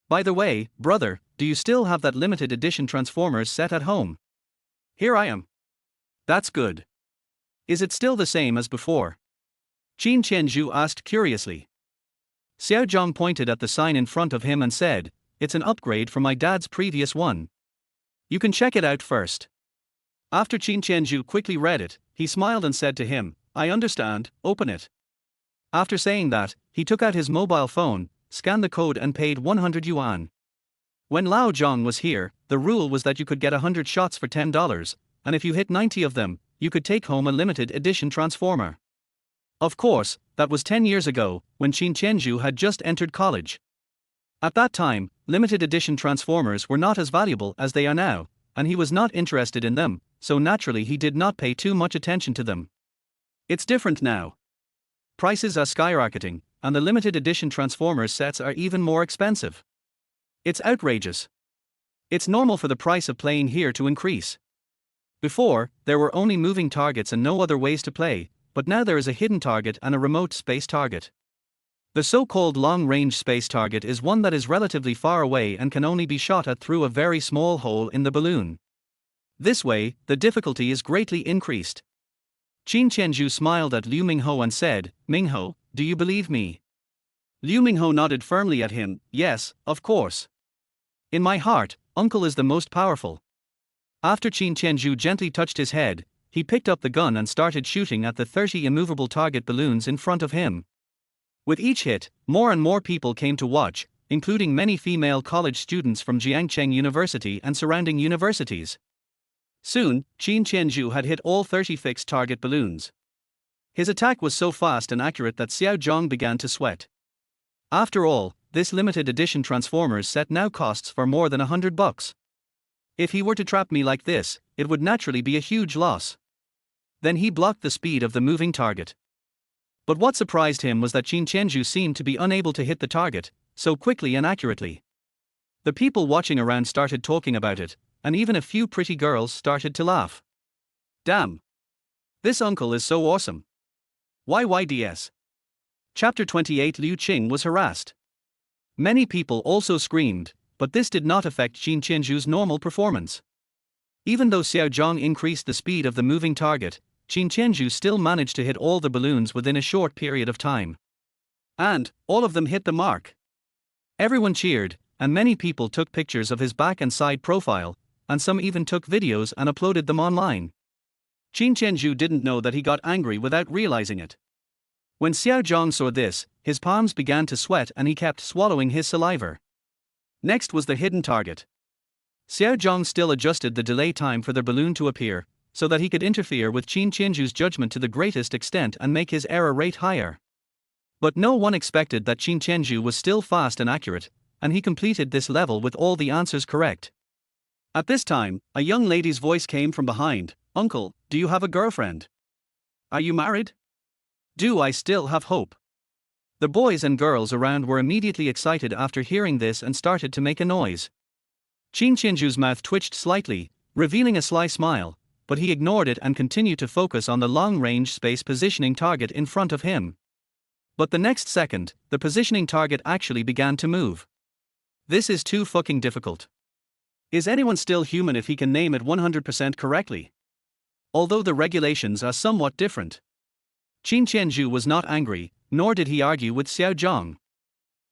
By the way, brother, do you still have that limited edition Transformers set at home?" "Here I am." "That's good. Is it still the same as before?" Qin Tianzhu asked curiously. Xiao Zhang pointed at the sign in front of him and said, "It's an upgrade from my dad's previous one. You can check it out first." After Qin Tianzhu quickly read it, he smiled and said to him, "I understand, open it." After saying that, he took out his mobile phone, scanned the code and paid 100 yuan. When Lao Zhang was here, the rule was that you could get 100 shots for $10, and if you hit 90 of them, you could take home a limited edition Transformer. Of course, that was 10 years ago, when Qin Tianzhu had just entered college. At that time, limited edition Transformers were not as valuable as they are now, and he was not interested in them, so naturally he did not pay too much attention to them. It's different now. Prices are skyrocketing, and the limited edition Transformers sets are even more expensive. It's outrageous. It's normal for the price of playing here to increase. Before, there were only moving targets and no other ways to play, but now there is a hidden target and a remote space target. The so-called long-range space target is one that is relatively far away and can only be shot at through a very small hole in the balloon. This way, the difficulty is greatly increased. Qin Tianzhu smiled at Liu Mingho and said, "Mingho, do you believe me?" Liu Mingho nodded firmly at him, "Yes, of course. In my heart, uncle is the most powerful." After Qin Tianzhu gently touched his head, he picked up the gun and started shooting at the 30 immovable target balloons in front of him. With each hit, more and more people came to watch, including many female college students from Jiangcheng University and surrounding universities. Soon, Qin Tianzhu had hit all 30 fixed target balloons. His attack was so fast and accurate that Xiao Zhang began to sweat. After all, this limited edition Transformers set now costs for more than $100. If he were to trap me like this, it would naturally be a huge loss. Then he blocked the speed of the moving target. But what surprised him was that Qin Tianzhu seemed to be unable to hit the target so quickly and accurately. The people watching around started talking about it, and even a few pretty girls started to laugh. Damn! This uncle is so awesome. YYDS. Chapter 28. Liu Qing was harassed. Many people also screamed, but this did not affect Qin Tianzhu's normal performance. Even though Xiao Zhang increased the speed of the moving target, Qin Tianzhu still managed to hit all the balloons within a short period of time. And all of them hit the mark. Everyone cheered, and many people took pictures of his back and side profile, and some even took videos and uploaded them online. Qin Tianzhu didn't know that he got angry without realizing it. When Xiao Zhang saw this, his palms began to sweat and he kept swallowing his saliva. Next was the hidden target. Xiao Zhang still adjusted the delay time for the balloon to appear, so that he could interfere with Qin Tianzhu's judgment to the greatest extent and make his error rate higher. But no one expected that Qin Tianzhu was still fast and accurate, and he completed this level with all the answers correct. At this time, a young lady's voice came from behind. "Uncle, do you have a girlfriend? Are you married? Do I still have hope?" The boys and girls around were immediately excited after hearing this and started to make a noise. Qin Tianzhu's mouth twitched slightly, revealing a sly smile, but he ignored it and continued to focus on the long-range space positioning target in front of him. But the next second, the positioning target actually began to move. This is too fucking difficult. Is anyone still human if he can name it 100% correctly? Although the regulations are somewhat different. Qin Tianzhu was not angry, nor did he argue with Xiao Zhang.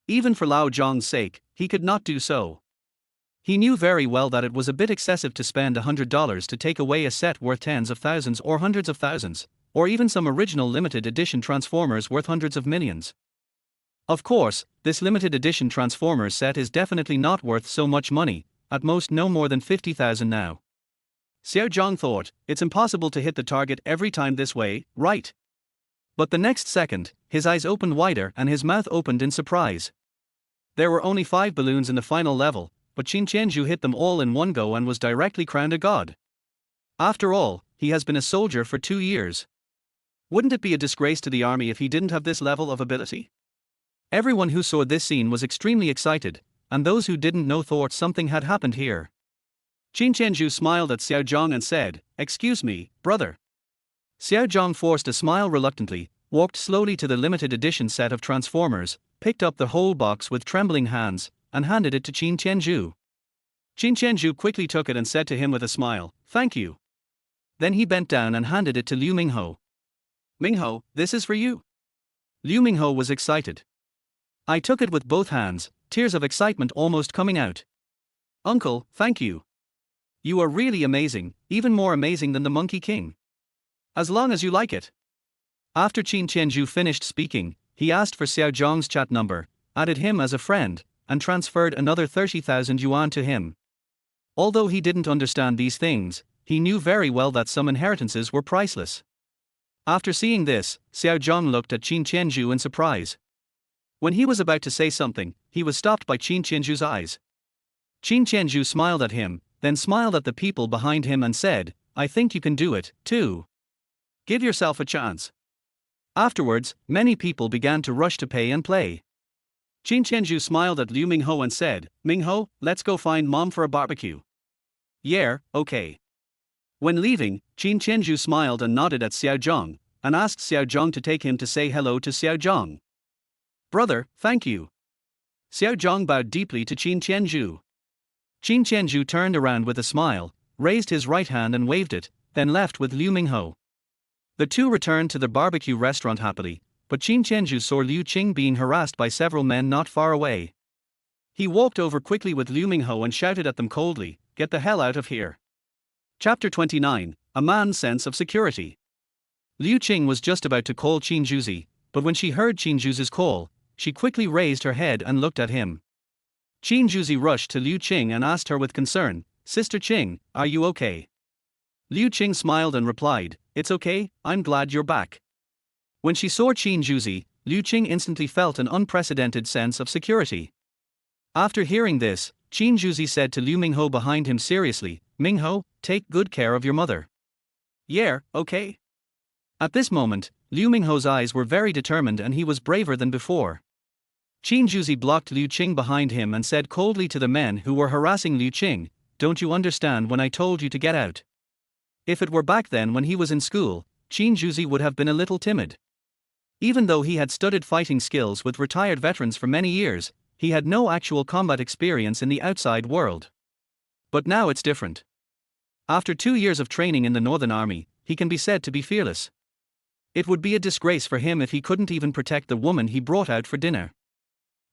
Even for Lao Zhang's sake, he could not do so. He knew very well that it was a bit excessive to spend $100 to take away a set worth tens of thousands or hundreds of thousands, or even some original limited edition Transformers worth hundreds of millions. Of course, this limited edition Transformers set is definitely not worth so much money, at most no more than 50,000 now. Xiao Zhang thought, it's impossible to hit the target every time this way, right? But the next second, his eyes opened wider and his mouth opened in surprise. There were only 5 balloons in the final level, but Qin Tianzhu hit them all in one go and was directly crowned a god. After all, he has been a soldier for 2 years. Wouldn't it be a disgrace to the army if he didn't have this level of ability? Everyone who saw this scene was extremely excited, and those who didn't know thought something had happened here. Qin Tianzhu smiled at Xiao Zhang and said, "Excuse me, brother." Xiao Zhang forced a smile reluctantly, walked slowly to the limited edition set of Transformers, picked up the whole box with trembling hands, and handed it to Qin Tianzhu. Qin Tianzhu quickly took it and said to him with a smile, "Thank you." Then he bent down and handed it to Liu Mingho. "Mingho, this is for you." Liu Mingho was excited. I took it with both hands, tears of excitement almost coming out. "Uncle, thank you. You are really amazing, even more amazing than the Monkey King. As long as you like it." After Qin Tianzhu finished speaking, he asked for Xiao Zhang's chat number, added him as a friend, and transferred another 30,000 yuan to him. Although he didn't understand these things, he knew very well that some inheritances were priceless. After seeing this, Xiao Zhang looked at Qin Tianzhu in surprise. When he was about to say something, he was stopped by Qin Tianzhu's eyes. Qin Tianzhu smiled at him, then smiled at the people behind him and said, "I think you can do it, too. Give yourself a chance." Afterwards, many people began to rush to pay and play. Qin Tianzhu smiled at Liu Mingho and said, "Mingho, let's go find Mom for a barbecue." "Yeah, okay." When leaving, Qin Tianzhu smiled and nodded at Xiao Zhang, and asked Xiao Zhang to take him to say hello to Xiao Zhang. "Brother, thank you." Xiao Zhang bowed deeply to Qin Tianzhu. Qin Tianzhu turned around with a smile, raised his right hand and waved it, then left with Liu Mingho. The two returned to the barbecue restaurant happily, but Qin Tianzhu saw Liu Qing being harassed by several men not far away. He walked over quickly with Liu Mingho and shouted at them coldly, "Get the hell out of here." Chapter 29, A Man's Sense of Security. Liu Qing was just about to call Qin Juzi, but when she heard Qin Juzi's call, she quickly raised her head and looked at him. Qin Juzi rushed to Liu Qing and asked her with concern, "Sister Qing, are you okay?" Liu Qing smiled and replied, "It's okay, I'm glad you're back." When she saw Qin Juzi, Liu Qing instantly felt an unprecedented sense of security. After hearing this, Qin Tianzhu said to Liu Mingho behind him seriously, "Mingho, take good care of your mother." "Yeah, okay." At this moment, Liu Mingho's eyes were very determined and he was braver than before. Qin Tianzhu blocked Liu Qing behind him and said coldly to the men who were harassing Liu Qing, "Don't you understand when I told you to get out?" If it were back then when he was in school, Qin Tianzhu would have been a little timid. Even though he had studied fighting skills with retired veterans for many years, he had no actual combat experience in the outside world. But now it's different. After 2 years of training in the Northern Army, he can be said to be fearless. It would be a disgrace for him if he couldn't even protect the woman he brought out for dinner.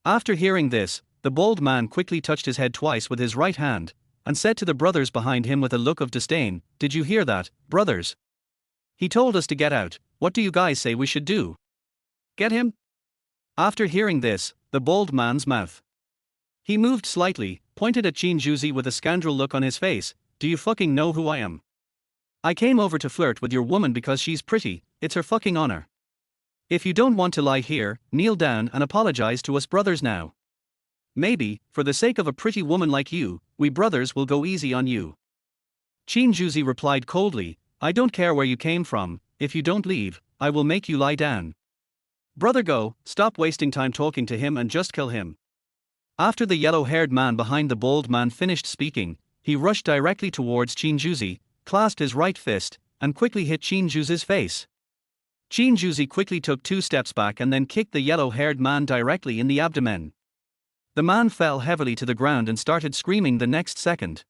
After hearing this, the bald man quickly touched his head twice with his right hand, and said to the brothers behind him with a look of disdain, "Did you hear that, brothers? He told us to get out. What do you guys say we should do? Get him?" After hearing this, the bald man's mouth. He moved slightly, pointed at Qin Tianzhu with a scoundrel look on his face. "Do you fucking know who I am? I came over to flirt with your woman because she's pretty, it's her fucking honor. If you don't want to lie here, kneel down and apologize to us brothers now. Maybe, for the sake of a pretty woman like you, we brothers will go easy on you." Qin Tianzhu replied coldly, "I don't care where you came from, if you don't leave, I will make you lie down. Brother, go, stop wasting time talking to him and just kill him." After the yellow-haired man behind the bald man finished speaking, he rushed directly towards Qin Tianzhu, clasped his right fist, and quickly hit Qin Tianzhu's face. Qin Tianzhu quickly took 2 steps back and then kicked the yellow-haired man directly in the abdomen. The man fell heavily to the ground and started screaming the next second.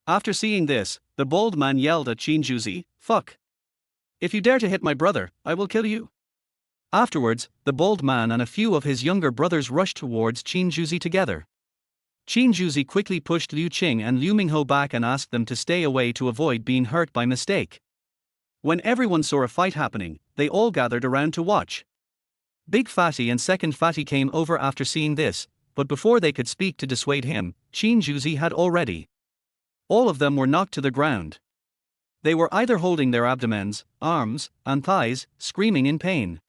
After seeing this, the bald man yelled at Qin Tianzhu, "Fuck! If you dare to hit my brother, I will kill you." Afterwards, the bald man and a few of his younger brothers rushed towards Qin Tianzhu together. Qin Tianzhu quickly pushed Liu Qing and Liu Mingho back and asked them to stay away to avoid being hurt by mistake. When everyone saw a fight happening, they all gathered around to watch. Big Fatty and Second Fatty came over after seeing this, but before they could speak to dissuade him, Qin Tianzhu had already. All of them were knocked to the ground. They were either holding their abdomens, arms, and thighs, screaming in pain.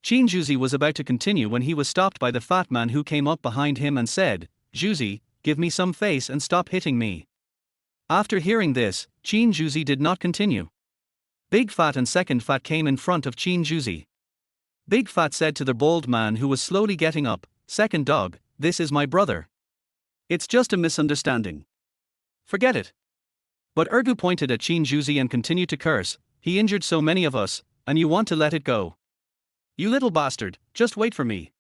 Qin Tianzhu was about to continue when he was stopped by the fat man who came up behind him and said, "Tianzhu, give me some face and stop hitting me." After hearing this, Qin Tianzhu did not continue. Big Fat and Second Fat came in front of Qin Tianzhu. Big Fat said to the bald man who was slowly getting up, "Second dog, this is my brother. It's just a misunderstanding. Forget it." But Ergu pointed at Qin Tianzhu and continued to curse, "He injured so many of us, and you want to let it go? You little bastard, just wait for me."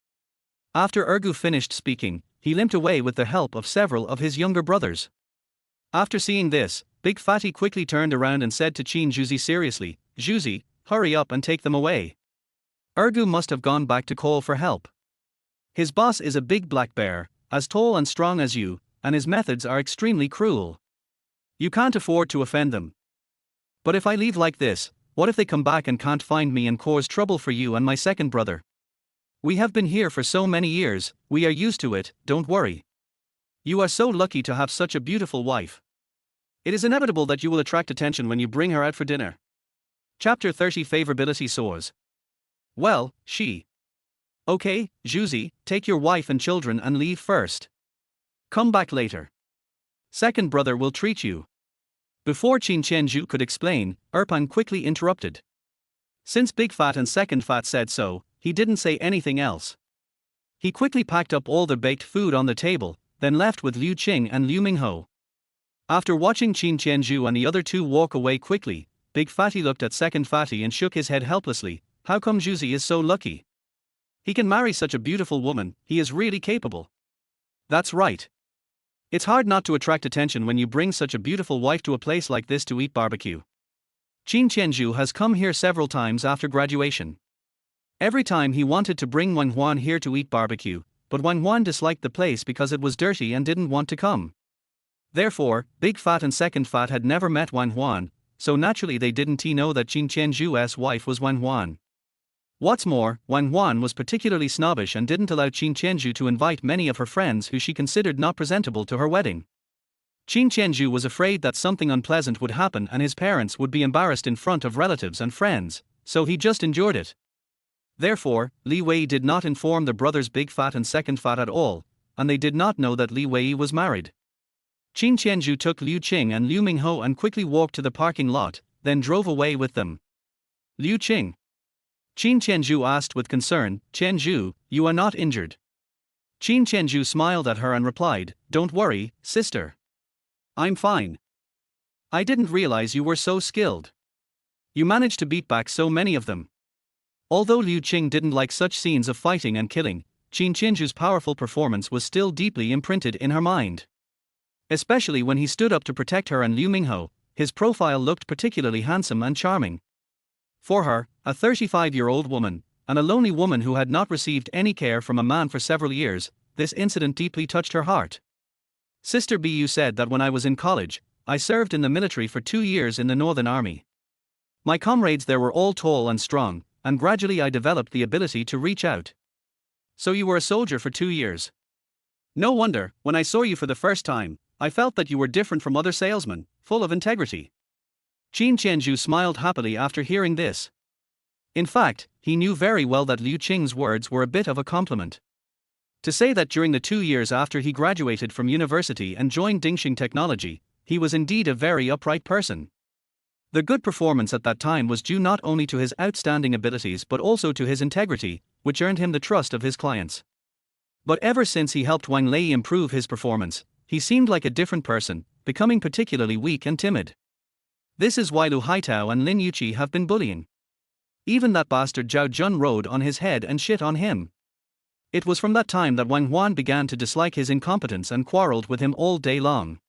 After Ergu finished speaking, he limped away with the help of several of his younger brothers. After seeing this, Big Fatty quickly turned around and said to Qin Tianzhu seriously, "Tianzhu, hurry up and take them away." Ergu must have gone back to call for help. His boss is a big black bear, as tall and strong as you, and his methods are extremely cruel. You can't afford to offend them. But if I leave like this, what if they come back and can't find me and cause trouble for you and my second brother? We have been here for so many years, we are used to it, don't worry. You are so lucky to have such a beautiful wife. It is inevitable that you will attract attention when you bring her out for dinner. Chapter 30 Favorability Soars. Well, she. Okay, Tianzhu, take your wife and children and leave first. Come back later. Second brother will treat you. Before Qin Tianzhu could explain, Erpan quickly interrupted. Since Big Fat and Second Fat said so, he didn't say anything else. He quickly packed up all the baked food on the table, then left with Liu Qing and Liu Mingho. After watching Qin Tianzhu and the other two walk away quickly, Big Fatty looked at Second Fatty and shook his head helplessly. How come Tianzhu is so lucky? He can marry such a beautiful woman, he is really capable. That's right. It's hard not to attract attention when you bring such a beautiful wife to a place like this to eat barbecue. Qin Tianzhu has come here several times after graduation. Every time he wanted to bring Wang Huan here to eat barbecue, but Wang Huan disliked the place because it was dirty and didn't want to come. Therefore, Big Fat and Second Fat had never met Wang Huan, so naturally they didn't know that Qin Tianzhu's wife was Wang Huan. What's more, Wang Huan was particularly snobbish and didn't allow Qin Tianzhu to invite many of her friends who she considered not presentable to her wedding. Qin Tianzhu was afraid that something unpleasant would happen and his parents would be embarrassed in front of relatives and friends, so he just endured it. Therefore, Li Wei did not inform the brothers Big Fat and Second Fat at all, and they did not know that Li Wei was married. Qin Tianzhu took Liu Qing and Liu Mingho and quickly walked to the parking lot, then drove away with them. Liu Qing. Qin Tianzhu asked with concern, Tianzhu, you are not injured? Qin Tianzhu smiled at her and replied, don't worry, sister. I'm fine. I didn't realize you were so skilled. You managed to beat back so many of them. Although Liu Qing didn't like such scenes of fighting and killing, Qin Tianzhu's powerful performance was still deeply imprinted in her mind. Especially when he stood up to protect her and Liu Mingho, his profile looked particularly handsome and charming. For her, a 35-year-old woman, and a lonely woman who had not received any care from a man for several years, this incident deeply touched her heart. Sister Bu said that when I was in college, I served in the military for 2 years in the Northern Army. My comrades there were all tall and strong, and gradually I developed the ability to reach out. So you were a soldier for 2 years. No wonder, when I saw you for the first time, I felt that you were different from other salesmen, full of integrity. Qin Tianzhu smiled happily after hearing this. In fact, he knew very well that Liu Qing's words were a bit of a compliment. To say that during the 2 years after he graduated from university and joined Dingxing Technology, he was indeed a very upright person. The good performance at that time was due not only to his outstanding abilities but also to his integrity, which earned him the trust of his clients. But ever since he helped Wang Lei improve his performance, he seemed like a different person, becoming particularly weak and timid. This is why Lu Haitao and Lin Yuqi have been bullying. Even that bastard Zhao Jun rode on his head and shit on him. It was from that time that Wang Huan began to dislike his incompetence and quarreled with him all day long.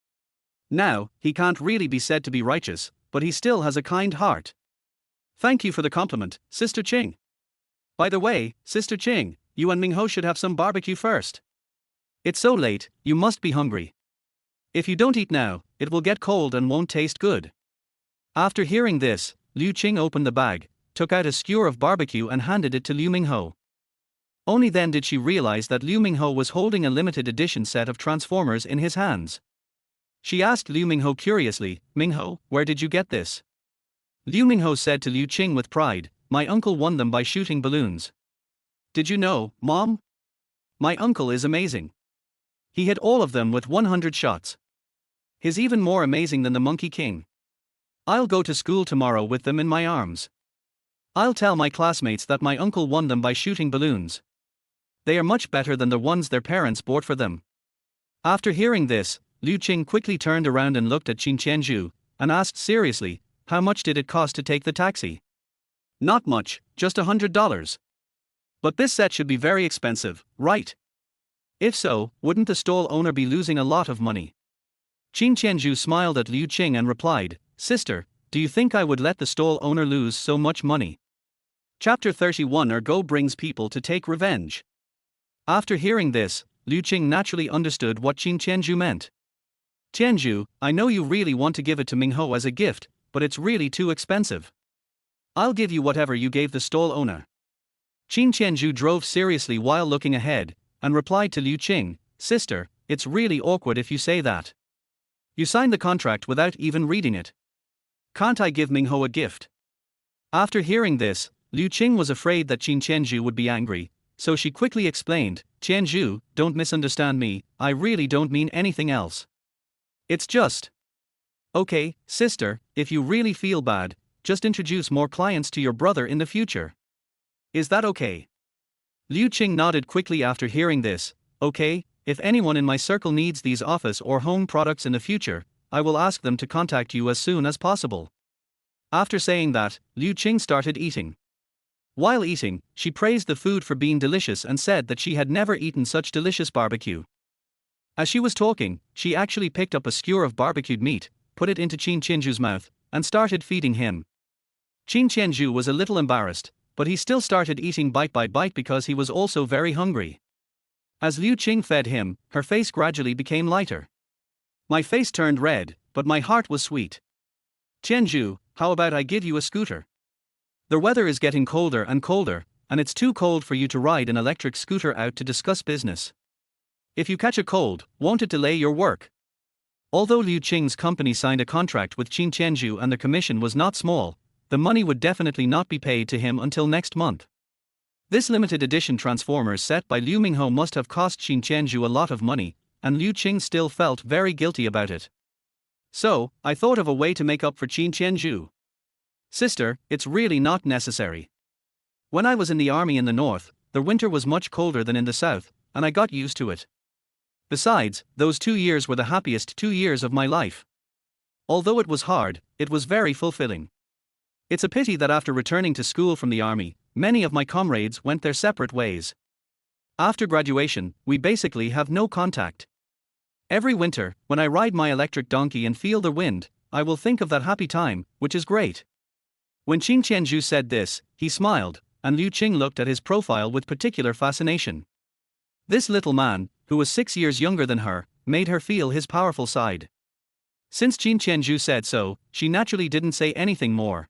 Now, he can't really be said to be righteous, but he still has a kind heart. Thank you for the compliment, Sister Qing. By the way, Sister Qing, you and Mingho should have some barbecue first. It's so late, you must be hungry. If you don't eat now, it will get cold and won't taste good. After hearing this, Liu Qing opened the bag, took out a skewer of barbecue and handed it to Liu Mingho. Only then did she realize that Liu Mingho was holding a limited edition set of Transformers in his hands. She asked Liu Mingho curiously, Mingho, where did you get this? Liu Mingho said to Liu Qing with pride, my uncle won them by shooting balloons. Did you know, Mom? My uncle is amazing. He hit all of them with 100 shots. He's even more amazing than the Monkey King. I'll go to school tomorrow with them in my arms. I'll tell my classmates that my uncle won them by shooting balloons. They are much better than the ones their parents bought for them. After hearing this, Liu Qing quickly turned around and looked at Qin Tianzhu, and asked seriously, how much did it cost to take the taxi? Not much, just $100. But this set should be very expensive, right? If so, wouldn't the stall owner be losing a lot of money? Qin Tianzhu smiled at Liu Qing and replied, Sister, do you think I would let the stall owner lose so much money? Chapter 31 Ergo brings people to take revenge. After hearing this, Liu Qing naturally understood what Qin Tianzhu meant. Tianzhu, I know you really want to give it to Mingho as a gift, but it's really too expensive. I'll give you whatever you gave the stall owner. Qin Tianzhu drove seriously while looking ahead, and replied to Liu Qing, Sister, it's really awkward if you say that. You signed the contract without even reading it. Can't I give Mingho a gift? After hearing this, Liu Qing was afraid that Qin Tianzhu would be angry, so she quickly explained, Tianzhu, don't misunderstand me, I really don't mean anything else. It's just. Okay, sister, if you really feel bad, just introduce more clients to your brother in the future. Is that okay? Liu Qing nodded quickly after hearing this, okay, if anyone in my circle needs these office or home products in the future, I will ask them to contact you as soon as possible. After saying that, Liu Qing started eating. While eating, she praised the food for being delicious and said that she had never eaten such delicious barbecue. As she was talking, she actually picked up a skewer of barbecued meat, put it into Qin Tianzhu's mouth, and started feeding him. Qin Tianzhu was a little embarrassed, but he still started eating bite by bite because he was also very hungry. As Liu Qing fed him, her face gradually became lighter. My face turned red, but my heart was sweet. Tianzhu, how about I give you a scooter? The weather is getting colder, and it's too cold for you to ride an electric scooter out to discuss business. If you catch a cold, won't it delay your work? Although Liu Qing's company signed a contract with Qin Tianzhu and the commission was not small, the money would definitely not be paid to him until next month. This limited edition Transformers set by Liu Mingho must have cost Qin Tianzhu a lot of money, and Liu Qing still felt very guilty about it. So, I thought of a way to make up for Qin Tianzhu. Sister, it's really not necessary. When I was in the army in the north, the winter was much colder than in the south, and I got used to it. Besides, those 2 years were the happiest 2 years of my life. Although it was hard, it was very fulfilling. It's a pity that after returning to school from the army, many of my comrades went their separate ways. After graduation, we basically have no contact. Every winter, when I ride my electric donkey and feel the wind, I will think of that happy time, which is great. When Qin Tianzhu said this, he smiled, and Liu Qing looked at his profile with particular fascination. This little man, who was 6 years younger than her, made her feel his powerful side. Since Qin Tianzhu said so, she naturally didn't say anything more.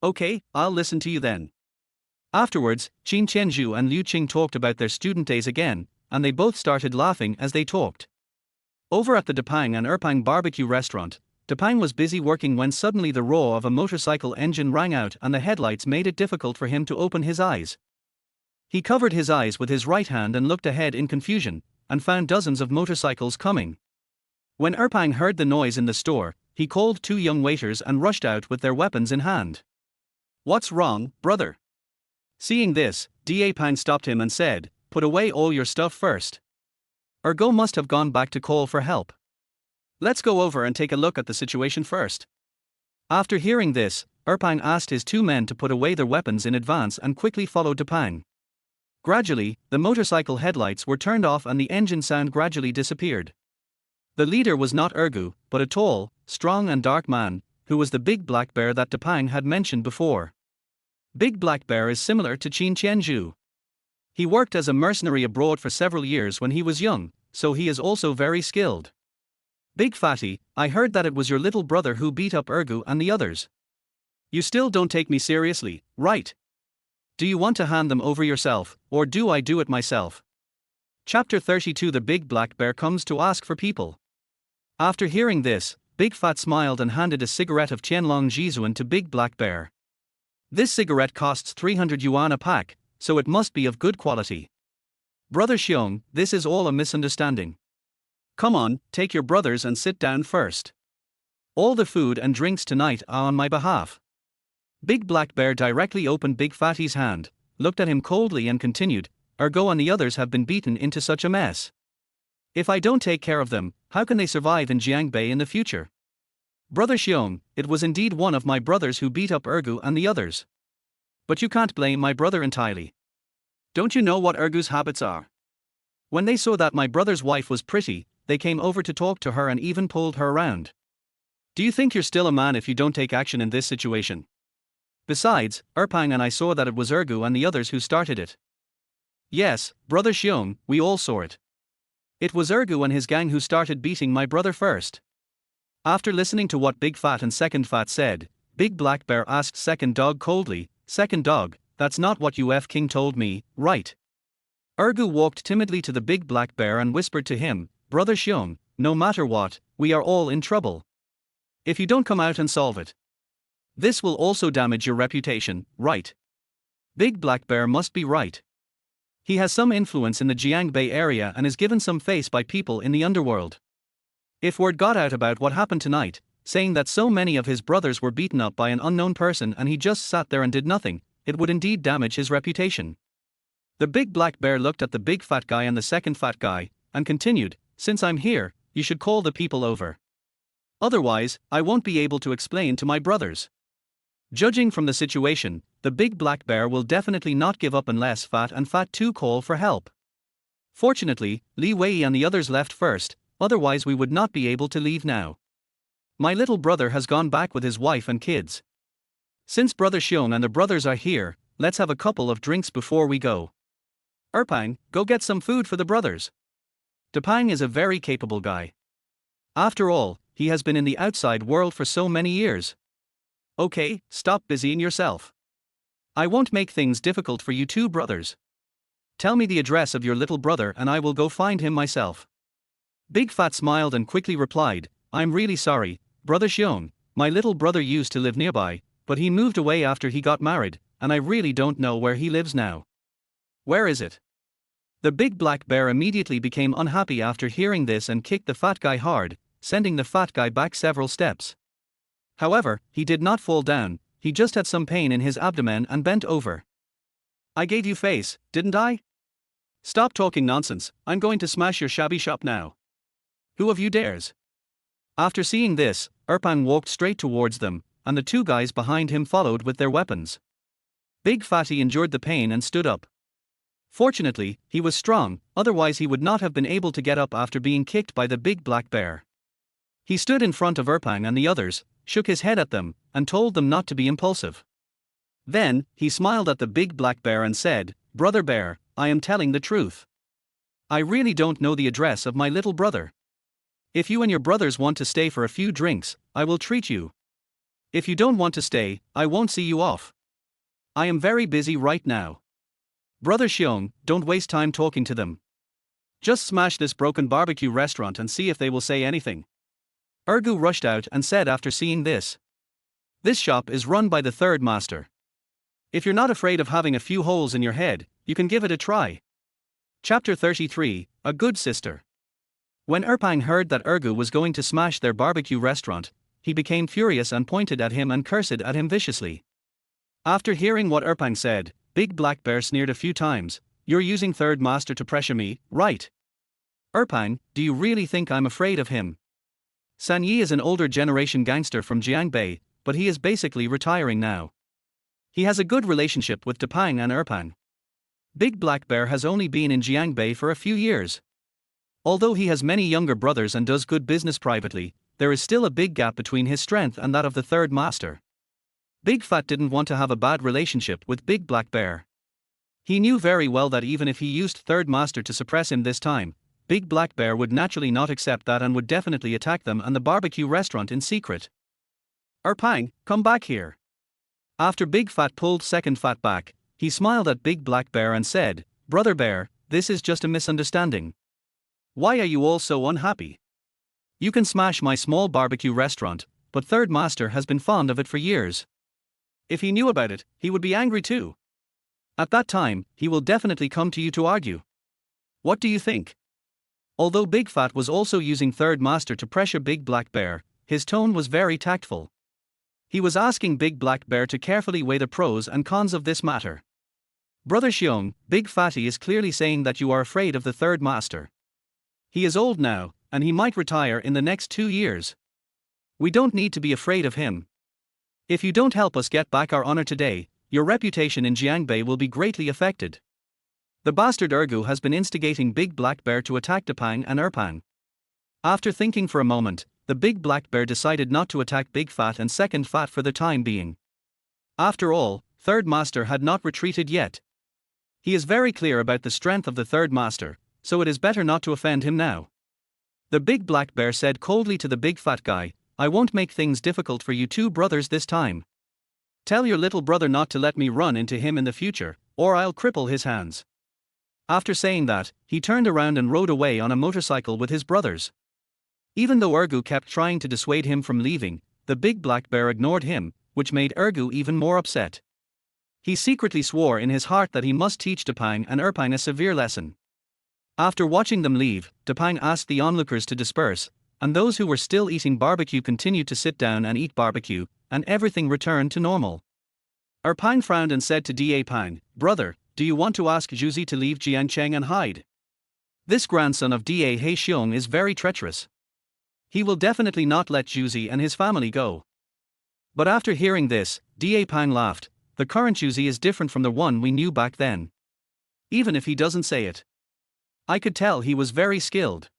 Okay, I'll listen to you then. Afterwards, Qin Tianzhu and Liu Qing talked about their student days again, and they both started laughing as they talked. Over at the Depang and Erpang barbecue restaurant, Depang was busy working when suddenly the roar of a motorcycle engine rang out and the headlights made it difficult for him to open his eyes. He covered his eyes with his right hand and looked ahead in confusion, and found dozens of motorcycles coming. When Erpang heard the noise in the store, he called 2 young waiters and rushed out with their weapons in hand. What's wrong, brother? Seeing this, Pang stopped him and said, put away all your stuff first. Ergo must have gone back to call for help. Let's go over and take a look at the situation first. After hearing this, Erpang asked his 2 men to put away their weapons in advance and quickly followed Depang. Gradually, the motorcycle headlights were turned off and the engine sound gradually disappeared. The leader was not Ergu, but a tall, strong and dark man, who was the big black bear that Depang had mentioned before. Big Black Bear is similar to Qin Tianzhu. He worked as a mercenary abroad for several years when he was young, so he is also very skilled. Big Fatty, I heard that it was your little brother who beat up Ergu and the others. You still don't take me seriously, right? Do you want to hand them over yourself, or do I do it myself? Chapter 32 The Big Black Bear comes to ask for people. After hearing this, Big Fat smiled and handed a cigarette of Qianlong Jizuan to Big Black Bear. This cigarette costs 300 yuan a pack, so it must be of good quality. Brother Xiong, this is all a misunderstanding. Come on, take your brothers and sit down first. All the food and drinks tonight are on my behalf. Big Black Bear directly opened Big Fatty's hand, looked at him coldly and continued, Ergo and the others have been beaten into such a mess. If I don't take care of them, how can they survive in Jiangbei in the future? Brother Xiong, it was indeed one of my brothers who beat up Ergu and the others. But you can't blame my brother entirely. Don't you know what Ergu's habits are? When they saw that my brother's wife was pretty, they came over to talk to her and even pulled her around. Do you think you're still a man if you don't take action in this situation? Besides, Erpang and I saw that it was Ergu and the others who started it. Yes, Brother Xiong, we all saw it. It was Ergu and his gang who started beating my brother first. After listening to what Big Fat and Second Fat said, Big Black Bear asked Second Dog coldly, Second Dog, that's not what UF King told me, right? Ergu walked timidly to the Big Black Bear and whispered to him, Brother Xiong, no matter what, we are all in trouble. If you don't come out and solve it, this will also damage your reputation, right? Big Black Bear must be right. He has some influence in the Jiangbei area and is given some face by people in the underworld. If word got out about what happened tonight, saying that so many of his brothers were beaten up by an unknown person and he just sat there and did nothing, it would indeed damage his reputation. The Big Black Bear looked at the Big Fat Guy and the Second Fat Guy, and continued, Since I'm here, you should call the people over. Otherwise, I won't be able to explain to my brothers. Judging from the situation, the Big Black Bear will definitely not give up unless Fat and Fat 2 call for help. Fortunately, Li Wei and the others left first, otherwise we would not be able to leave now. My little brother has gone back with his wife and kids. Since Brother Xiong and the brothers are here, let's have a couple of drinks before we go. Erpang, go get some food for the brothers. Depang is a very capable guy. After all, he has been in the outside world for so many years. Okay, stop busying yourself. I won't make things difficult for you two brothers. Tell me the address of your little brother and I will go find him myself. Big Fat smiled and quickly replied, I'm really sorry, Brother Xiong, my little brother used to live nearby, but he moved away after he got married, and I really don't know where he lives now. Where is it? The big black bear immediately became unhappy after hearing this and kicked the fat guy hard, sending the fat guy back several steps. However, he did not fall down, he just had some pain in his abdomen and bent over. I gave you face, didn't I? Stop talking nonsense, I'm going to smash your shabby shop now. Who of you dares? After seeing this, Erpang walked straight towards them, and the two guys behind him followed with their weapons. Big Fatty endured the pain and stood up. Fortunately, he was strong, otherwise he would not have been able to get up after being kicked by the big black bear. He stood in front of Erpang and the others, shook his head at them, and told them not to be impulsive. Then, he smiled at the big black bear and said, "Brother bear, I am telling the truth. I really don't know the address of my little brother. If you and your brothers want to stay for a few drinks, I will treat you. If you don't want to stay, I won't see you off. I am very busy right now. Brother Xiong, don't waste time talking to them. Just smash this broken barbecue restaurant and see if they will say anything." Ergu rushed out and said after seeing this. "This shop is run by the third master. If you're not afraid of having a few holes in your head, you can give it a try." Chapter 33, A Good Sister. When Erpang heard that Ergu was going to smash their barbecue restaurant, he became furious and pointed at him and cursed at him viciously. After hearing what Erpang said, Big Black Bear sneered a few times. "You're using third master to pressure me, right? Erpang, do you really think I'm afraid of him? San Yi is an older generation gangster from Jiangbei, but he is basically retiring now. He has a good relationship with Depang and Erpang. Big Black Bear has only been in Jiangbei for a few years. Although he has many younger brothers and does good business privately, there is still a big gap between his strength and that of the third master." Big Fat didn't want to have a bad relationship with Big Black Bear. He knew very well that even if he used third master to suppress him this time, Big Black Bear would naturally not accept that and would definitely attack them and the barbecue restaurant in secret. "Erpang, come back here." After Big Fat pulled second Fat back, he smiled at Big Black Bear and said, "Brother Bear, this is just a misunderstanding. Why are you all so unhappy? You can smash my small barbecue restaurant, but third master has been fond of it for years. If he knew about it, he would be angry too. At that time, he will definitely come to you to argue. What do you think?" Although Big Fat was also using third master to pressure Big Black Bear, his tone was very tactful. He was asking Big Black Bear to carefully weigh the pros and cons of this matter. "Brother Xiong, Big Fatty is clearly saying that you are afraid of the third master. He is old now, and he might retire in the next 2 years. We don't need to be afraid of him. If you don't help us get back our honor today, your reputation in Jiangbei will be greatly affected. The bastard Ergu has been instigating Big Black Bear to attack Depang and Erpang." After thinking for a moment, the Big Black Bear decided not to attack Big Fat and second Fat for the time being. After all, third master had not retreated yet. He is very clear about the strength of the third master, so it is better not to offend him now. The Big Black Bear said coldly to the Big Fat guy, "I won't make things difficult for you two brothers this time. Tell your little brother not to let me run into him in the future, or I'll cripple his hands." After saying that, he turned around and rode away on a motorcycle with his brothers. Even though Ergu kept trying to dissuade him from leaving, the Big Black Bear ignored him, which made Ergu even more upset. He secretly swore in his heart that he must teach Depang and Erpang a severe lesson. After watching them leave, Depang asked the onlookers to disperse, and those who were still eating barbecue continued to sit down and eat barbecue, and everything returned to normal. Erpang frowned and said to Dapang, "Brother, do you want to ask Zhuzi to leave Jiancheng and hide? This grandson of Da Heixiong is very treacherous. He will definitely not let Zhuzi and his family go." But after hearing this, Dapang laughed. "The current Zhuzi is different from the one we knew back then. Even if he doesn't say it. I could tell he was very skilled.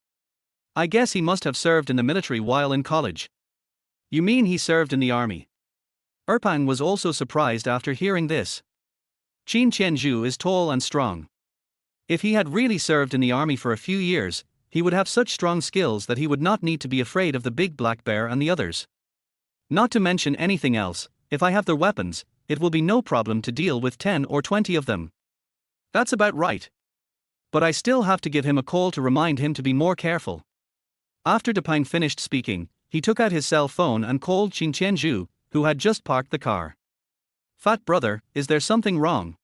I guess he must have served in the military while in college." "You mean he served in the army?" Erpang was also surprised after hearing this. Qin Tianzhu is tall and strong. If he had really served in the army for a few years, he would have such strong skills that he would not need to be afraid of the Big Black Bear and the others. Not to mention anything else, if I have their weapons, it will be no problem to deal with 10 or 20 of them. That's about right. But I still have to give him a call to remind him to be more careful. After Depang finished speaking, he took out his cell phone and called Qin Tianzhu, who had just parked the car. "Fat brother, is there something wrong?"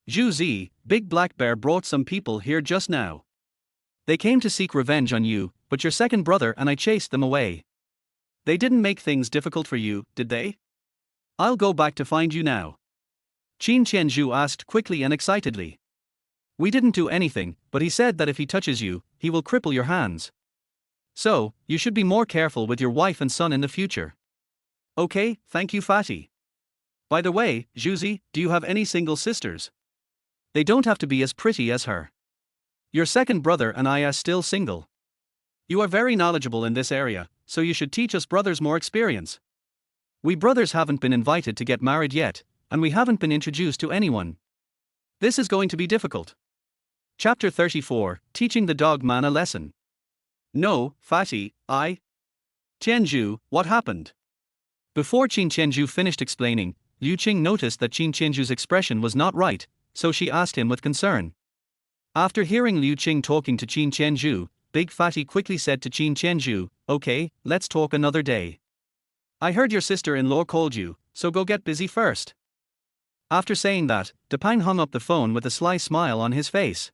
Zhu Zi, Big Black Bear brought some people here just now. They came to seek revenge on you, but your second brother and I chased them away. They didn't make things difficult for you, did they? I'll go back to find you now. Qin Tianzhu asked quickly and excitedly. We didn't do anything, but he said that if he touches you, he will cripple your hands. So, you should be more careful with your wife and son in the future. Okay, thank you, Fatty. By the way, Zhu Zi, do you have any single sisters? They don't have to be as pretty as her. Your second brother and I are still single. You are very knowledgeable in this area, so you should teach us brothers more experience. We brothers haven't been invited to get married yet, and we haven't been introduced to anyone. This is going to be difficult. Chapter 34, Teaching the Dog Man a Lesson. No, Fatty, Tianzhu, what happened? Before Qin Tianzhu finished explaining, Liu Qing noticed that Qin Tianzhu's expression was not right, so she asked him with concern. After hearing Liu Qing talking to Qin Tianzhu, Big Fatty quickly said to Qin Tianzhu, okay, let's talk another day. I heard your sister-in-law called you, so go get busy first. After saying that, Depang hung up the phone with a sly smile on his face.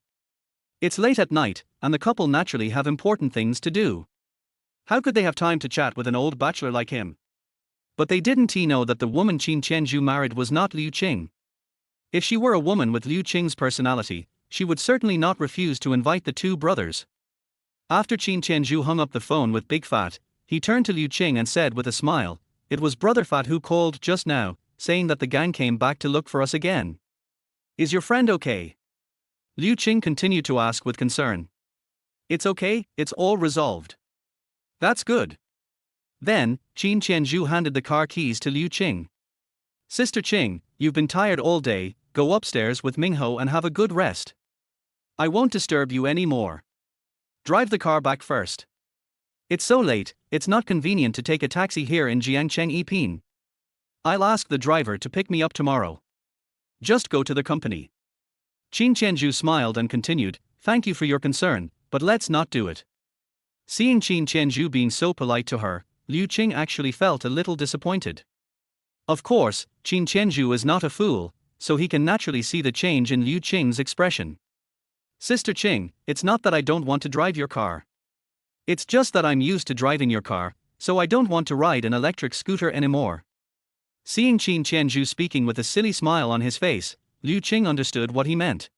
It's late at night, and the couple naturally have important things to do. How could they have time to chat with an old bachelor like him? But they didn't know that the woman Qin Tianzhu married was not Liu Qing. If she were a woman with Liu Qing's personality, she would certainly not refuse to invite the two brothers. After Qin Tianzhu hung up the phone with Big Fat, he turned to Liu Qing and said with a smile, it was Brother Fat who called just now, saying that the gang came back to look for us again. Is your friend okay? Liu Qing continued to ask with concern. It's okay, it's all resolved. That's good. Then, Qin Tianzhu handed the car keys to Liu Qing. Sister Qing, you've been tired all day, go upstairs with Mingho and have a good rest. I won't disturb you anymore. Drive the car back first. It's so late, it's not convenient to take a taxi here in Jiangcheng Yipin. I'll ask the driver to pick me up tomorrow. Just go to the company. Qin Tianzhu smiled and continued, thank you for your concern, but let's not do it. Seeing Qin Tianzhu being so polite to her, Liu Qing actually felt a little disappointed. Of course, Qin Tianzhu is not a fool, so he can naturally see the change in Liu Qing's expression. Sister Qing, it's not that I don't want to drive your car. It's just that I'm used to driving your car, so I don't want to ride an electric scooter anymore. Seeing Qin Tianzhu speaking with a silly smile on his face, Liu Qing understood what he meant.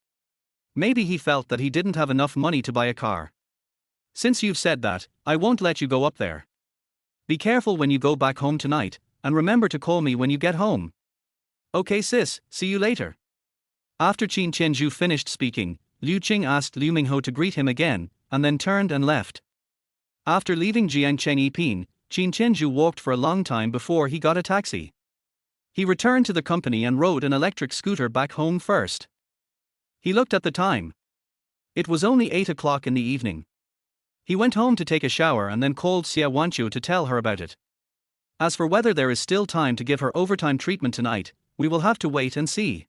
Maybe he felt that he didn't have enough money to buy a car. Since you've said that, I won't let you go up there. Be careful when you go back home tonight, and remember to call me when you get home. Okay sis, see you later. After Qin Tianzhu finished speaking, Liu Qing asked Liu Mingho to greet him again, and then turned and left. After leaving Jiangcheng Yipin, Qin Tianzhu walked for a long time before he got a taxi. He returned to the company and rode an electric scooter back home first. He looked at the time. It was only 8 o'clock in the evening. He went home to take a shower and then called Xia Wanqiu to tell her about it. As for whether there is still time to give her overtime treatment tonight, we will have to wait and see.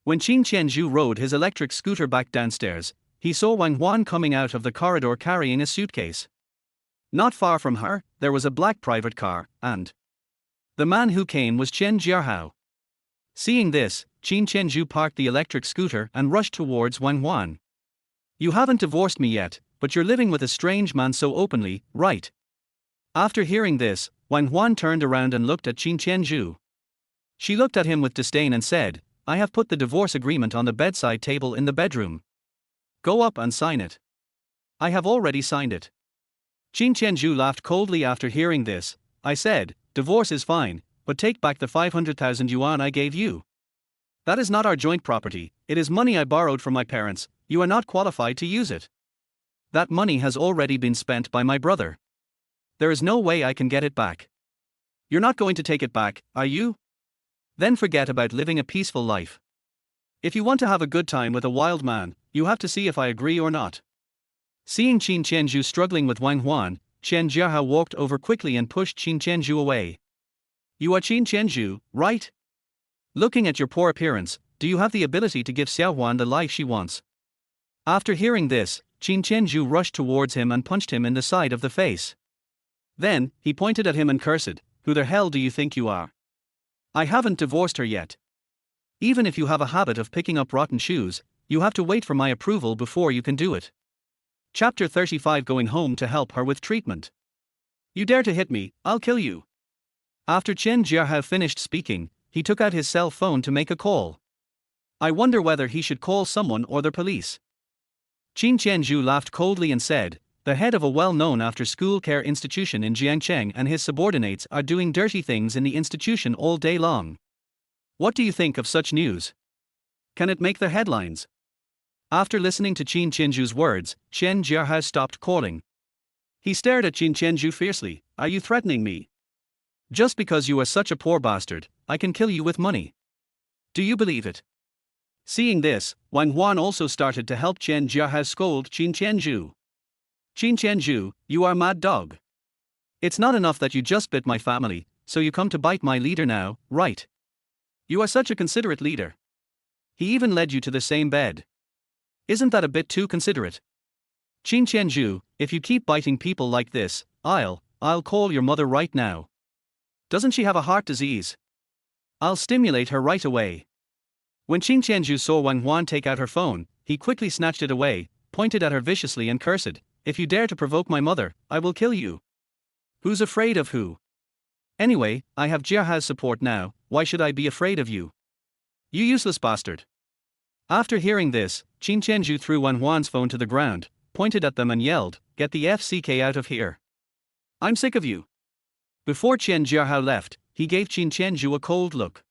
When Qin Tianzhu rode his electric scooter back downstairs, he saw Wang Huan coming out of the corridor carrying a suitcase. Not far from her, there was a black private car, and the man who came was Chen Jiahao. Seeing this, Qin Tianzhu parked the electric scooter and rushed towards Wang Huan. You haven't divorced me yet, but you're living with a strange man so openly, right? After hearing this, Wang Huan turned around and looked at Qin Tianzhu. She looked at him with disdain and said, I have put the divorce agreement on the bedside table in the bedroom. Go up and sign it. I have already signed it. Qin Tianzhu laughed coldly after hearing this. I said, divorce is fine, but take back the 500,000 yuan I gave you. That is not our joint property, it is money I borrowed from my parents, you are not qualified to use it. That money has already been spent by my brother. There is no way I can get it back. You're not going to take it back, are you? Then forget about living a peaceful life. If you want to have a good time with a wild man, you have to see if I agree or not. Seeing Qin Tianzhu struggling with Wang Huan, Chen Jiahao walked over quickly and pushed Qin Tianzhu away. You are Qin Tianzhu, right? Looking at your poor appearance, do you have the ability to give Xiao Huan the life she wants? After hearing this, Qin Tianzhu rushed towards him and punched him in the side of the face. Then, he pointed at him and cursed, who the hell do you think you are? I haven't divorced her yet. Even if you have a habit of picking up rotten shoes, you have to wait for my approval before you can do it. Chapter 35 Going home to help her with treatment. You dare to hit me, I'll kill you. After Qin Tianzhu finished speaking, he took out his cell phone to make a call. I wonder whether he should call someone or the police. Qin Tianzhu laughed coldly and said, the head of a well-known after-school care institution in Jiangcheng and his subordinates are doing dirty things in the institution all day long. What do you think of such news? Can it make the headlines? After listening to Qin Tianzhu's words, Qin Tianzhu stopped calling. He stared at Qin Tianzhu fiercely. Are you threatening me? Just because you are such a poor bastard, I can kill you with money. Do you believe it? Seeing this, Wang Huan also started to help Qin Tianzhu scold Qin Tianzhu. Qin Tianzhu, you are mad dog. It's not enough that you just bit my family, so you come to bite my leader now, right? You are such a considerate leader. He even led you to the same bed. Isn't that a bit too considerate? Qin Tianzhu, if you keep biting people like this, I'll call your mother right now. Doesn't she have a heart disease? I'll stimulate her right away. When Qin Tianzhu saw Wang Huan take out her phone, he quickly snatched it away, pointed at her viciously and cursed, if you dare to provoke my mother, I will kill you. Who's afraid of who? Anyway, I have Jiaha's support now, why should I be afraid of you? You useless bastard. After hearing this, Qin Tianzhu threw Wang Huan's phone to the ground, pointed at them and yelled, get the FCK out of here. I'm sick of you. Before Qin Jiahao left, he gave Qin Tianzhu a cold look,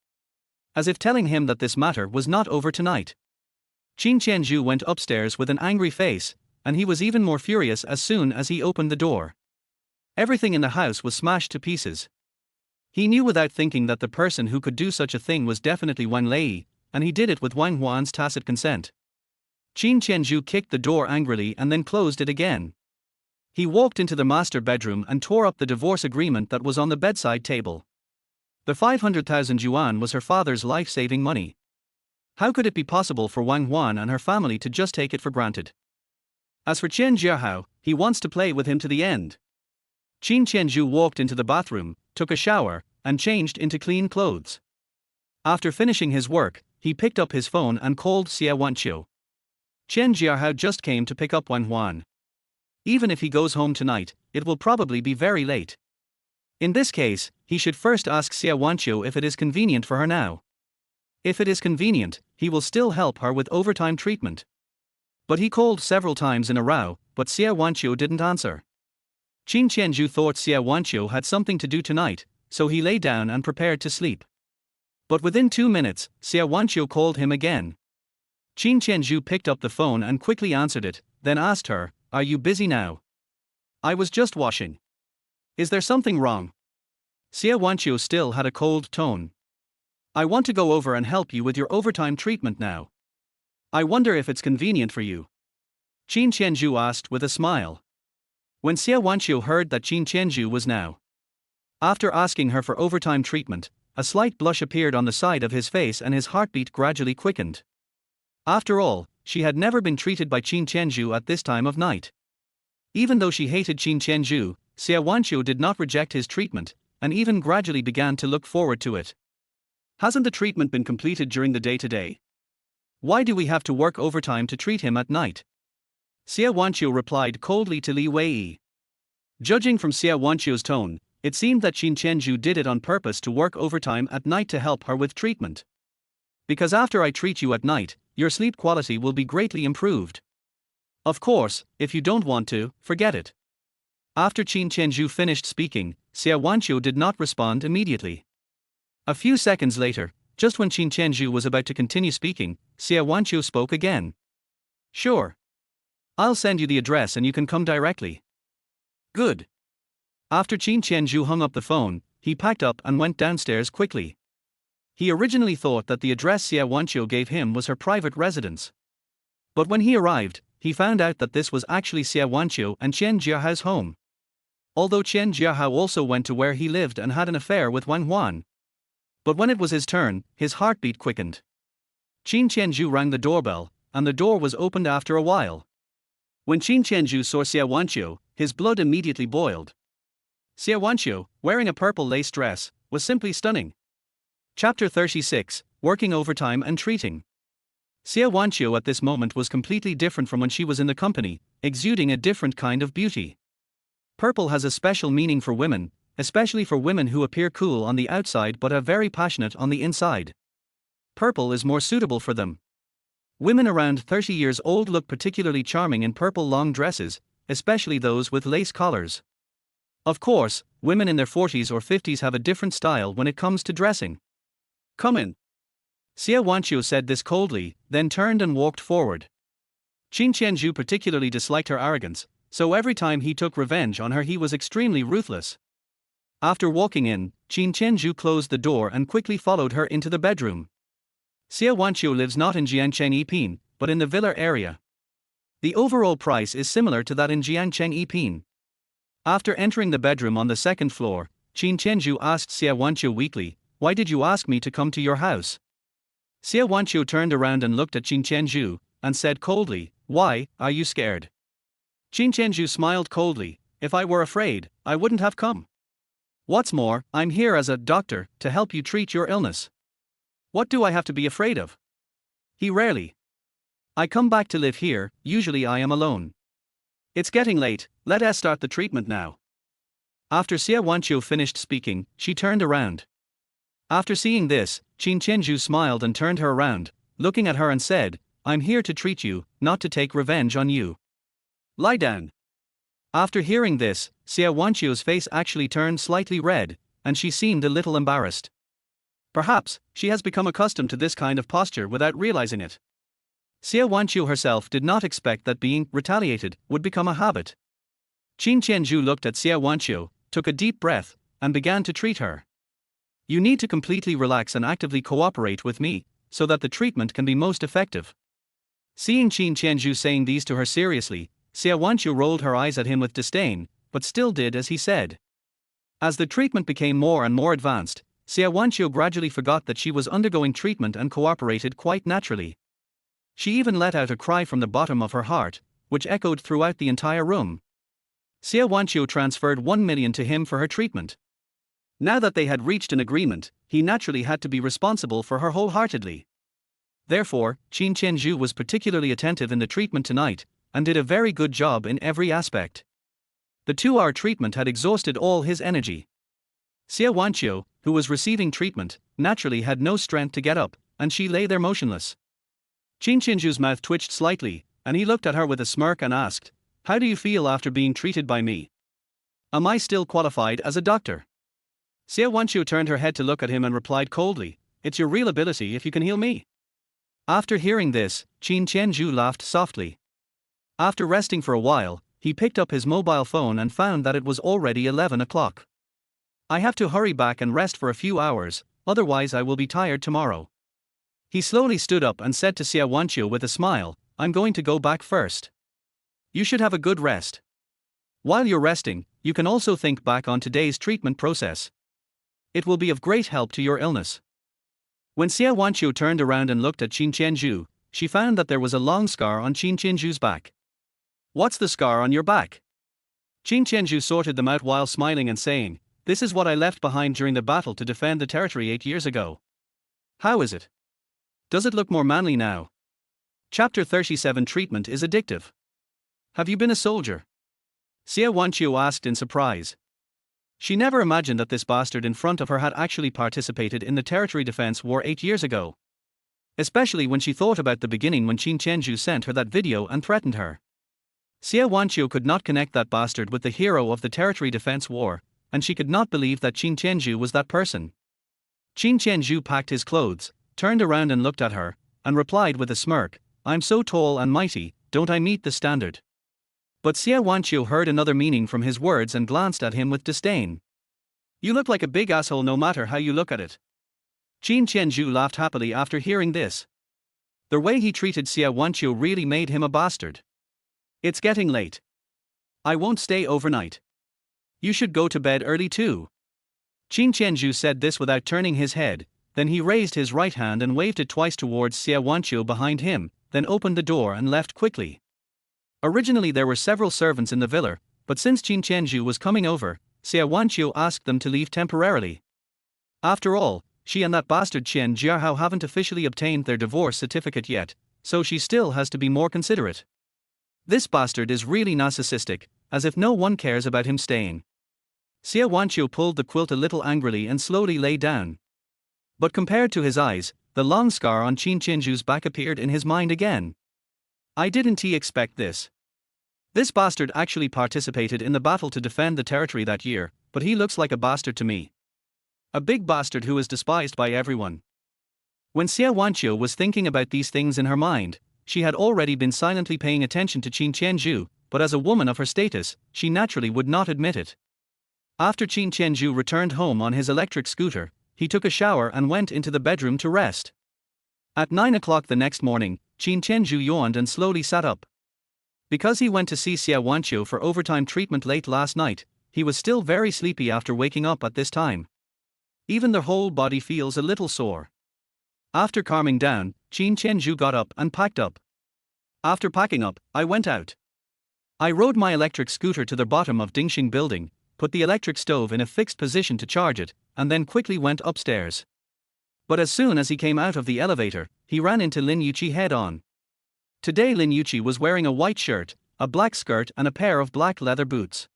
as if telling him that this matter was not over tonight. Qin Tianzhu went upstairs with an angry face, and he was even more furious as soon as he opened the door. Everything in the house was smashed to pieces. He knew without thinking that the person who could do such a thing was definitely Wang Lei, and he did it with Wang Huan's tacit consent. Qin Tianzhu kicked the door angrily and then closed it again. He walked into the master bedroom and tore up the divorce agreement that was on the bedside table. The 500,000 yuan was her father's life-saving money. How could it be possible for Wang Huan and her family to just take it for granted? As for Qin Jiahao, he wants to play with him to the end. Qin Tianzhu walked into the bathroom, took a shower, and changed into clean clothes. After finishing his work, he picked up his phone and called Xie Wanqiu. Qin Jiahao just came to pick up Wang Huan. Even if he goes home tonight, it will probably be very late. In this case, he should first ask Xie Wanqiu if it is convenient for her now. If it is convenient, he will still help her with overtime treatment. But he called several times in a row, but Xie Wanqiu didn't answer. Qin Tianzhu thought Xie Wanqiu had something to do tonight, so he lay down and prepared to sleep. But within 2 minutes, Xie Wanqiu called him again. Qin Tianzhu picked up the phone and quickly answered it, then asked her, are you busy now? I was just washing. Is there something wrong? Xie Wanqiu still had a cold tone. I want to go over and help you with your overtime treatment now. I wonder if it's convenient for you. Qin Tianzhu asked with a smile. When Xie Wanqiu heard that Qin Tianzhu was now after asking her for overtime treatment, a slight blush appeared on the side of his face and his heartbeat gradually quickened. After all, she had never been treated by Qin Tianzhu at this time of night. Even though she hated Qin Tianzhu, Xie Wanqiu did not reject his treatment, and even gradually began to look forward to it. Hasn't the treatment been completed during the day today? Why do we have to work overtime to treat him at night? Xie Wanqiu replied coldly to Li Wei. Judging from Xie Wanqiu's tone, it seemed that Qin Tianzhu did it on purpose to work overtime at night to help her with treatment. Because after I treat you at night, your sleep quality will be greatly improved. Of course, if you don't want to, forget it. After Qin Tianzhu finished speaking, Xie Wanqiu did not respond immediately. A few seconds later, just when Qin Tianzhu was about to continue speaking, Xie Wanqiu spoke again. Sure. I'll send you the address and you can come directly. Good. After Qin Tianzhu hung up the phone, he packed up and went downstairs quickly. He originally thought that the address Xie Wanqiu gave him was her private residence. But when he arrived, he found out that this was actually Xie Wanqiu and Qin Jiahao's home. Although Qin Jiahao also went to where he lived and had an affair with Wang Huan. But when it was his turn, his heartbeat quickened. Qin Tianzhu rang the doorbell, and the door was opened after a while. When Qin Tianzhu saw Xie Wanqiu, his blood immediately boiled. Xie Wanqiu, wearing a purple lace dress, was simply stunning. Chapter 36, working overtime and treating. Xie Wanqiu at this moment was completely different from when she was in the company, exuding a different kind of beauty. Purple has a special meaning for women, especially for women who appear cool on the outside but are very passionate on the inside. Purple is more suitable for them. Women around 30 years old look particularly charming in purple long dresses, especially those with lace collars. Of course, women in their 40s or 50s have a different style when it comes to dressing. Come in. Xie Wanqiu said this coldly, then turned and walked forward. Qin Tianzhu particularly disliked her arrogance, so every time he took revenge on her he was extremely ruthless. After walking in, Qin Tianzhu closed the door and quickly followed her into the bedroom. Xie Wanqiu lives not in Jiancheng Yiping, but in the villa area. The overall price is similar to that in Jiancheng Yiping. After entering the bedroom on the second floor, Qin Tianzhu asked Xie Wanqiu weakly, "Why did you ask me to come to your house?" Xie Wanqiu turned around and looked at Qin Tianzhu, and said coldly, "Why, are you scared?" Qin Tianzhu smiled coldly, "If I were afraid, I wouldn't have come. What's more, I'm here as a doctor to help you treat your illness. What do I have to be afraid of? He rarely. I come back to live here, usually I am alone. It's getting late, let us start the treatment now." After Xie Wanqiu finished speaking, she turned around. After seeing this, Qin Tianzhu smiled and turned her around, looking at her and said, "I'm here to treat you, not to take revenge on you. Lie down." After hearing this, Xie Wanqiu's face actually turned slightly red, and she seemed a little embarrassed. Perhaps, she has become accustomed to this kind of posture without realizing it. Xie Wanqiu herself did not expect that being retaliated would become a habit. Qin Tianzhu looked at Xie Wanqiu, took a deep breath, and began to treat her. "You need to completely relax and actively cooperate with me, so that the treatment can be most effective." Seeing Qin Tianzhu saying these to her seriously, Xie Wanqiu rolled her eyes at him with disdain, but still did as he said. As the treatment became more and more advanced, Xie Wanqiu gradually forgot that she was undergoing treatment and cooperated quite naturally. She even let out a cry from the bottom of her heart, which echoed throughout the entire room. Xie Wanqiu transferred 1 million to him for her treatment. Now that they had reached an agreement, he naturally had to be responsible for her wholeheartedly. Therefore, Qin Tianzhu was particularly attentive in the treatment tonight, and did a very good job in every aspect. The 2-hour treatment had exhausted all his energy. Xie Wanqiu, who was receiving treatment, naturally had no strength to get up, and she lay there motionless. Qin Tianzhu's mouth twitched slightly, and he looked at her with a smirk and asked, "How do you feel after being treated by me? Am I still qualified as a doctor?" Xie Wanqiu turned her head to look at him and replied coldly, "It's your real ability if you can heal me." After hearing this, Qin Tianzhu laughed softly. After resting for a while, he picked up his mobile phone and found that it was already 11 o'clock. "I have to hurry back and rest for a few hours, otherwise I will be tired tomorrow." He slowly stood up and said to Xie Wanqiu with a smile, "I'm going to go back first. You should have a good rest. While you're resting, you can also think back on today's treatment process. It will be of great help to your illness." When Xie Wanqiu turned around and looked at Qin Tianzhu, she found that there was a long scar on Qin Tianzhu's back. "What's the scar on your back?" Qin Tianzhu sorted them out while smiling and saying, "This is what I left behind during the battle to defend the territory 8 years ago. How is it? Does it look more manly now?" Chapter 37 Treatment is addictive. "Have you been a soldier?" Xie Wanqiu asked in surprise. She never imagined that this bastard in front of her had actually participated in the territory defense war 8 years ago. Especially when she thought about the beginning when Qin Tianzhu sent her that video and threatened her. Xie Wanqiu could not connect that bastard with the hero of the territory defense war, and she could not believe that Qin Tianzhu was that person. Qin Tianzhu packed his clothes, turned around and looked at her, and replied with a smirk, "I'm so tall and mighty, don't I meet the standard?" But Xie Wanqiu heard another meaning from his words and glanced at him with disdain. "You look like a big asshole no matter how you look at it." Qin Tianzhu laughed happily after hearing this. The way he treated Xie Wanqiu really made him a bastard. "It's getting late. I won't stay overnight. You should go to bed early too." Qin Tianzhu said this without turning his head, then he raised his right hand and waved it twice towards Xie Wanqiu behind him, then opened the door and left quickly. Originally there were several servants in the villa, but since Qin Tianzhu was coming over, Xie Wanqiu asked them to leave temporarily. After all, she and that bastard Qin Tianzhu haven't officially obtained their divorce certificate yet, so she still has to be more considerate. This bastard is really narcissistic, as if no one cares about him staying. Xie Wanqiu pulled the quilt a little angrily and slowly lay down. But compared to his eyes, the long scar on Qin Tianzhu's back appeared in his mind again. I didn't expect this. This bastard actually participated in the battle to defend the territory that year, but he looks like a bastard to me. A big bastard who is despised by everyone. When Xie Wanqiu was thinking about these things in her mind, she had already been silently paying attention to Qin Tianzhu, but as a woman of her status, she naturally would not admit it. After Qin Tianzhu returned home on his electric scooter, he took a shower and went into the bedroom to rest. At 9 o'clock the next morning, Qin Tianzhu yawned and slowly sat up. Because he went to see Xie Wanqiu for overtime treatment late last night, he was still very sleepy after waking up at this time. Even the whole body feels a little sore. After calming down, Qin Tianzhu got up and packed up. After packing up, I went out. I rode my electric scooter to the bottom of Dingxing building, put the electric stove in a fixed position to charge it, and then quickly went upstairs. But as soon as he came out of the elevator, he ran into Lin Yuqi head-on. Today Lin Yuqi was wearing a white shirt, a black skirt and a pair of black leather boots.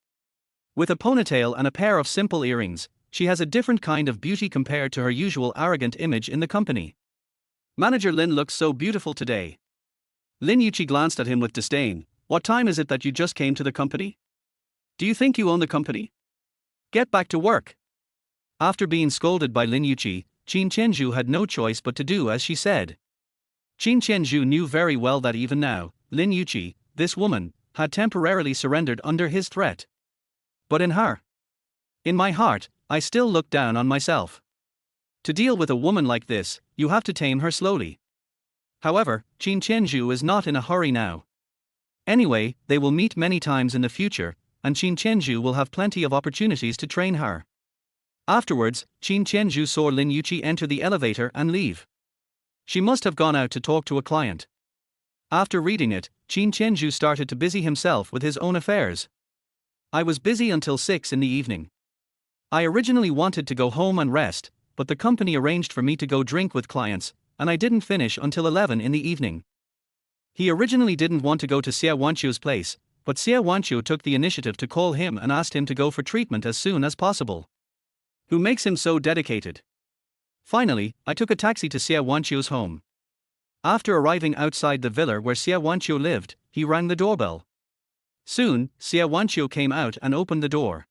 With a ponytail and a pair of simple earrings, she has a different kind of beauty compared to her usual arrogant image in the company. Manager Lin looks so beautiful today. Lin Yuqi glanced at him with disdain. What time is it that you just came to the company? Do you think you own the company? Get back to work. After being scolded by Lin Yuqi, Qin Tianzhu had no choice but to do as she said. Qin Tianzhu knew very well that even now, Lin Yuqi, this woman, had temporarily surrendered under his threat. But in my heart, I still look down on myself. To deal with a woman like this, you have to tame her slowly. However, Qin Tianzhu is not in a hurry now. Anyway, they will meet many times in the future, and Qin Tianzhu will have plenty of opportunities to train her. Afterwards, Qin Tianzhu saw Lin Yuqi enter the elevator and leave. She must have gone out to talk to a client. After reading it, Qin Tianzhu started to busy himself with his own affairs. I was busy until 6 in the evening. I originally wanted to go home and rest, but the company arranged for me to go drink with clients, and I didn't finish until 11 in the evening. He originally didn't want to go to Xie Wanqiu's place, but Xie Wanqiu took the initiative to call him and asked him to go for treatment as soon as possible. Who makes him so dedicated? Finally, I took a taxi to Xie Wanqiu's home. After arriving outside the villa where Xie Wanqiu lived, he rang the doorbell. Soon, Xie Wanqiu came out and opened the door.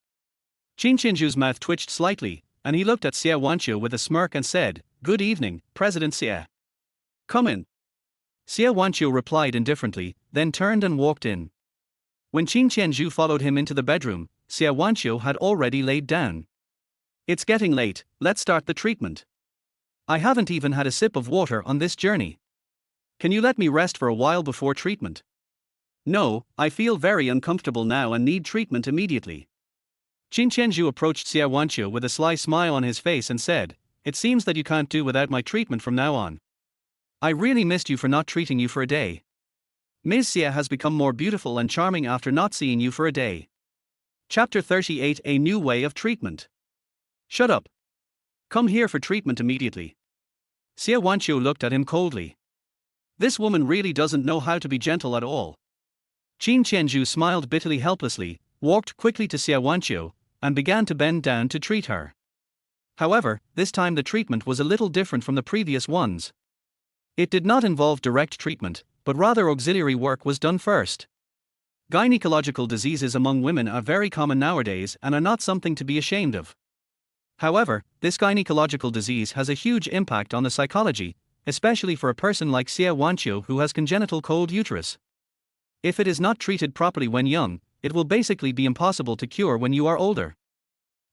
Qin Tianzhu's mouth twitched slightly, and he looked at Xie Wanqiu with a smirk and said, "Good evening, President Xie. Come in." Xie Wanqiu replied indifferently, then turned and walked in. When Qin Tianzhu followed him into the bedroom, Xie Wanqiu had already laid down. It's getting late, let's start the treatment. I haven't even had a sip of water on this journey. Can you let me rest for a while before treatment? No, I feel very uncomfortable now and need treatment immediately. Qin Tianzhu approached Xie Wanqiu with a sly smile on his face and said, "It seems that you can't do without my treatment from now on. I really missed you for not treating you for a day. Ms. Xie has become more beautiful and charming after not seeing you for a day." Chapter 38: A New Way of Treatment. Shut up. Come here for treatment immediately. Xie Wanqiu looked at him coldly. This woman really doesn't know how to be gentle at all. Qin Tianzhu smiled bitterly helplessly, walked quickly to Xie Wanqiu, and began to bend down to treat her. However, this time the treatment was a little different from the previous ones. It did not involve direct treatment, but rather auxiliary work was done first. Gynecological diseases among women are very common nowadays and are not something to be ashamed of. However, this gynecological disease has a huge impact on the psychology, especially for a person like Xie Wanqiu who has congenital cold uterus. If it is not treated properly when young, it will basically be impossible to cure when you are older.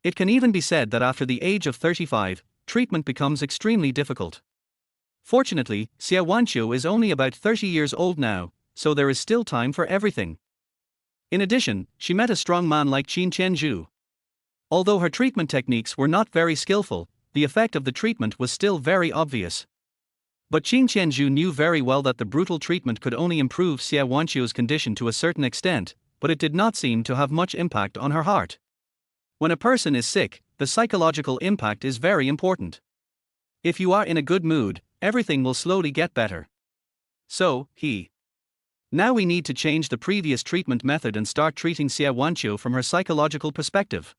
It can even be said that after the age of 35, treatment becomes extremely difficult. Fortunately, Xie Wanqiu is only about 30 years old now, so there is still time for everything. In addition, she met a strong man like Qin Tianzhu. Although her treatment techniques were not very skillful, the effect of the treatment was still very obvious. But Qin Tianzhu knew very well that the brutal treatment could only improve Xie Wanqiu's condition to a certain extent, but it did not seem to have much impact on her heart. When a person is sick, the psychological impact is very important. If you are in a good mood, everything will slowly get better. So, Now we need to change the previous treatment method and start treating Xie Wanqiu from her psychological perspective.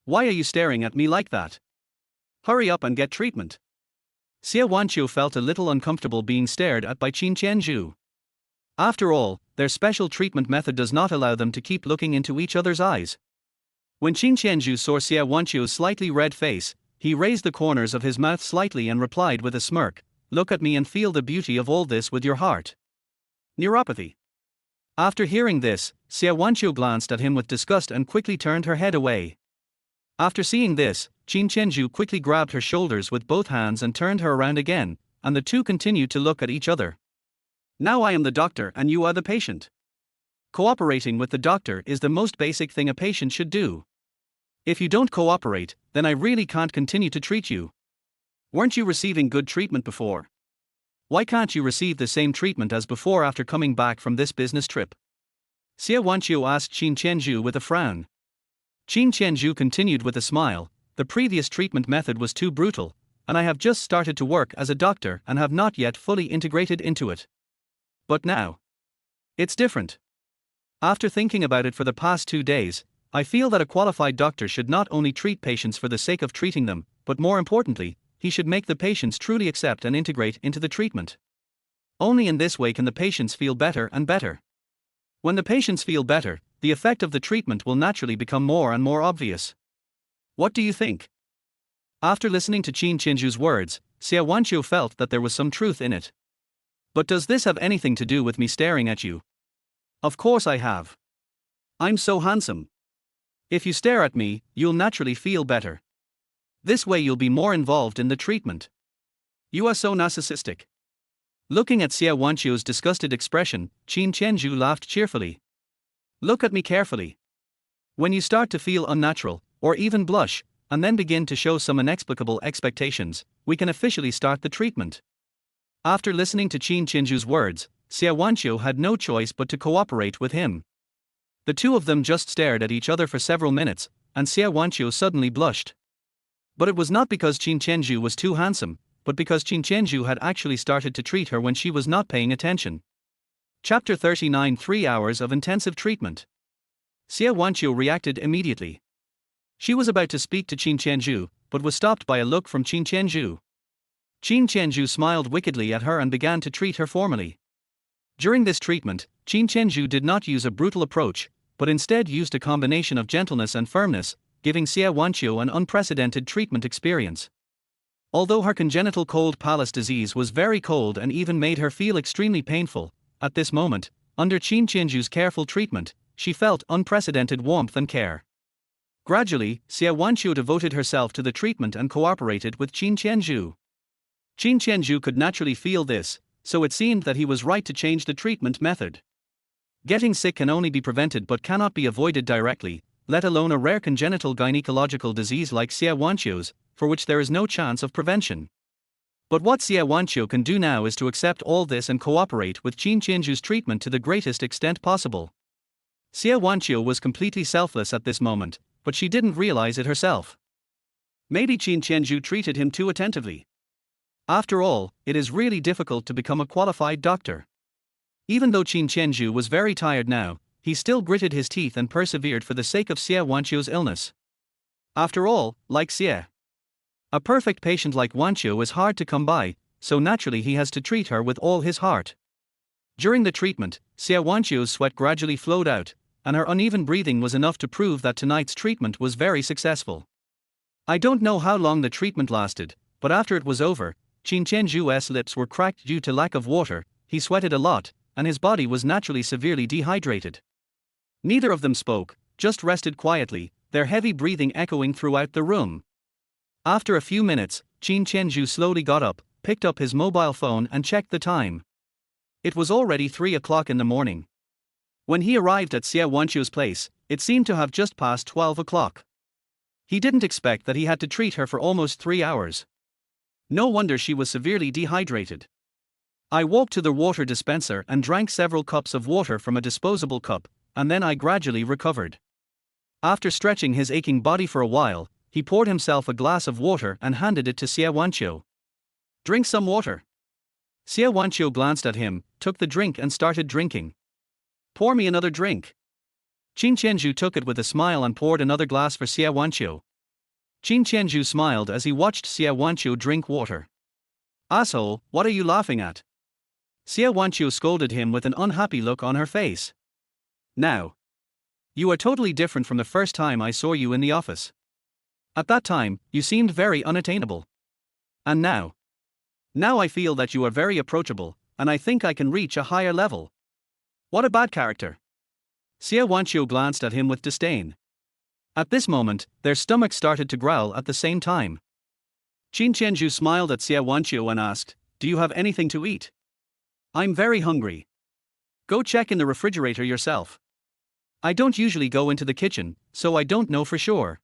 Why are you staring at me like that? Hurry up and get treatment. Xie Wanqiu felt a little uncomfortable being stared at by Qin Tianzhu. After all, their special treatment method does not allow them to keep looking into each other's eyes. When Qin Tianzhu saw Xie Wanqiu's slightly red face, he raised the corners of his mouth slightly and replied with a smirk, "Look at me and feel the beauty of all this with your heart." Neuropathy. After hearing this, Xie Wanqiu glanced at him with disgust and quickly turned her head away. After seeing this, Qin Tianzhu quickly grabbed her shoulders with both hands and turned her around again, and the two continued to look at each other. Now I am the doctor and you are the patient. Cooperating with the doctor is the most basic thing a patient should do. If you don't cooperate, then I really can't continue to treat you. Weren't you receiving good treatment before? Why can't you receive the same treatment as before after coming back from this business trip? Xie Wanqiu asked Qin Tianzhu with a frown. Qin Tianzhu continued with a smile, "The previous treatment method was too brutal, and I have just started to work as a doctor and have not yet fully integrated into it. But now, it's different. After thinking about it for the past 2 days, I feel that a qualified doctor should not only treat patients for the sake of treating them, but more importantly, he should make the patients truly accept and integrate into the treatment. Only in this way can the patients feel better and better. When the patients feel better, the effect of the treatment will naturally become more and more obvious. What do you think?" After listening to Qin Tianzhu's words, Xie Wanqiu felt that there was some truth in it. "But does this have anything to do with me staring at you?" "Of course I have. I'm so handsome. If you stare at me, you'll naturally feel better. This way you'll be more involved in the treatment. You are so narcissistic." Looking at Xie Wanqiu's disgusted expression, Qin Tianzhu laughed cheerfully. "Look at me carefully. When you start to feel unnatural, or even blush, and then begin to show some inexplicable expectations, we can officially start the treatment." After listening to Qin Tianzhu's words, Xie Wanqiu had no choice but to cooperate with him. The two of them just stared at each other for several minutes, and Xie Wanqiu suddenly blushed. But it was not because Qin Tianzhu was too handsome, but because Qin Tianzhu had actually started to treat her when she was not paying attention. Chapter 39: 3 hours of intensive treatment. Xie Wanqiu reacted immediately. She was about to speak to Qin Tianzhu, but was stopped by a look from Qin Tianzhu. Qin Tianzhu smiled wickedly at her and began to treat her formally. During this treatment, Qin Tianzhu did not use a brutal approach, but instead used a combination of gentleness and firmness, giving Xie Wanqiu an unprecedented treatment experience. Although her congenital cold palace disease was very cold and even made her feel extremely painful, at this moment, under Qin Tianzhu's careful treatment, she felt unprecedented warmth and care. Gradually, Xie Wanqiu devoted herself to the treatment and cooperated with Qin Tianzhu. Qin Tianzhu could naturally feel this, so it seemed that he was right to change the treatment method. Getting sick can only be prevented but cannot be avoided directly, let alone a rare congenital gynecological disease like Xie Wanqiu's, for which there is no chance of prevention. But what Xie Wanqiu can do now is to accept all this and cooperate with Qin Tianzhu's treatment to the greatest extent possible. Xie Wanqiu was completely selfless at this moment, but she didn't realize it herself. Maybe Qin Tianzhu treated him too attentively. After all, it is really difficult to become a qualified doctor. Even though Qin Tianzhu was very tired now, he still gritted his teeth and persevered for the sake of Xie Wanqiu's illness. After all, like Xie, a perfect patient like Wanqiu is hard to come by, so naturally he has to treat her with all his heart. During the treatment, Xie Wanqiu's sweat gradually flowed out, and her uneven breathing was enough to prove that tonight's treatment was very successful. I don't know how long the treatment lasted, but after it was over, Qin Tianzhu's lips were cracked due to lack of water, he sweated a lot, and his body was naturally severely dehydrated. Neither of them spoke, just rested quietly, their heavy breathing echoing throughout the room. After a few minutes, Qin Tianzhu slowly got up, picked up his mobile phone and checked the time. It was already 3 o'clock in the morning. When he arrived at Xie Wanqiu's place, it seemed to have just passed 12 o'clock. He didn't expect that he had to treat her for almost 3 hours. No wonder she was severely dehydrated. I walked to the water dispenser and drank several cups of water from a disposable cup, and then I gradually recovered. After stretching his aching body for a while, he poured himself a glass of water and handed it to Xie Wanqiu. Drink some water. Xie Wanqiu glanced at him, took the drink and started drinking. Pour me another drink. Qin Tianzhu took it with a smile and poured another glass for Xie Wanqiu. Qin Tianzhu smiled as he watched Xie Wanqiu drink water. Asshole, what are you laughing at? Xie Wanqiu scolded him with an unhappy look on her face. Now. You are totally different from the first time I saw you in the office. At that time, you seemed very unattainable. And now? Now I feel that you are very approachable, and I think I can reach a higher level. What a bad character. Xie Wanqiu glanced at him with disdain. At this moment, their stomachs started to growl at the same time. Qin Tianzhu smiled at Xie Wanqiu and asked, "Do you have anything to eat?" "I'm very hungry." "Go check in the refrigerator yourself." "I don't usually go into the kitchen, so I don't know for sure."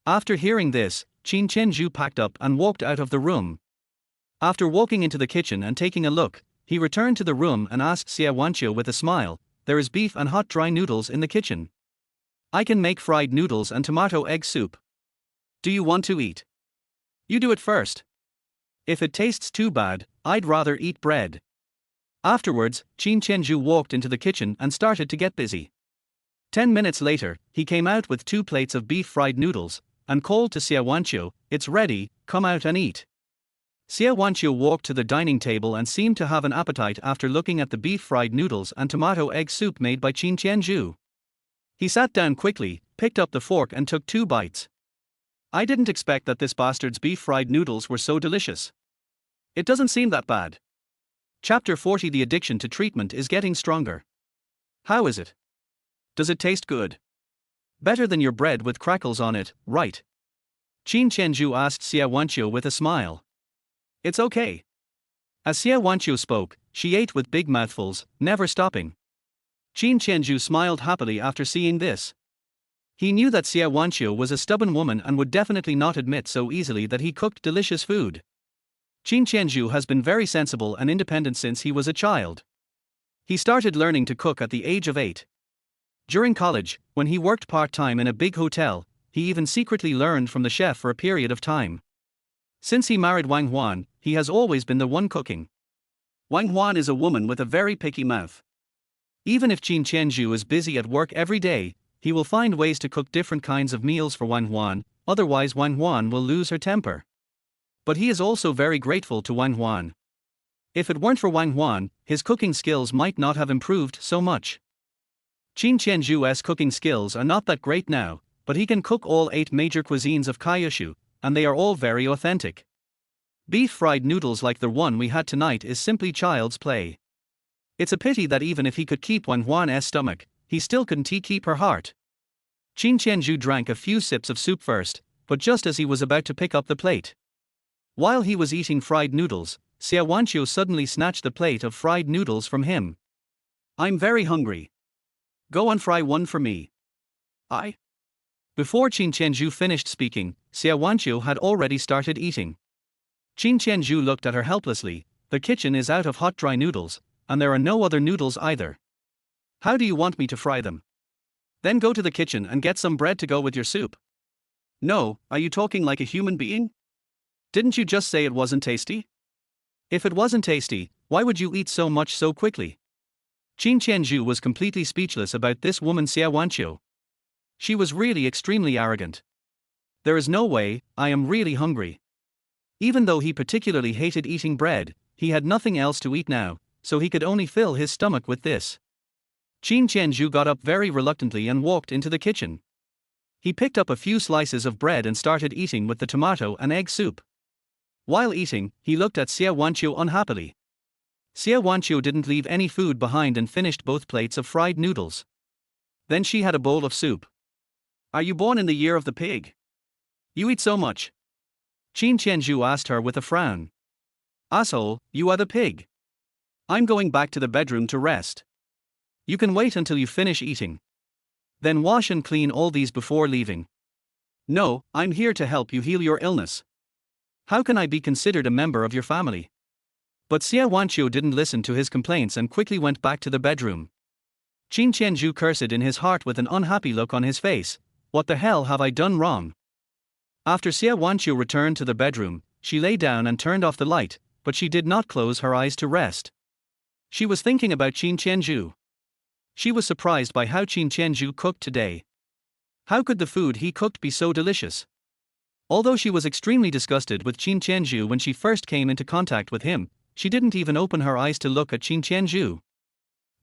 After hearing this, Qin Tianzhu packed up and walked out of the room. After walking into the kitchen and taking a look, he returned to the room and asked Xie Wanqiu with a smile, "There is beef and hot dry noodles in the kitchen. I can make fried noodles and tomato egg soup. Do you want to eat? You do it first. If it tastes too bad, I'd rather eat bread." Afterwards, Qin Tianzhu walked into the kitchen and started to get busy. 10 minutes later, he came out with 2 plates of beef fried noodles, and called to Xie Wanqiu, "It's ready, come out and eat." Xie Wanqiu walked to the dining table and seemed to have an appetite after looking at the beef fried noodles and tomato egg soup made by Qin Tianzhu. He sat down quickly, picked up the fork and took 2 bites. "I didn't expect that this bastard's beef fried noodles were so delicious. It doesn't seem that bad." Chapter 40. The addiction to treatment is getting stronger. How is it? Does it taste good? Better than your bread with crackles on it, right? Qin Tianzhu asked Xie Wanqiu with a smile. "It's okay." As Xie Wanqiu spoke, she ate with big mouthfuls, never stopping. Qin Tianzhu smiled happily after seeing this. He knew that Xie Wanqiu was a stubborn woman and would definitely not admit so easily that he cooked delicious food. Qin Tianzhu has been very sensible and independent since he was a child. He started learning to cook at the age of 8. During college, when he worked part-time in a big hotel, he even secretly learned from the chef for a period of time. Since he married Wang Huan, he has always been the one cooking. Wang Huan is a woman with a very picky mouth. Even if Qin Tianzhu is busy at work every day, he will find ways to cook different kinds of meals for Wang Huan, otherwise Wang Huan will lose her temper. But he is also very grateful to Wang Huan. If it weren't for Wang Huan, his cooking skills might not have improved so much. Qin Tianzhu's cooking skills are not that great now, but he can cook all 8 major cuisines of Kyushu, and they are all very authentic. Beef fried noodles like the one we had tonight is simply child's play. It's a pity that even if he could keep Wang Huan's stomach, he still couldn't keep her heart. Qin Tianzhu drank a few sips of soup first, but just as he was about to pick up the plate. While he was eating fried noodles, Xie Wanqiu suddenly snatched the plate of fried noodles from him. "I'm very hungry. Go and fry one for me." "I?" Before Qin Tianzhu finished speaking, Xie Wanqiu had already started eating. Qin Tianzhu looked at her helplessly. The kitchen is out of hot dry noodles, and there are no other noodles either. "How do you want me to fry them?" "Then go to the kitchen and get some bread to go with your soup." "No, are you talking like a human being? Didn't you just say it wasn't tasty? If it wasn't tasty, why would you eat so much so quickly?" Qin Tianzhu was completely speechless about this woman Xie Wanqiu. She was really extremely arrogant. "There is no way, I am really hungry." Even though he particularly hated eating bread, he had nothing else to eat now, so he could only fill his stomach with this. Qin Tianzhu got up very reluctantly and walked into the kitchen. He picked up a few slices of bread and started eating with the tomato and egg soup. While eating, he looked at Xie Wanqiu unhappily. Xie Wanqiu didn't leave any food behind and finished both plates of fried noodles. Then she had a bowl of soup. "Are you born in the year of the pig? You eat so much." Qin Tianzhu asked her with a frown. "Asshole, you are the pig. I'm going back to the bedroom to rest. You can wait until you finish eating. Then wash and clean all these before leaving." "No, I'm here to help you heal your illness. How can I be considered a member of your family?" But Xie Wanqiu didn't listen to his complaints and quickly went back to the bedroom. Qin Tianzhu cursed in his heart with an unhappy look on his face. "What the hell have I done wrong?" After Xie Wanqiu returned to the bedroom, she lay down and turned off the light, but she did not close her eyes to rest. She was thinking about Qin Tianzhu. She was surprised by how Qin Tianzhu cooked today. How could the food he cooked be so delicious? Although she was extremely disgusted with Qin Tianzhu when she first came into contact with him, she didn't even open her eyes to look at Qin Tianzhu.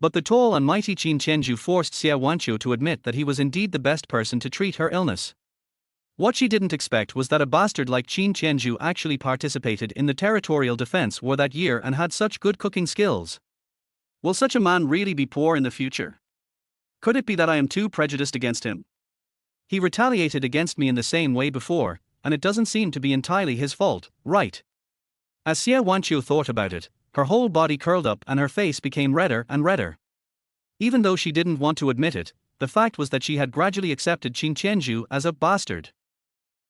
But the tall and mighty Qin Tianzhu forced Xie Wanqiu to admit that he was indeed the best person to treat her illness. What she didn't expect was that a bastard like Qin Tianzhu actually participated in the territorial defense war that year and had such good cooking skills. Will such a man really be poor in the future? Could it be that I am too prejudiced against him? He retaliated against me in the same way before, and it doesn't seem to be entirely his fault, right? As Xie Wanqiu thought about it, her whole body curled up and her face became redder and redder. Even though she didn't want to admit it, the fact was that she had gradually accepted Qin Tianzhu as a bastard.